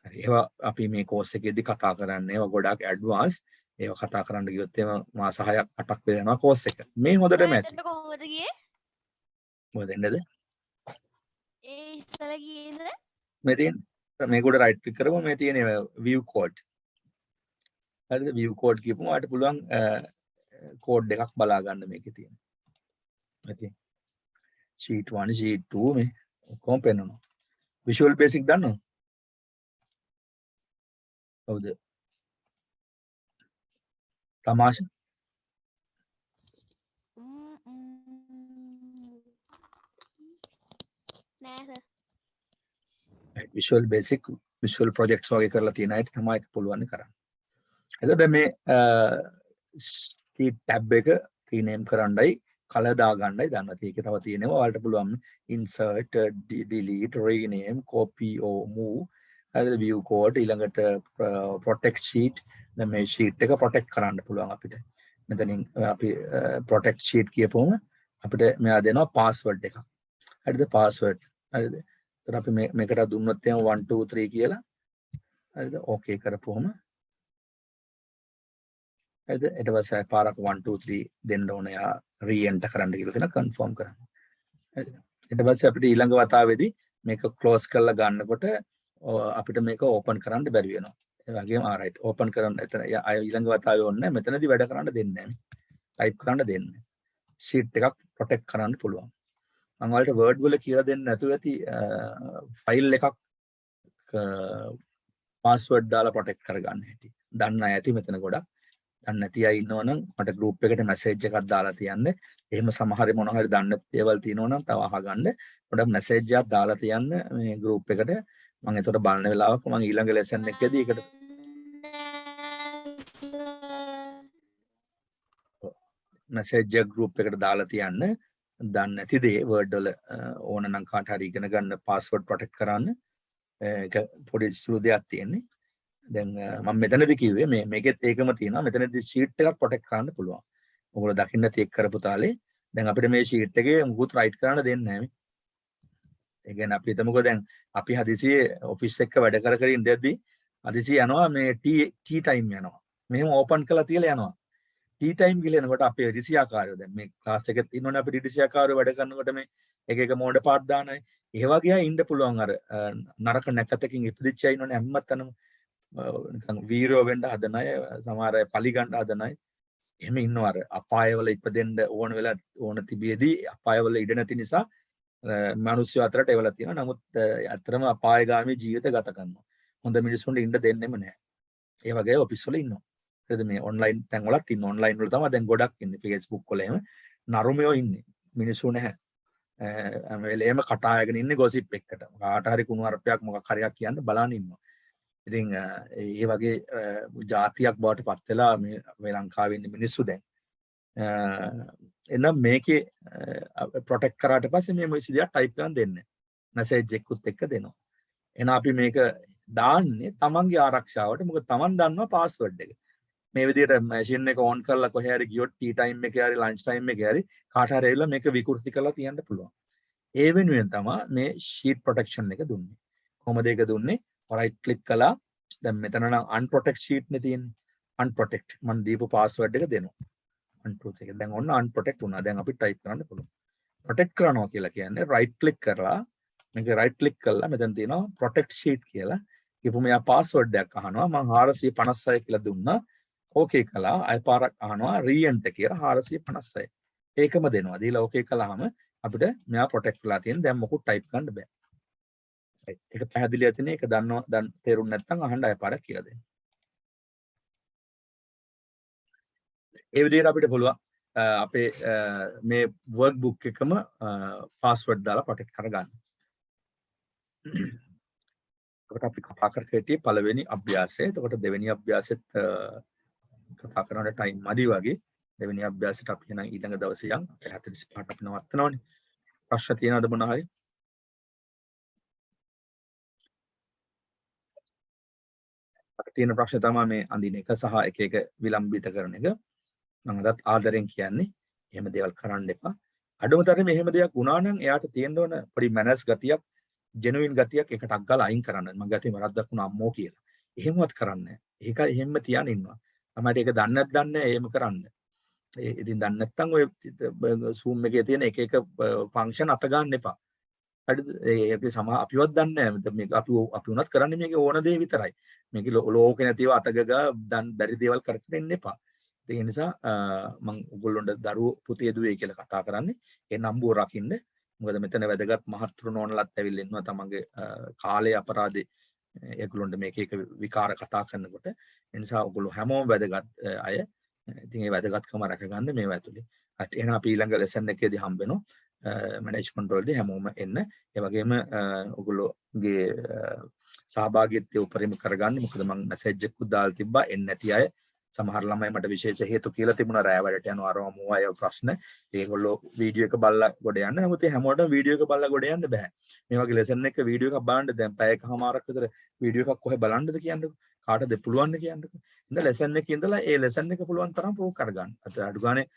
හරි ඒවා අපි මේ කෝස් එකේදී කතා කරන්නේ ඒවා ගොඩාක් ඇඩ්වාන්ස්. ඒවා කතා කරන්න ගියොත් එහෙම මාස 6ක් 8ක් වෙනවා කෝස් එක. මේ හොඳටම ඇති. එතකොට කොහොමද ගියේ? මොකද එන්නද? ඒ ඉස්සලා ගියේද? මේ තියෙන මේක උඩ රයිට් ක්ලික් කරපුවම මේ තියෙන view code. හරිද view code කියපුවම ඔයාලට පුළුවන් කෝඩ් එකක් බලා ගන්න මේකේ තියෙන. ඉතින් sheet 1 sheet 2 මේ ඔක්කොම පෙන්වනවා. visual basic දන්නවද? හවුද? තමාෂ නෑ sir. visual basic visual projects වගේ කරලා තියෙන අයට තමයි ඒක පුළුවන් කරන්න. එතකොට මේ sheet tab එක rename කරන්නයි color දාගන්නයි දන්නවා. ඒකේ තව තියෙනවා ඔයාලට පුළුවන් insert delete rename copy or move හරිද view code ඊළඟට protect sheet දැන් මේ sheet එක protect කරන්න පුළුවන් අපිට. මෙතනින් අපි protect sheet කියපුවම අපිට මෙයා දෙනවා password එකක්. හරිද password හරිද. ඒතර අපි මේකට දුන්නොත් එහෙනම් 1 2 3 කියලා හරිද okay කරපුවම හරිද ඊට පස්සේ පාරක් 1 2 3 දෙන්න ඕනේ යා re-enter කරන්න කියලා තියෙනවා confirm කරන්න. හරිද ඊට පස්සේ අපිට ඊළඟ වතාවේදී මේක close කරලා ගන්නකොට අපිට මේක open කරන්න බැරි වෙනවා. ඒ වගේම right open කරන්න එතන ඊළඟ වතාවේ ඕනේ මෙතනදී වැඩ කරන්න දෙන්නේ නැහැ. type කරන්න දෙන්නේ. sheet එකක් protect කරන්න පුළුවන්. මම ඔයාලට word වල කියලා දෙන්න නැතුව ඇති file එකක් password දාලා protect කරගන්න හැටි. දන්න අය ඇති මෙතන ගොඩක්. දන්නේ නැති අය ඉන්නවනම් මට group එකට message එකක් දාලා තියන්න. එහෙම සමහර මොන හරි දන්න දේවල් තියෙනවනම් තව අහගන්න. පොඩක් message එකක් දාලා තියන්න මේ group එකට. මම ඒතකොට බලන වෙලාවක මම ඊළඟ lesson එකේදී ඒකට message එක group එකට දාලා තියන්න. දන්නේ නැති දේ word වල ඕන නම් කාට හරි ඉගෙන ගන්න password protect කරන්න. ඒක පොඩි සුළු දෙයක් තියෙන්නේ. දැන් මම මෙතනදී කිව්වේ මේකෙත් ඒකම තියෙනවා. මෙතනදී sheet එකක් protect කරන්න පුළුවන්. ඔයගොල්ලෝ දකින්න තියෙක් කරපු තාලේ දැන් අපිට මේ sheet එකේ මුකුත් write කරන්න දෙන්නේ නැහැ. ඒ කියන්නේ අපි හිතමුකෝ දැන් අපි හදිසියේ office එක වැඩ කර ඉඳද්දී හදිසියේ යනවා මේ tea time යනවා. මෙහෙම open කරලා තියලා යනවා. tea time කියලා එනකොට අපේ රිසියාකාරයෝ දැන් මේ class එකෙත් ඉන්නෝනේ අපි රිසියාකාරයෝ වැඩ කරනකොට මේ එක මෝඩ පාඩ දානයි. ඒ වගේ අය ඉන්න පුළුවන් අර නරක නැකතකින් ඉපදිච්ච අය ඉන්නෝනේ හැමතැනම නිකන් වීරයෝ වෙන්න හදන අය සමහර අය පලි ගන්න හදන අය එහෙම ඉන්නවා අර අපායවල ඉපදෙන්න ඕන වෙලා ඕන තිබියදී අපායවල ඉඩ නැති නිසා මිනිස්සු අතරට එවලා තියෙනවා. නමුත් අතරම අපායගාමී ජීවිත ගත කරනවා. හොඳ මිනිස්සුන්ට ඉන්න දෙන්නෙම නැහැ. ඒ වගේ ඔෆිස් වල ඉන්නවා. හරිද මේ ඔන්ලයින් තැන් වලත් ඉන්න ඔන්ලයින් වල තමයි දැන් ගොඩක් ඉන්නේ. Facebook වල එහෙම නරුමයෝ ඉන්නේ. මිනිස්සු නැහැ. හැම වෙලේම කටායගෙන ඉන්නේ gossip එකකට. කාට හරි කුණු අරපයක් මොකක් හරියක් කියන්න බලන් ඉන්නවා. ඉතින් ඒ වගේ ජාතියක් බවට පත් වෙලා මේ ලංකාවේ ඉන්න මිනිස්සු දැන් එනම් මේකේ ප්‍රොටෙක්ට් කරාට පස්සේ මේ මොකද ටයිප් කරන් දෙන්නේ මැසේජ් එකකුත් එක්ක දෙනවා. එහෙනම් අපි මේක දාන්නේ තමන්ගේ ආරක්ෂාවට. මොකද තමන් දන්නවා පාස්වර්ඩ් එක. මේ විදිහට මැෂින් එක ඕන් කරලා කොහේ හරි ගියොත් ටී ටයිම් එකේ හරි ලන්ච් ටයිම් එකේ හරි කාට හරි ඇවිල්ලා මේක විකෘති කරලා තියන්න පුළුවන්. ඒ වෙනුවෙන් තමයි මේ ෂීට් ප්‍රොටෙක්ෂන් එක දුන්නේ. කොහොමද ඒක දුන්නේ? රයිට් ක්ලික් කළා. දැන් මෙතන නම් unprotect sheet නේ තියෙන්නේ. unprotect මම දීපු password එක දෙනවා. unprotect එක. දැන් ඔන්න unprotect වුණා. දැන් අපි type කරන්න පුළුවන්. protect කරනවා කියලා කියන්නේ right click කරලා මේක right click කළා මෙතන තියෙනවා protect sheet කියලා. ඊපු මෙයා password එකක් අහනවා. මම 456 කියලා දුන්නා. okay කළා. අය පාරක් අහනවා re-enter කියලා 456. ඒකම දෙනවා. දීලා okay කළාම අපිට මෙයා protect වෙලා තියෙන. දැන් මොකුත් type කරන්න බෑ. ඒක පැහැදිලි ඇතිනේ. ඒක දන්නවා දැන් තේරුම් නැත්නම් අහන්න අය පාරක් කියලා දෙන්න. ඒ විදිහට අපිට පුළුවන් අපේ මේ work book එකම password දාලා protect කරගන්න. එතකොට අපි කතා කරකේටි පළවෙනි අභ්‍යාසය. එතකොට දෙවෙනි අභ්‍යාසෙත් කතා කරන ටයිම් මදි වගේ. දෙවෙනි අභ්‍යාසයට අපි එන ඊළඟ දවසේ යන් 45ට අපි නවත්තනවානේ. ප්‍රශ්න තියෙනවද මොනවා හරි? තියෙන ප්‍රශ්න තමයි මේ අඳින එක සහ එක එක විලම්භිත කරන එක. මම අදත් ආදරෙන් කියන්නේ එහෙම දේවල් කරන්න එපා. අඩුම තරමේ එහෙම දෙයක් වුණා නම් එයාට තියෙන්න ඕන පොඩි මැනර්ස් ගතියක්, ජෙනුයින් ගතියක් එකටක් ගාලා අයින් කරන්න. මම ගත්තේ වරද්දක් වුණා අම්මෝ කියලා. එහෙමවත් කරන්නේ නැහැ. ඒක එහෙම තියාගෙන ඉන්නවා. තමයි ඒක දන්නේ නැත්නම් එහෙම කරන්න. ඉතින් දන්නේ නැත්නම් ඔය Zoom එකේ තියෙන එක එක ෆන්ක්ෂන් අත ගන්න එපා. හරිද? ඒකේ සමහර අපිවත් දන්නේ නැහැ. මේක අපි උනත් කරන්නේ මේකේ ඕන දේ විතරයි. මේක ලෝකේ නැතිව අතගගා බැරි දේවල් කරගෙන ඉන්න එපා. ඒ නිසා මම ඔයගොල්ලොන්ට දරුවෝ පුතේ දුවේ කියලා කතා කරන්නේ ඒ නම්බුව රකින්න. මොකද මෙතන වැදගත් මහත්තුරු නෝනලත් ඇවිල්ලා ඉන්නවා තමන්ගේ කාලේ අපරාධේ ඒගොල්ලොන්ට මේක එක විකාර කතා කරනකොට. ඒ නිසා ඔයගොල්ලෝ හැමෝම වැදගත් අය. ඉතින් ඒ වැදගත්කම රැකගන්න මේවා ඇතුලේ. එහෙනම් අපි ඊළඟ ලෙසන් එකේදී හම්බ වෙනවා. මැනේජ්මන්ට් වලදී හැමෝම එන්න. ඒ වගේම ඔයගොල්ලෝගේ සහභාගීත්වය උපරිම කරගන්න. මොකද මම මැසේජ් එකක් දාලා තිබ්බා එන්නේ නැති අය. සමහර ළමයි මට විශේෂ හේතු කියලා තිබුණා රෑ වැඩට යනවා අරම මොවා ඒ ප්‍රශ්න. ඒගොල්ලෝ වීඩියෝ එක බලලා ගොඩ යන්න. නමුත් හැමෝටම වීඩියෝ එක බලලා ගොඩ යන්න බෑ. මේ වගේ ලෙසන් එක වීඩියෝ එකක් බලන්න දැන් පැය එකමාරක් විතර වීඩියෝ එකක් කොහෙ බලන්නද කියන්නකෝ. කාටද පුළුවන් ද කියන්නකෝ. ඉතින් ලෙසන් එකේ ඉඳලා ඒ ලෙසන් එක පුළුවන් තරම් ප්‍රූව් කරගන්න. අත අඩු ගානේ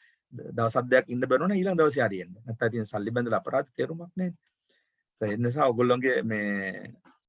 දවස් දෙකක් ඉන්න බැරුණා ඊළඟ දවසේ හරියන්නේ. නැත්නම් ඉතින් සල්ලි බඳලා අපරාධ තේරුමක් නැහැ. ඒ නිසා ඔයගොල්ලෝගේ මේ